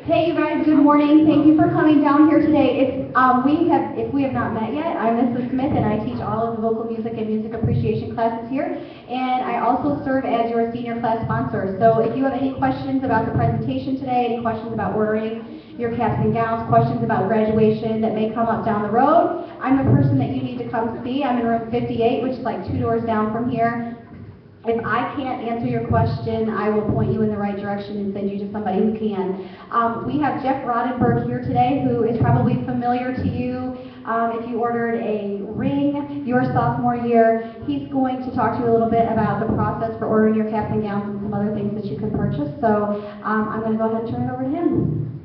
Hey, you guys, good morning. Thank you for coming down here today. If we have not met yet, I'm Mrs. Smith, and I teach all of the vocal music and music appreciation classes here. And I also serve as your senior class sponsor. So if you have any questions about the presentation today, any questions about ordering your caps and gowns, questions about graduation that may come up down the road, I'm the person that you need to come see. I'm in room 58, which is like 2 doors down from here. If I can't answer your question, I will point you in the right direction and send you to somebody who can. We have Jeff Rodenberg here today, who is probably familiar to you. If you ordered a ring your sophomore year, he's going to talk to you a little bit about the process for ordering your caps and gowns and some other things that you can purchase. So I'm going to go ahead and turn it over to him.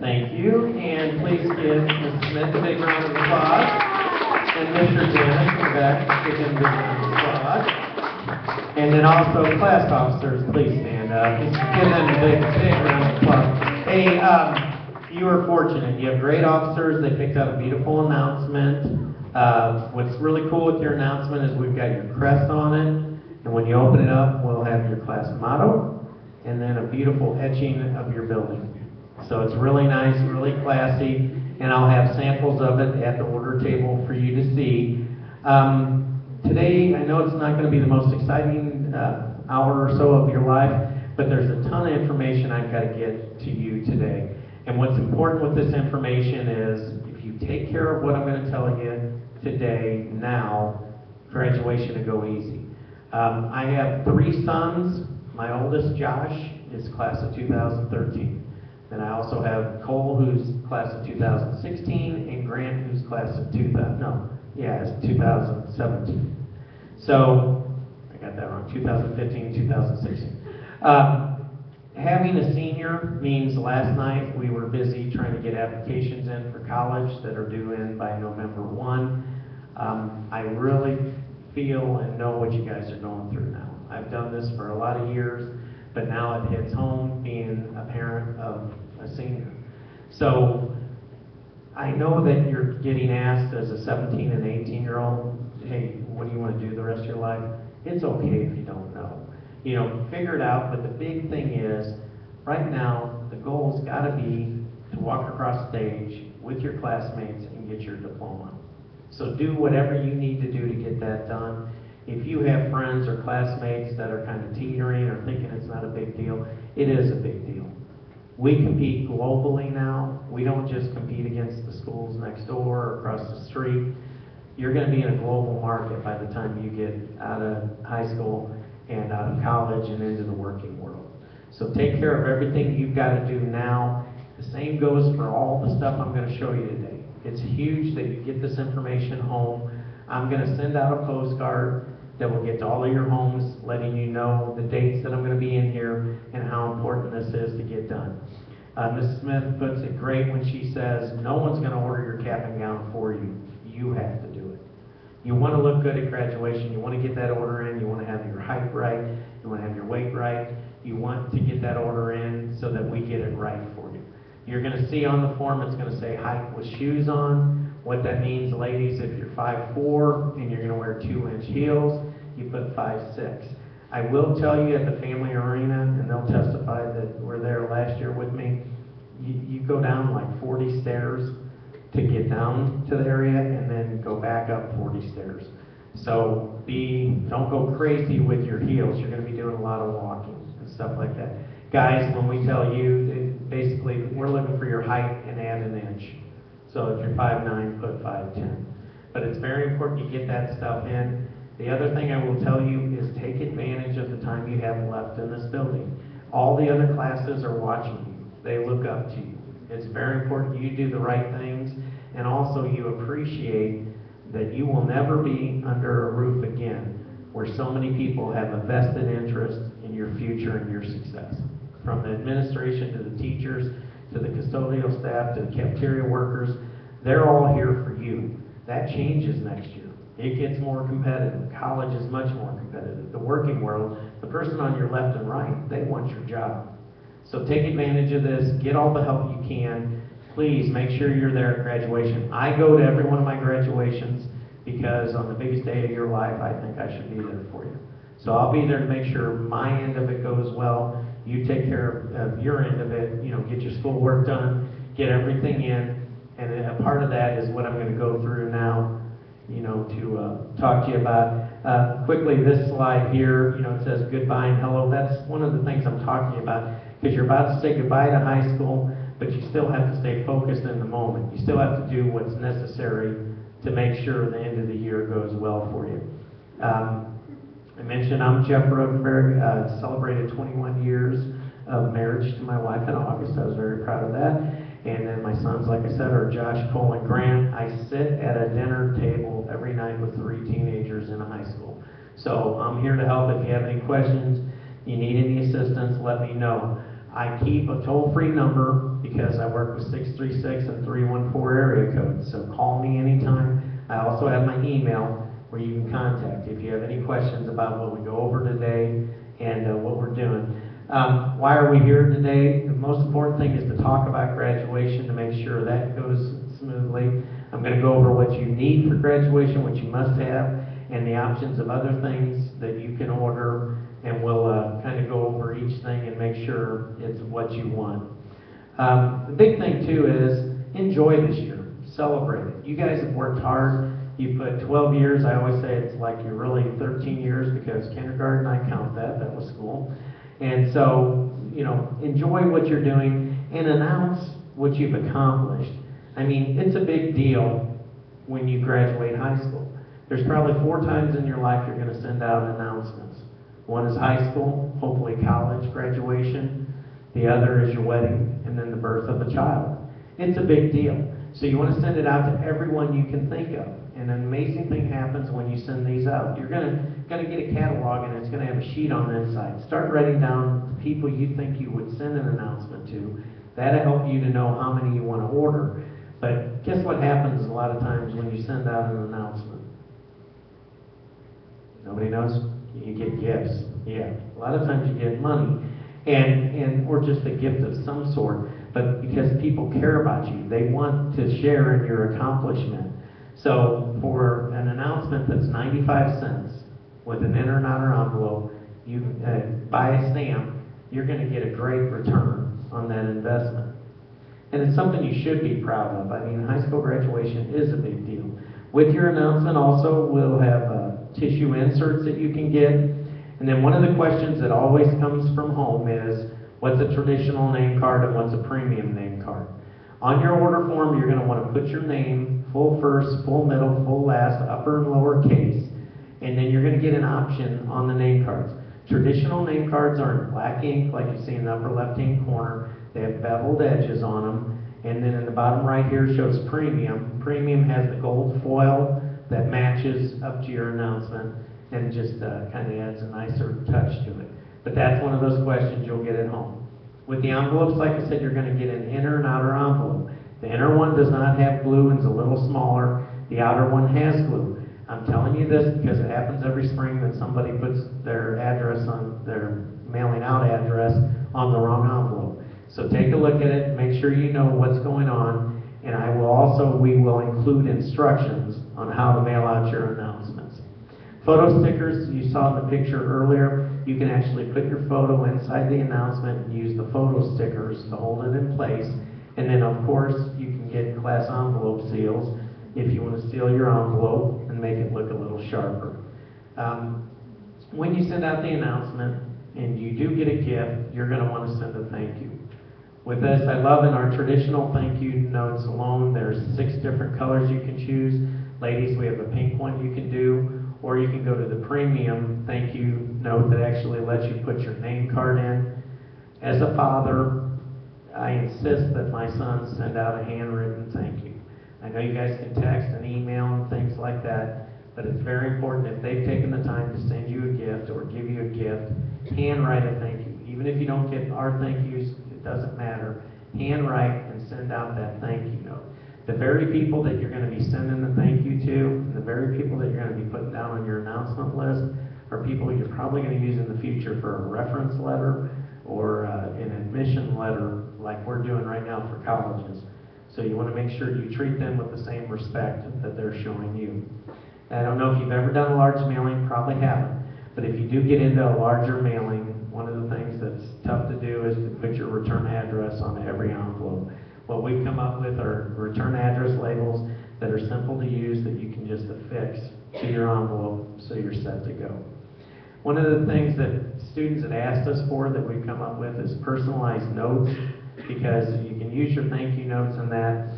Thank you, and please give Ms. Smith a big round of applause. And Mr. Dennis in the back, give him a big round of applause. And then also class officers, please stand up. Just give them a big round of applause. Hey, you were fortunate. You have great officers. They picked out a beautiful announcement. What's really cool with your announcement is we've got your crest on it. And when you open it up, we'll have your class motto and then a beautiful etching of your building. So it's really nice, really classy. and I'll have samples of it at the order table for you to see. Today, I know it's not going to be the most exciting hour or so of your life, but there's a ton of information I've got to get to you today. And what's important with this information is if you take care of what I'm going to tell you today, now, graduation will go easy. I have 3 sons. My oldest, Josh, is class of 2013. Then I also have Cole, who's class of 2016, and Grant, who's class of 2017. So, I got that wrong, 2015, 2016. Having a senior means last night we were busy trying to get applications in for college that are due in by November 1. I really feel and know what you guys are going through now. I've done this for a lot of years, but now it hits home being a parent of a senior. So I know that you're getting asked as a 17 and 18-year-old, hey, what do you want to do the rest of your life? It's okay if you don't know. You know, figure it out, but the big thing is, right now, the goal's got to be to walk across stage with your classmates and get your diploma. So do whatever you need to do to get that done. If you have friends or classmates that are kind of teetering or thinking it's not a big deal, it is a big deal. We compete globally now. We don't just compete against the schools next door or across the street. You're going to be in a global market by the time you get out of high school and out of college and into the working world. So take care of everything you've got to do now. The same goes for all the stuff I'm going to show you today. It's huge that you get this information home. I'm going to send out a postcard that will get to all of your homes, letting you know the dates that I'm going to be in here and how important this is to get done. Mrs. Smith puts it great when she says, no one's going to order your cap and gown for you. You have to do it. You want to look good at graduation. You want to get that order in. You want to have your height right. You want to have your weight right. You want to get that order in so that we get it right for you. You're going to see on the form, it's going to say height with shoes on. What that means, ladies, if you're 5'4" and you're going to wear 2-inch heels, you put 5'6". I will tell you at the family arena, and they'll testify that were there last year with me, you go down like 40 stairs to get down to the area and then go back up 40 stairs. So don't go crazy with your heels. You're going to be doing a lot of walking and stuff like that. Guys, when we tell you, basically, we're looking for your height and add an inch. So if you're 5'9", put 5'10". But it's very important you get that stuff in. The other thing I will tell you is take advantage of the time you have left in this building. All the other classes are watching you. They look up to you. It's very important you do the right things, and also you appreciate that you will never be under a roof again where so many people have a vested interest in your future and your success. From the administration to the teachers, to the custodial staff, to the cafeteria workers, they're all here for you. That changes next year. It gets more competitive. College is much more competitive. The working world, the person on your left and right, they want your job. So take advantage of this. Get all the help you can. Please make sure you're there at graduation. I go to every one of my graduations because on the biggest day of your life, I think I should be there for you. So I'll be there to make sure my end of it goes well. You take care of your end of it. You know, get your schoolwork done, get everything in, and a part of that is what I'm going to go through now, you know, to talk to you about. Quickly, this slide here, you know, it says goodbye and hello. That's one of the things I'm talking about, because you're about to say goodbye to high school, but you still have to stay focused in the moment. You still have to do what's necessary to make sure the end of the year goes well for you. I mentioned I'm Jeff Rodenberg, celebrated 21 years of marriage to my wife in August. I was very proud of that. And then my sons, like I said, are Josh, Cole, and Grant. I sit at a dinner table every night with 3 teenagers in a high school. So I'm here to help. If you have any questions, you need any assistance, let me know. I keep a toll-free number because I work with 636 and 314 area codes. So call me anytime. I also have my email where you can contact if you have any questions about what we go over today and what we're doing. Why are we here today? The most important thing is to talk about graduation, to make sure that goes smoothly. I'm going to go over what you need for graduation, what you must have, and the options of other things that you can order, and we'll kind of go over each thing and make sure it's what you want. The big thing too is enjoy this year. Celebrate it. You guys have worked hard. You put 12 years. I always say it's like you're really 13 years because kindergarten, I count that. That was school. And so, enjoy what you're doing and announce what you've accomplished. I mean, it's a big deal when you graduate high school. There's probably 4 times in your life you're going to send out announcements. One is high school, hopefully college graduation. The other is your wedding, and then the birth of a child. It's a big deal. So you want to send it out to everyone you can think of. And an amazing thing happens when you send these out. You're going to get a catalog, and it's going to have a sheet on the inside. Start writing down the people you think you would send an announcement to. That'll help you to know how many you want to order. But guess what happens a lot of times when you send out an announcement? Nobody knows? You get gifts. Yeah. A lot of times you get money or just a gift of some sort. But because people care about you, they want to share in your accomplishment. So for an announcement that's 95 cents with an inner and outer envelope, you buy a stamp, you're going to get a great return on that investment. And it's something you should be proud of. I mean, high school graduation is a big deal. With your announcement also, we'll have tissue inserts that you can get. And then one of the questions that always comes from home is, what's a traditional name card and what's a premium name card? On your order form, you're going to want to put your name, full first, full middle, full last, upper and lower case. And then you're going to get an option on the name cards. Traditional name cards are in black ink, like you see in the upper left-hand corner. They have beveled edges on them. And then in the bottom right here shows premium. Premium has the gold foil that matches up to your announcement and just kind of adds a nicer touch to it. But that's one of those questions you'll get at home. With the envelopes, like I said, you're going to get an inner and outer envelope. The inner one does not have glue and is a little smaller. The outer one has glue. I'm telling you this because it happens every spring that somebody puts their address on their mailing out address on the wrong envelope. So take a look at it, make sure you know what's going on, and we will include instructions on how to mail out your announcements. Photo stickers, you saw in the picture earlier, you can actually put your photo inside the announcement and use the photo stickers to hold it in place. And then of course, you can get class envelope seals if you want to seal your envelope and make it look a little sharper. When you send out the announcement and you do get a gift, you're going to want to send a thank you. With this, I love in our traditional thank you notes alone, there's 6 different colors you can choose. Ladies, we have a pink one you can do, or you can go to the premium thank you note that actually lets you put your name card in. As a father, I insist that my sons send out a handwritten thank you. I know you guys can text and email and things like that, but it's very important if they've taken the time to send you a gift or give you a gift, handwrite a thank you. Even if you don't get our thank yous, it doesn't matter. Handwrite and send out that thank you note. The very people that you're going to be sending the thank you to, and the very people that you're going to be putting down on your announcement list, are people you're probably going to use in the future for a reference letter or an admission letter like we're doing right now for colleges. So you want to make sure you treat them with the same respect that they're showing you. I don't know if you've ever done a large mailing, probably haven't, but if you do get into a larger mailing, one of the things that's tough to do is to put your return address on every envelope. What we've come up with are return address labels that are simple to use that you can just affix to your envelope so you're set to go. One of the things that students have asked us for that we've come up with is personalized notes, because you can use your thank you notes in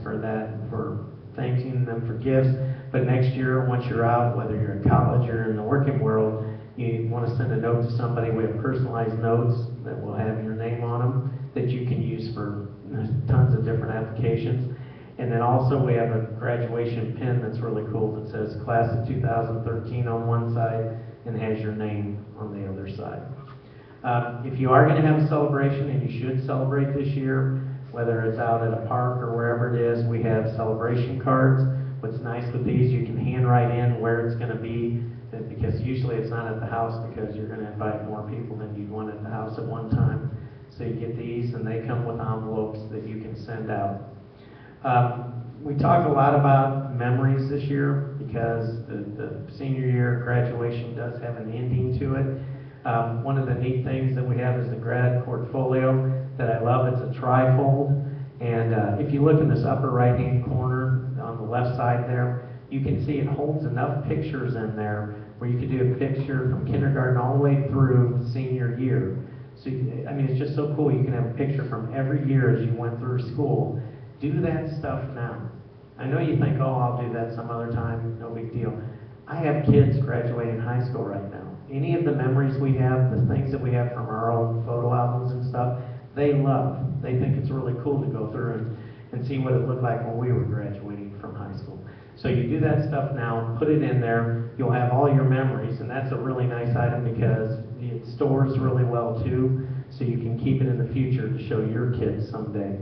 for thanking them for gifts, but next year, once you're out, whether you're in college or in the working world, you want to send a note to somebody. We have personalized notes that will have your name on them that you can use for tons of different applications. And then also we have a graduation pin that's really cool that says Class of 2013 on one side and has your name on the other side. If you are going to have a celebration, and you should celebrate this year, whether it's out at a park or wherever it is, we have celebration cards. What's nice with these, you can handwrite in where it's going to be, because usually it's not at the house because you're going to invite more people than you'd want at the house at one time. So you get these, and they come with envelopes that you can send out. We talked a lot about memories this year because the senior year graduation does have an ending to it. One of the neat things that we have is the grad portfolio that I love. It's a trifold, And if you look in this upper right-hand corner on the left side there, you can see it holds enough pictures in there where you could do a picture from kindergarten all the way through senior year. So, I mean, it's just so cool. You can have a picture from every year as you went through school. Do that stuff now. I know you think, oh, I'll do that some other time, no big deal. I have kids graduating high school right now. Any of the memories we have, the things that we have from our own photo albums and stuff, they love. They think it's really cool to go through and see what it looked like when we were graduating from high school. So you do that stuff now, put it in there, you'll have all your memories, and that's a really nice item because it stores really well too, so you can keep it in the future to show your kids someday.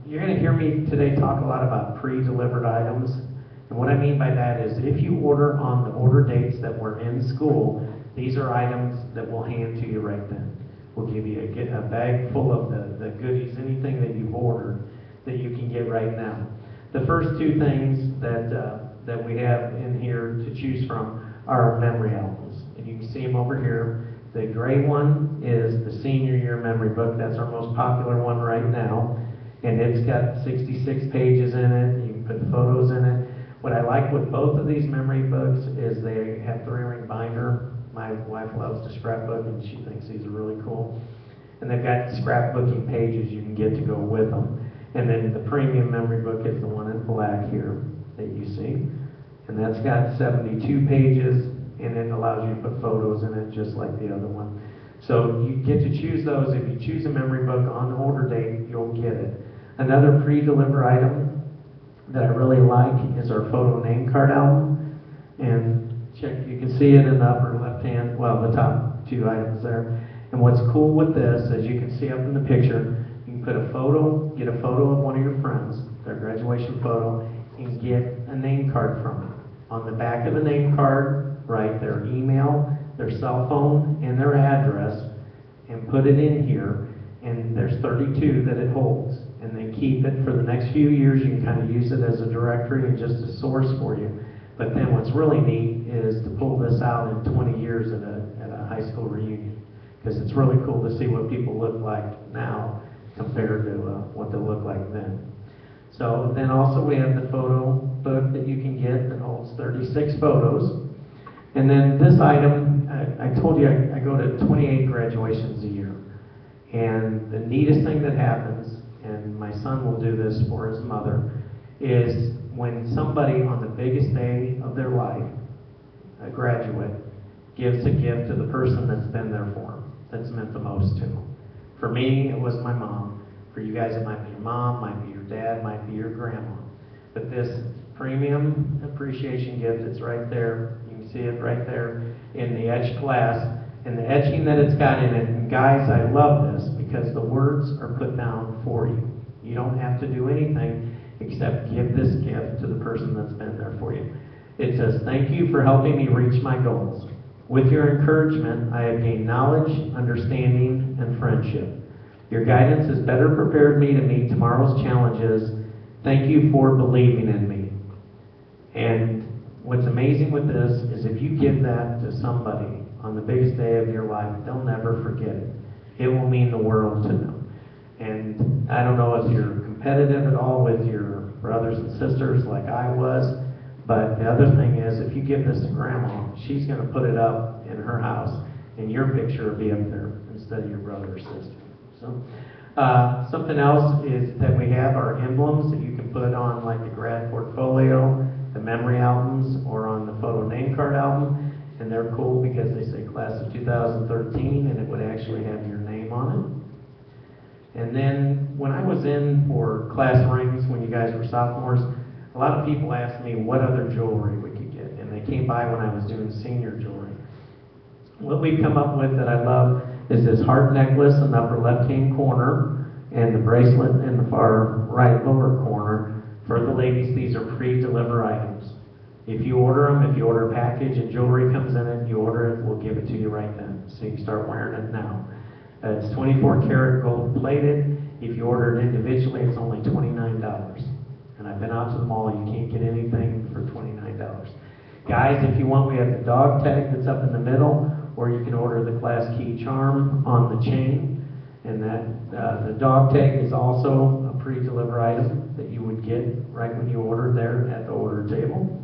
You're going to hear me today talk a lot about pre-delivered items. And what I mean by that is if you order on the order dates that were in school, these are items that we'll hand to you right then. We'll give you a bag full of the goodies, anything that you've ordered that you can get right now. The first two things that we have in here to choose from are memory albums. And you can see them over here. The gray one is the senior year memory book. That's our most popular one right now. And it's got 66 pages in it. You can put photos in it. What I like with both of these memory books is they have 3-ring binder. My wife loves to scrapbook, and she thinks these are really cool. And they've got scrapbooking pages you can get to go with them. And then the premium memory book is the one in black here that you see. And that's got 72 pages, and it allows you to put photos in it just like the other one. So you get to choose those. If you choose a memory book on the order date, you'll get it. Another pre-deliver item that I really like is our photo name card album. And check, you can see it in the upper left hand, well, the top two items there. And what's cool with this, as you can see up in the picture, you can put a photo, get a photo of one of your friends, their graduation photo, and get a name card from them. On the back of the name card, write their email, their cell phone, and their address, and put it in here. And there's 32 that it holds. And then keep it for the next few years. You can kind of use it as a directory and just a source for you. But then what's really neat is to pull this out in 20 years at a high school reunion. Because it's really cool to see what people look like now compared to what they'll look like then. So then also we have the photo book that you can get that holds 36 photos. And then this item, I told you I go to 28 graduations a year. And the neatest thing that happens, and my son will do this for his mother, is when somebody on the biggest day of their life, a graduate, gives a gift to the person that's been there for them, that's meant the most to them. For me, it was my mom. For you guys, it might be your mom, might be your dad, might be your grandma. But this premium appreciation gift, it's right there. You can see it right there in the etched glass. And the etching that it's got in it, and guys, I love this because the words are put down for you. You don't have to do anything except give this gift to the person that's been there for you. It says, "Thank you for helping me reach my goals. With your encouragement, I have gained knowledge, understanding, and friendship. Your guidance has better prepared me to meet tomorrow's challenges. Thank you for believing in me." And what's amazing with this is if you give that to somebody on the biggest day of your life, they'll never forget it. It will mean the world to them. And I don't know if you're competitive at all with your brothers and sisters like I was, but the other thing is if you give this to Grandma, she's going to put it up in her house, and your picture will be up there instead of your brother or sister. So something else is that we have our emblems that you can put on like the grad portfolio, the memory albums, or on the photo name card album. And they're cool because they say class of 2013, and it would actually have your name on it. And then when I was in for class rings, when you guys were sophomores, a lot of people asked me what other jewelry we could get. And they came by when I was doing senior jewelry. What we've come up with that I love is this heart necklace in the upper left-hand corner and the bracelet in the far right lower corner. For the ladies, these are pre-deliver items. If you order them, if you order a package and jewelry comes in it, you order it, we'll give it to you right then. So you can start wearing it now. It's 24 karat gold plated. If you order it individually, it's only $29. And I've been out to the mall, you can't get anything for $29. Guys, if you want, we have the dog tag that's up in the middle, or you can order the class key charm on the chain. And that the dog tag is also a pre-deliver item that you would get right when you order there at the order table.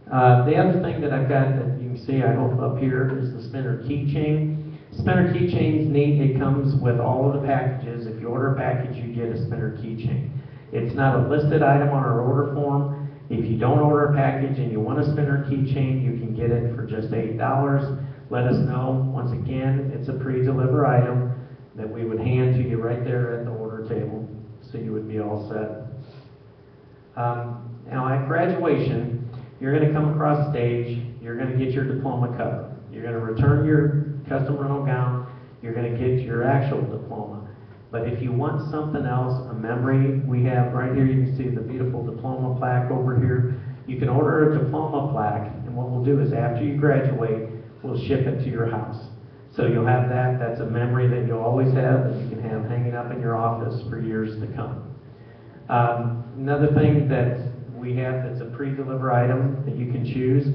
The other thing that I've got that you can see, I hope up here, is the spinner keychain. Spinner keychain's neat. It comes with all of the packages. If you order a package, you get a spinner keychain. It's not a listed item on our order form. If you don't order a package and you want a spinner keychain, you can get it for just $8. Let us know. Once again, it's a pre-deliver item that we would hand to you right there at the order table, so you would be all set. Now at graduation, you're going to come across stage, you're going to get your diploma cup. You're going to return your custom rental gown, you're going to get your actual diploma. But if you want something else, a memory, we have right here, you can see the beautiful diploma plaque over here. You can order a diploma plaque, and what we'll do is after you graduate, we'll ship it to your house. So you'll have that, that's a memory that you'll always have, that you can have hanging up in your office for years to come. Another thing that we have that's a pre-deliver item that you can choose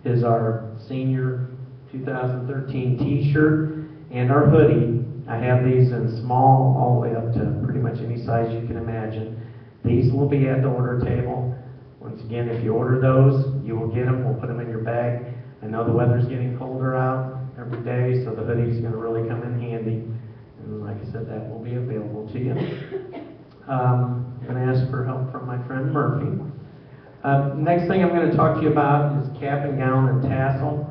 is our senior 2013 t-shirt and our hoodie. I have these in small all the way up to pretty much any size you can imagine. These will be at the order table. Once again, if you order those, you will get them. We'll put them in your bag. I know the weather's getting colder out every day, so the hoodie's going to really come in handy. And like I said, that will be available to you. I'm going to ask for help from my friend Murphy. Next thing I'm going to talk to you about is cap and gown and tassel.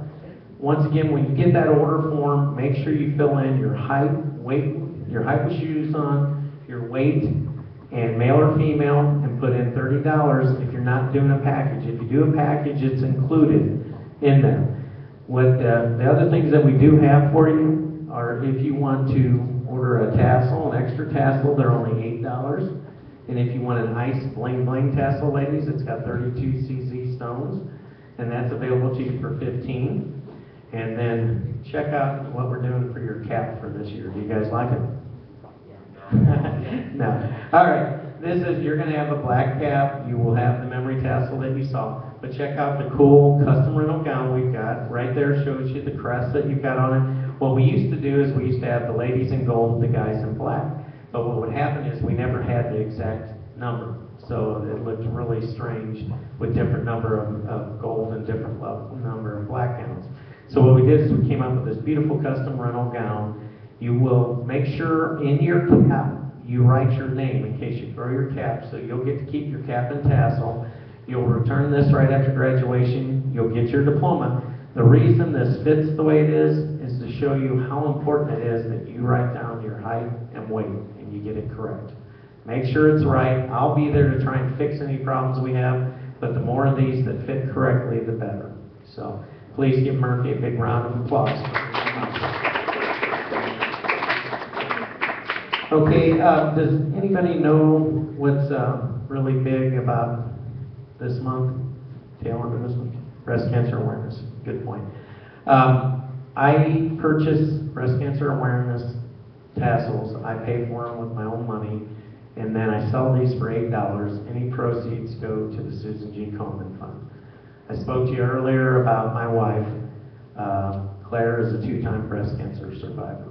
Once again, when you get that order form, make sure you fill in your height, weight, your height with shoes on, your weight, and male or female, and put in $30 if you're not doing a package. If you do a package, it's included in there. What the other things that we do have for you are if you want to order a tassel, an extra tassel, they're only $8. And if you want an ice bling bling tassel, ladies, it's got 32 CZ stones, and that's available to you for $15. And then check out what we're doing for your cap for this year. Do you guys like it? No. All right. This is, you're going to have a black cap. You will have the memory tassel that you saw. But check out the cool custom rental gown we've got. Right there shows you the crest that you've got on it. What we used to do is we used to have the ladies in gold, the guys in black. But what would happen is we never had the exact number. So it looked really strange with different number of gold and different number of black gowns. So what we did is we came up with this beautiful custom rental gown. You will make sure in your cap you write your name in case you throw your cap, so you'll get to keep your cap and tassel. You'll return this right after graduation. You'll get your diploma. The reason this fits the way it is to show you how important it is that you write down your height and weight and you get it correct. Make sure it's right. I'll be there to try and fix any problems we have, but the more of these that fit correctly, the better. So please give Murphy a big round of applause. Okay, does anybody know what's really big about this month, tail end of this month? Breast cancer awareness. Good point. I purchase breast cancer awareness tassels. I pay for them with my own money, and then I sell these for $8. Any proceeds go to the Susan G. Komen Fund. I spoke to you earlier about my wife. Claire is a 2-time breast cancer survivor.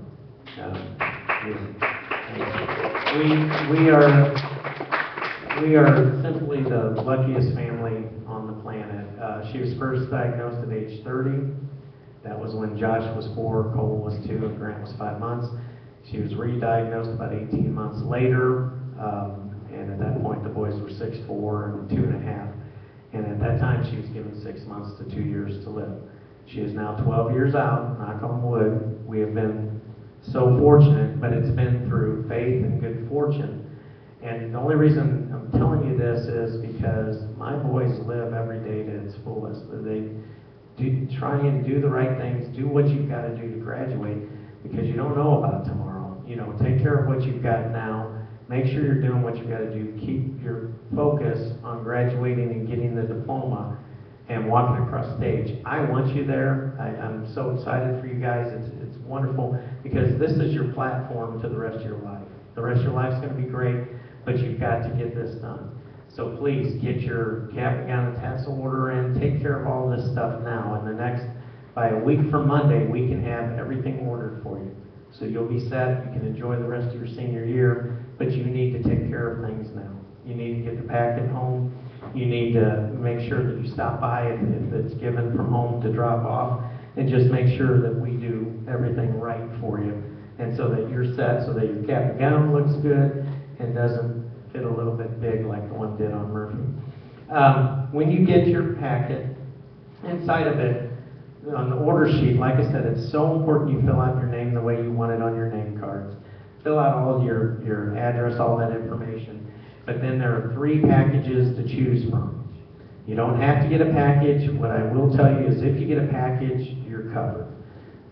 We are simply the luckiest family on the planet. She was first diagnosed at age 30. That was when Josh was 4, Cole was 2, and Grant was 5 months. She was re-diagnosed about 18 months later, and at that point the boys were 6, 4, and 2.5. And at that time she was given 6 months to 2 years to live. She is now 12 years out, knock on wood. We have been so fortunate, but it's been through faith and good fortune. And the only reason I'm telling you this is because my boys live every day to its fullest. They do try and do the right things, do what you've got to do to graduate, because you don't know about tomorrow. You know, take care of what you've got now. Make sure you're doing what you've got to do. Keep your focus on graduating and getting the diploma and walking across stage. I want you there. I'm so excited for you guys. It's wonderful, because this is your platform to the rest of your life. The rest of your life's going to be great, but you've got to get this done. So please get your cap and gown and tassel order in. Take care of all this stuff now. And by a week from Monday, we can have everything ordered for you. So you'll be set, you can enjoy the rest of your senior year, but you need to take care of things now. You need to get the packet home. You need to make sure that you stop by if it's given from home to drop off, and just make sure that we do everything right for you, and so that you're set, so that your cap and gown looks good and doesn't fit a little bit big like the one did on Murphy. When you get your packet, inside of it, on the order sheet, like I said, it's so important you fill out your name the way you want it on your name cards. Fill out all your address, all that information. But then there are 3 packages to choose from. You don't have to get a package. What I will tell you is if you get a package, you're covered.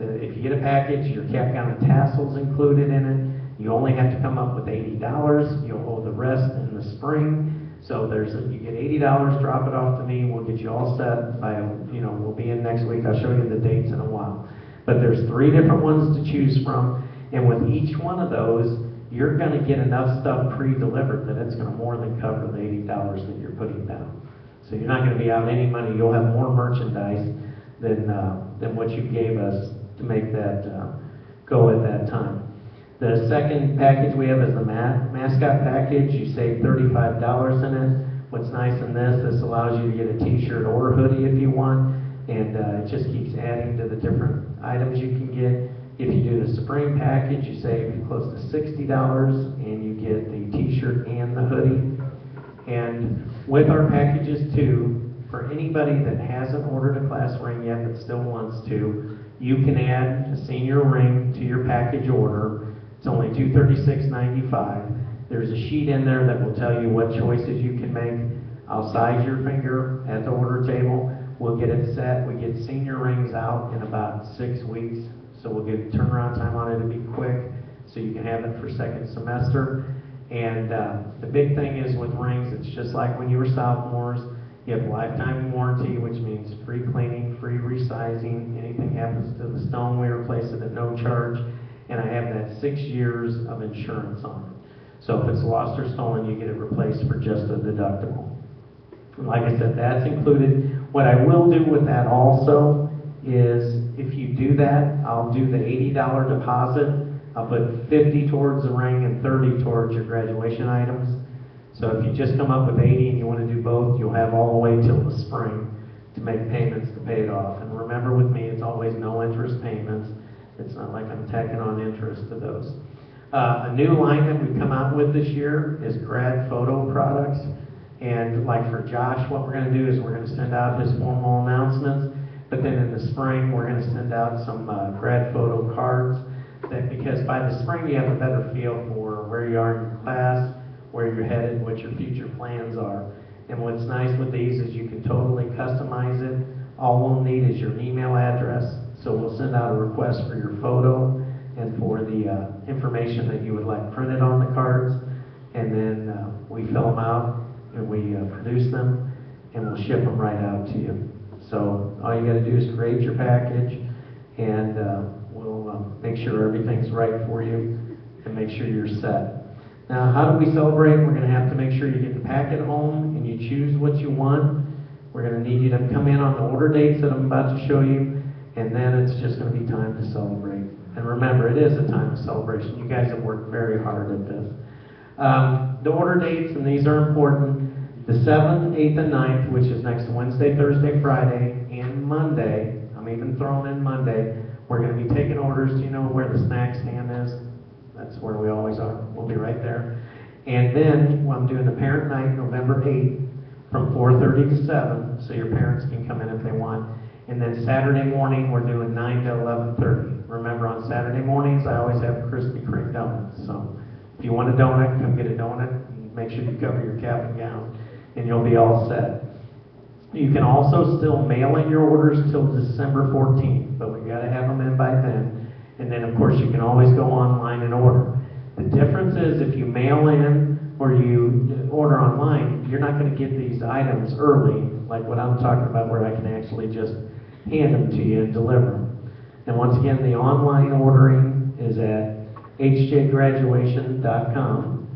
If you get a package, your cap, gown, and tassels included in it. You only have to come up with $80. You'll owe the rest in the spring. So you get $80, drop it off to me. We'll get you all set by, we'll be in next week. I'll show you the dates in a while. But there's 3 different ones to choose from. And with each one of those, you're going to get enough stuff pre-delivered that it's going to more than cover the $80 that you're putting down. So you're not going to be out any money. You'll have more merchandise than what you gave us to make that go at that time. The second package we have is the mascot package. You save $35 in it. What's nice in this allows you to get a t-shirt or a hoodie if you want, and it just keeps adding to the different items you can get. If you do the spring package, you save close to $60, and you get the t-shirt and the hoodie. And with our packages too, for anybody that hasn't ordered a class ring yet but still wants to, you can add a senior ring to your package order. It's only $236.95. There's a sheet in there that will tell you what choices you can make. I'll size your finger at the order table. We'll get it set. We get senior rings out in about 6 weeks. So we'll get turnaround time on it to be quick, so you can have it for second semester. And the big thing is with rings, it's just like when you were sophomores. You have lifetime warranty, which means free cleaning, free resizing. Anything happens to the stone, we replace it at no charge. And I have that 6 years of insurance on it. So if it's lost or stolen, you get it replaced for just a deductible. And like I said, that's included. What I will do with that also is if you do that, I'll do the $80 deposit. I'll put $50 towards the ring and $30 towards your graduation items. So if you just come up with $80 and you want to do both, you'll have all the way till the spring to make payments to pay it off. And remember with me, it's always no interest payments. It's not like I'm tacking on interest to those. A new line that we've come out with this year is grad photo products. And like for Josh, what we're going to do is we're going to send out his formal announcements. But then in the spring, we're going to send out some grad photo cards. Because by the spring, you have a better feel for where you are in your class, where you're headed, what your future plans are. And what's nice with these is you can totally customize it. All we'll need is your email address. So we'll send out a request for your photo and for the information that you would like printed on the cards. And then we fill them out and we produce them and we'll ship them right out to you. So all you got to do is create your package and we'll make sure everything's right for you and make sure you're set. Now, how do we celebrate? We're going to have to make sure you get the packet home and you choose what you want. We're going to need you to come in on the order dates that I'm about to show you, and then it's just going to be time to celebrate. And remember, it is a time of celebration. You guys have worked very hard at this. The order dates, and these are important, the 7th, 8th, and 9th, which is next Wednesday, Thursday, Friday, and Monday. I'm even throwing in Monday. We're going to be taking orders. Do you know where the snack stand is? That's where we always are. We'll be right there. And then I'm doing the parent night November 8th from 4:30 to 7, so your parents can come in if they want. And then Saturday morning, we're doing 9 to 11:30. Remember, on Saturday mornings, I always have Krispy Kreme donuts. So if you want a donut, come get a donut. Make sure you cover your cap and gown, and you'll be all set. You can also still mail in your orders till December 14th, but we got to have them in by then. And then, of course, you can always go online and order. The difference is if you mail in or you order online, you're not going to get these items early, like what I'm talking about, where I can actually just hand them to you and deliver them. And once again, the online ordering is at hjgraduation.com.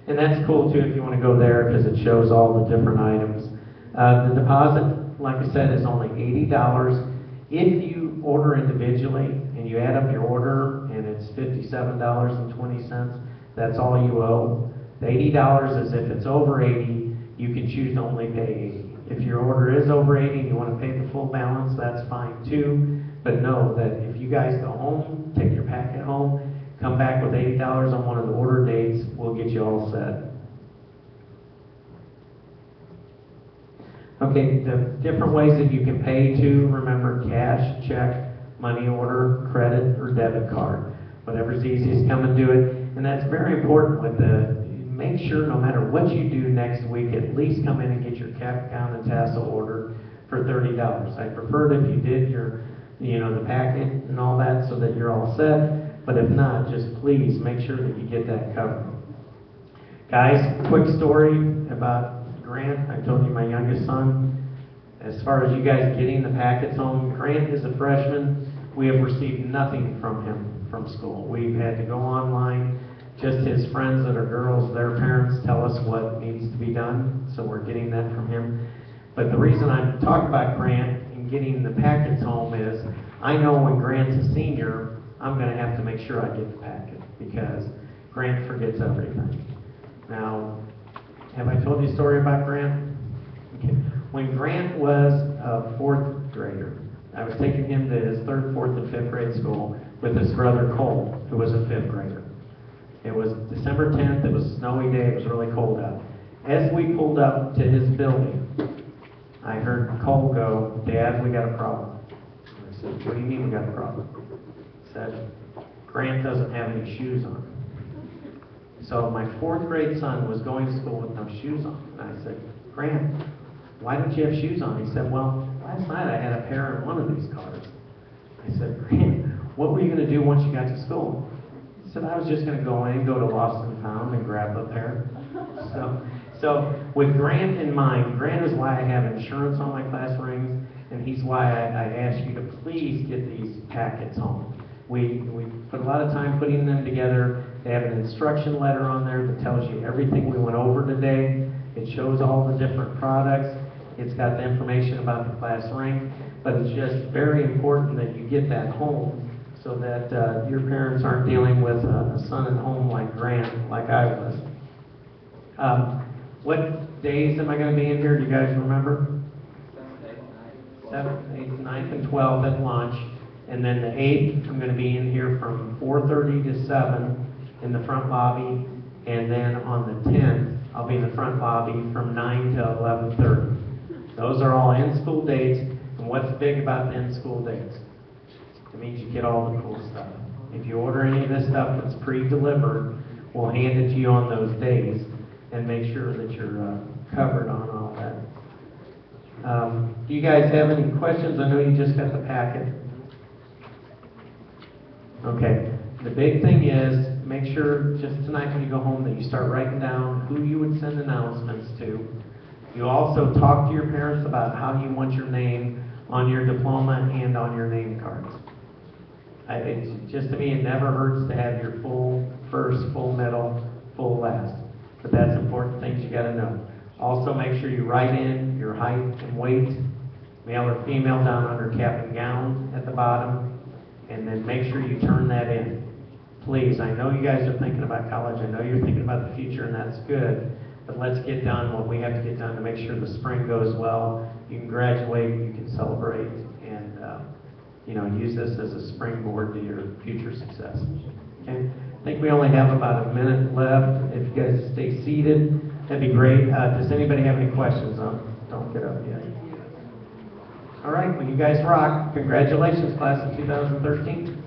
And that's cool, too, if you want to go there, because it shows all the different items. The deposit, like I said, is only $80. If you order individually and you add up your order and it's $57.20. That's all you owe. The $80 is if it's over 80, you can choose to only pay 80. If your order is over 80 and you want to pay the full balance, that's fine too. But know that if you guys go home, take your packet home, come back with $80 on one of the order dates, we'll get you all set. Okay, the different ways that you can pay too, remember cash, check, money order, credit, or debit card. Whatever's easiest, come and do it. And that's very important with make sure no matter what you do next week, at least come in and get your cap, gown, and tassel ordered for $30. I prefer it if you did your, the packet and all that so that you're all set. But if not, just please make sure that you get that covered. Guys, quick story about Grant. I told you my youngest son. As far as you guys getting the packets home, Grant is a freshman. We have received nothing from him from school. We've had to go online. Just his friends that are girls, their parents tell us what needs to be done, so we're getting that from him. But the reason I'm talking about Grant and getting the packets home is I know when Grant's a senior, I'm going to have to make sure I get the packet because Grant forgets everything. Now, have I told you a story about Grant? Okay. When Grant was a fourth grader, I was taking him to his third, fourth, and fifth grade school with his brother Cole, who was a fifth grader. It was December 10th, it was a snowy day, it was really cold out. As we pulled up to his building, I heard Cole go, "Dad, we got a problem." I said, "What do you mean we got a problem?" He said, "Grant doesn't have any shoes on." So my fourth grade son was going to school with no shoes on. And I said, "Grant, why don't you have shoes on?" He said, "Well, last night I had a pair in one of these cars." I said, "Grant, what were you going to do once you got to school?" He said, "I was just going to go in, go to Lost and Found, and grab a pair." So with Grant in mind, Grant is why I have insurance on my class rings, and he's why I ask you to please get these packets home. We put a lot of time putting them together. They have an instruction letter on there that tells you everything we went over today. It shows all the different products. It's got the information about the class ring, but it's just very important that you get that home so that your parents aren't dealing with a son at home like Grant, like I was. What days am I going to be in here? Do you guys remember? 7th, 8th, 9th, and 12th at lunch. And then the 8th, I'm going to be in here from 4:30 to 7 in the front lobby. And then on the 10th, I'll be in the front lobby from 9 to 11:30. Those are all in-school dates. And what's big about the in-school dates? It means you get all the cool stuff. If you order any of this stuff that's pre-delivered, we'll hand it to you on those days and make sure that you're covered on all that. Do you guys have any questions? I know you just got the packet. Okay. The big thing is, make sure just tonight when you go home that you start writing down who you would send announcements to. You also talk to your parents about how you want your name on your diploma and on your name cards. Just to me, it never hurts to have your full first, full middle, full last. But that's important things you got to know. Also, make sure you write in your height and weight, male or female, down under cap and gown at the bottom, and then make sure you turn that in. Please, I know you guys are thinking about college. I know you're thinking about the future, and that's good. But let's get done what we have to get done to make sure the spring goes well. You can graduate, you can celebrate, and use this as a springboard to your future success. Okay? I think we only have about a minute left. If you guys stay seated, that'd be great. Does anybody have any questions? Don't get up yet. All right, well, you guys rock. Congratulations, class of 2013.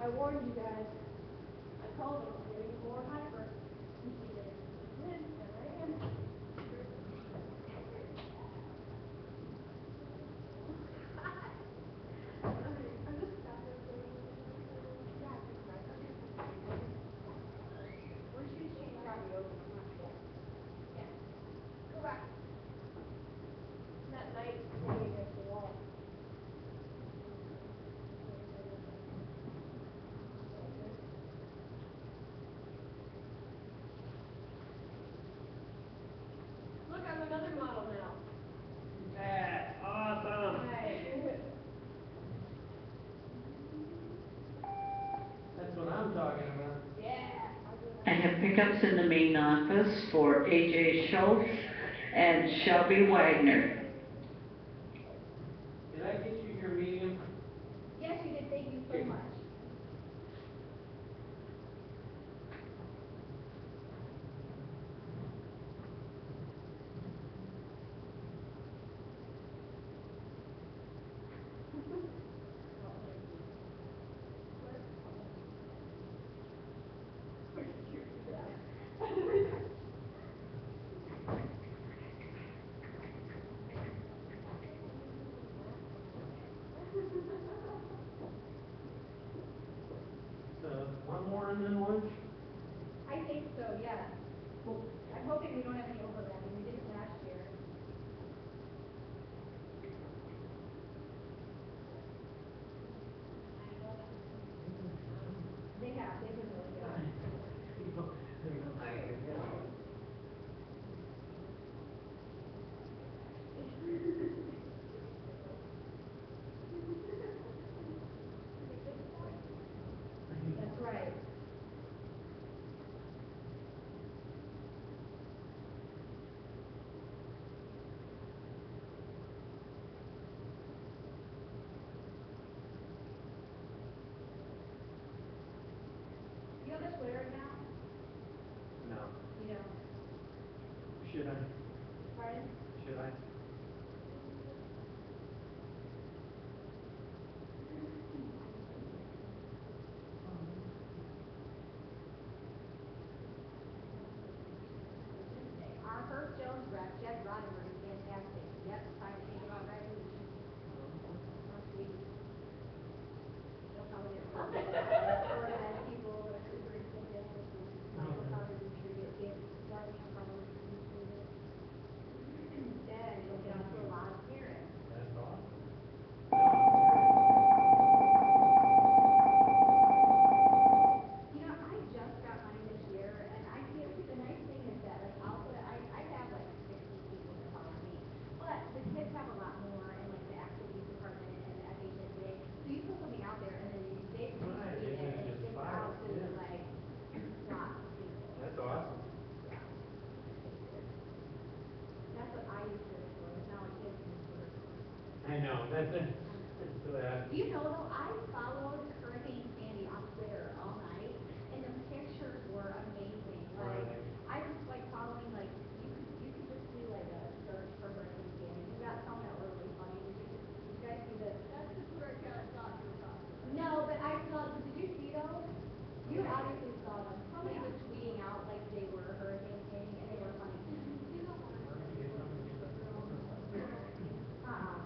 I warned you guys. I told her I'm getting more hyper. And she did. Then, there I am. I'm just stuck with doing yeah, that's right. We're should change out the open. I'm not sure. Yeah. Correct. That night, sitting against the wall. Look, I'm another model now. Yeah, awesome. Right. That's what I'm talking about. Yeah. I have pickups in the main office for AJ Schultz and Shelby Wagner. Did I get you your medium? Yes, you did. Thank you so much. So, one more and then lunch? I think so, yeah. I'm hoping we don't have any overlapping. We didn't last year. They have. They've been really good. That's right. You have a Twitter account? No. You don't. Should I? Pardon? Should I? Our Herb Jones rep, Jeff Roddenberry, is fantastic. Yep, trying to think about resolutions. How sweet. They'll come in and organize people, or superintendent, Michael Carter distribute gifts, Darlene Carter distribute. Yeah, and it'll get out to a lot of parents. That's awesome. You know, I just got mine this year, and I feel the nice thing is that like I'll put I have like 60 people that follow me, but the kids have a lot more in like the activities department and the FHNtoday. So you put something out there, and then they Right, retweet they it, and it just gets fire out it, to yeah. like lots of people. That's awesome. That's what I use Twitter for. It's not like kids use Twitter for. I know, that's it. Do you know though, I followed Hurricane Sandy on Twitter all night, and the pictures were amazing. Like, Right. I was like following like you could just do like a search for Hurricane Sandy. You got some that were really funny. Did you guys see this? That's the Twitter account I thought you were talking about. No, but I saw. Did you see those? You obviously saw them. Somebody was tweeting out like they were Hurricane Sandy, and they were funny. Uh-uh.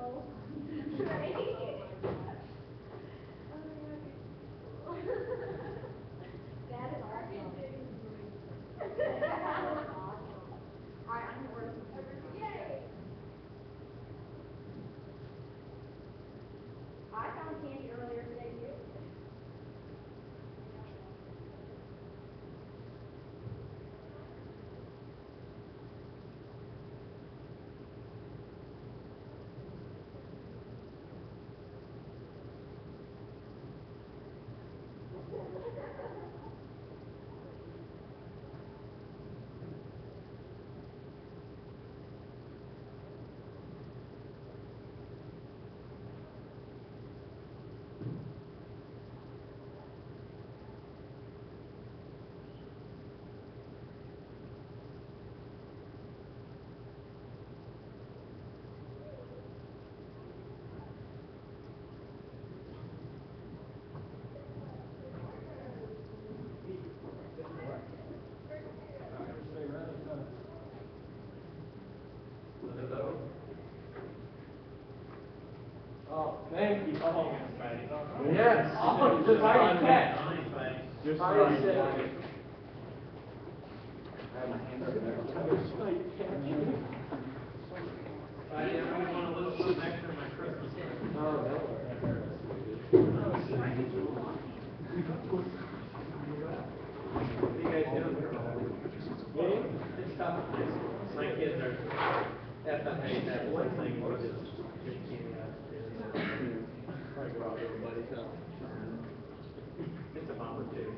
Right? That is awesome. All right, I'm gonna work. Yay! I found candy earlier today too. Oh, thank you. Oh, Yes. oh, just how you catch. Just How you say. I have my hand up there. Friday, everybody want a little something extra in my Christmas present? Oh, no. What do you guys do? Me? It's tough. My kids are FHNtoday, one thing, we just give candy out. Probably go out with everybody, so. It's a bummer too.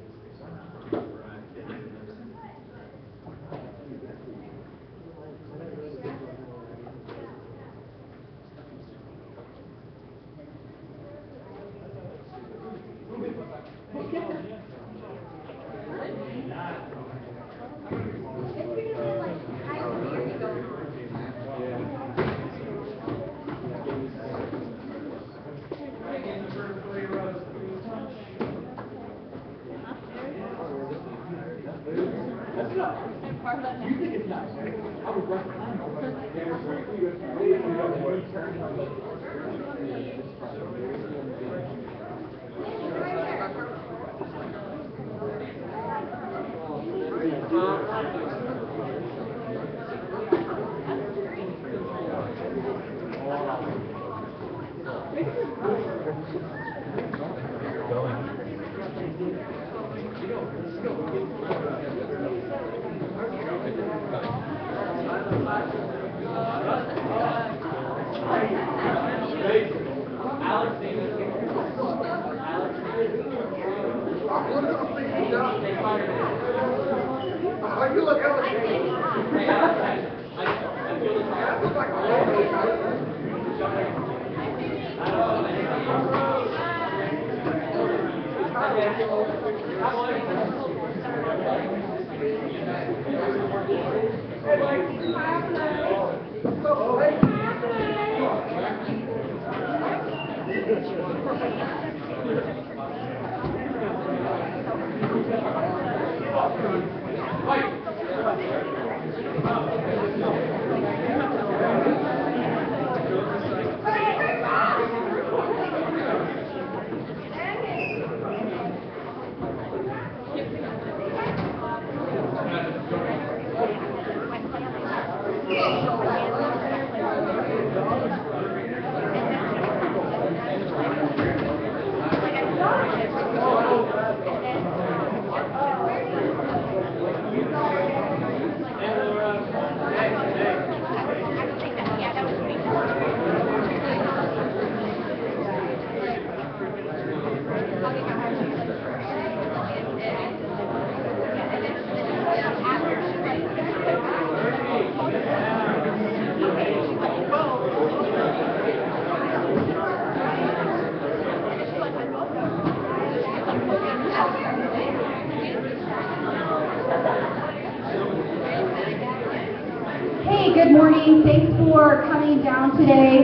Hey, good morning. Thanks for coming down today.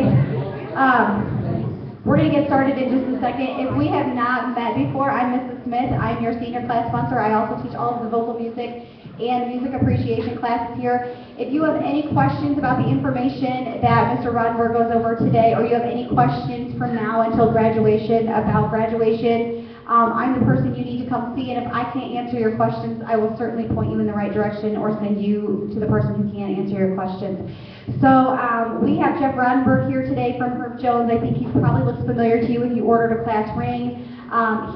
We're going to get started in just a second. If we have not met before, I'm Mrs. Smith. I'm your senior class sponsor. I also teach all of the vocal music and music appreciation classes here. If you have any questions about the information that Mr. Rodenberg goes over today, or you have any questions from now until graduation about graduation, I'm the person you need to come see, and if I can't answer your questions, I will certainly point you in the right direction or send you to the person who can answer your questions. So we have Jeff Rodenberg here today from Herb Jones. I think he probably looks familiar to you if you ordered a class ring.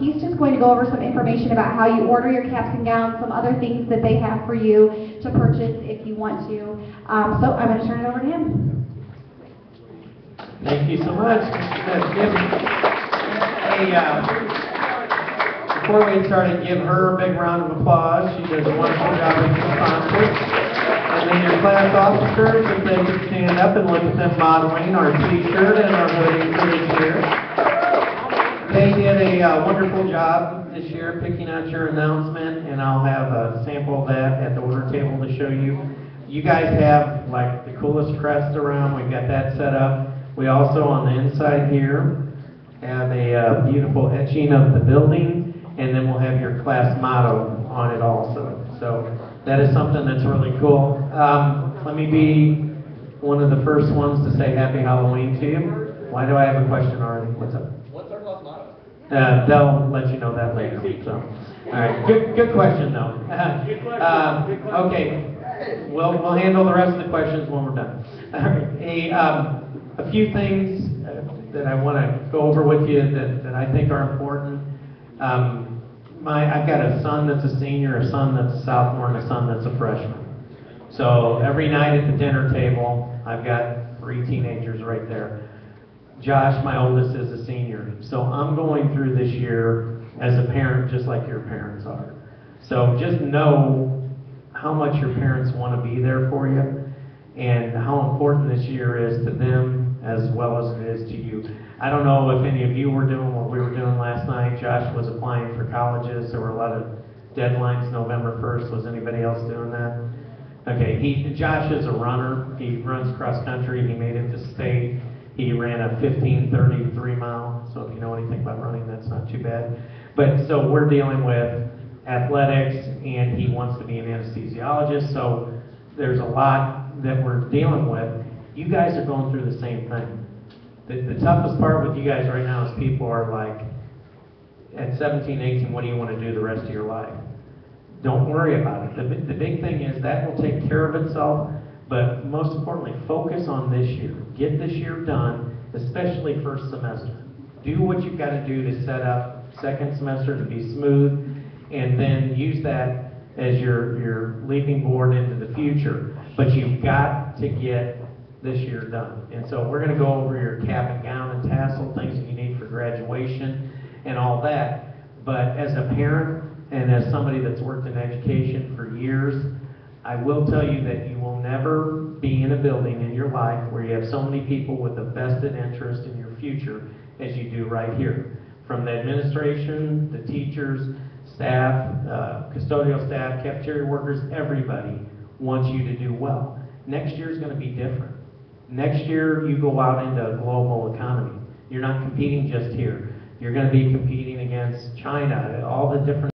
He's just going to go over some information about how you order your caps and gowns, some other things that they have for you to purchase if you want to. So I'm going to turn it over to him. Thank you so much. Before we get started, give her a big round of applause. She does a wonderful job with the sponsors. And then your class officers, if they could stand up and look at them modeling our t-shirt and our hoodie for this year. They did a wonderful job this year picking out your announcement, and I'll have a sample of that at the order table to show you. You guys have like the coolest crest around. We've got that set up. We also on the inside here have a beautiful etching of the building, and then we'll have your class motto on it also. So that is something that's really cool. Let me be one of the first ones to say Happy Halloween to you. Why do I have a question already? What's up? What's our class motto? They'll let you know that later. So, all right, good question though. Okay, we'll handle the rest of the questions when we're done. All right, a few things that I want to go over with you that I think are important. I've got a son that's a senior, a son that's a sophomore, and a son that's a freshman. So every night at the dinner table, I've got 3 teenagers right there. Josh, my oldest, is a senior. So I'm going through this year as a parent just like your parents are. So just know how much your parents want to be there for you and how important this year is to them as well as it is to you. I don't know if any of you were doing what we were doing last night. Josh was applying for colleges. There were a lot of deadlines November 1st. Was anybody else doing that? Okay, Josh is a runner. He runs cross country. He made it to state. He ran a 15:33 mile. So if you know anything about running, that's not too bad. But so we're dealing with athletics, and he wants to be an anesthesiologist. So there's a lot that we're dealing with. You guys are going through the same thing. The toughest part with you guys right now is people are like, at 17, 18, what do you want to do the rest of your life? Don't worry about it. The big thing is that will take care of itself, but most importantly, focus on this year. Get this year done, especially first semester. Do what you've got to do to set up second semester to be smooth, and then use that as your leaping board into the future. But you've got to get this year done. And so we're going to go over your cap and gown and tassel, things that you need for graduation and all that. But as a parent and as somebody that's worked in education for years, I will tell you that you will never be in a building in your life where you have so many people with a vested interest in your future as you do right here. From the administration, the teachers, staff, custodial staff, cafeteria workers, everybody wants you to do well. Next year is going to be different. Next year, you go out into a global economy. You're not competing just here. You're going to be competing against China, all the different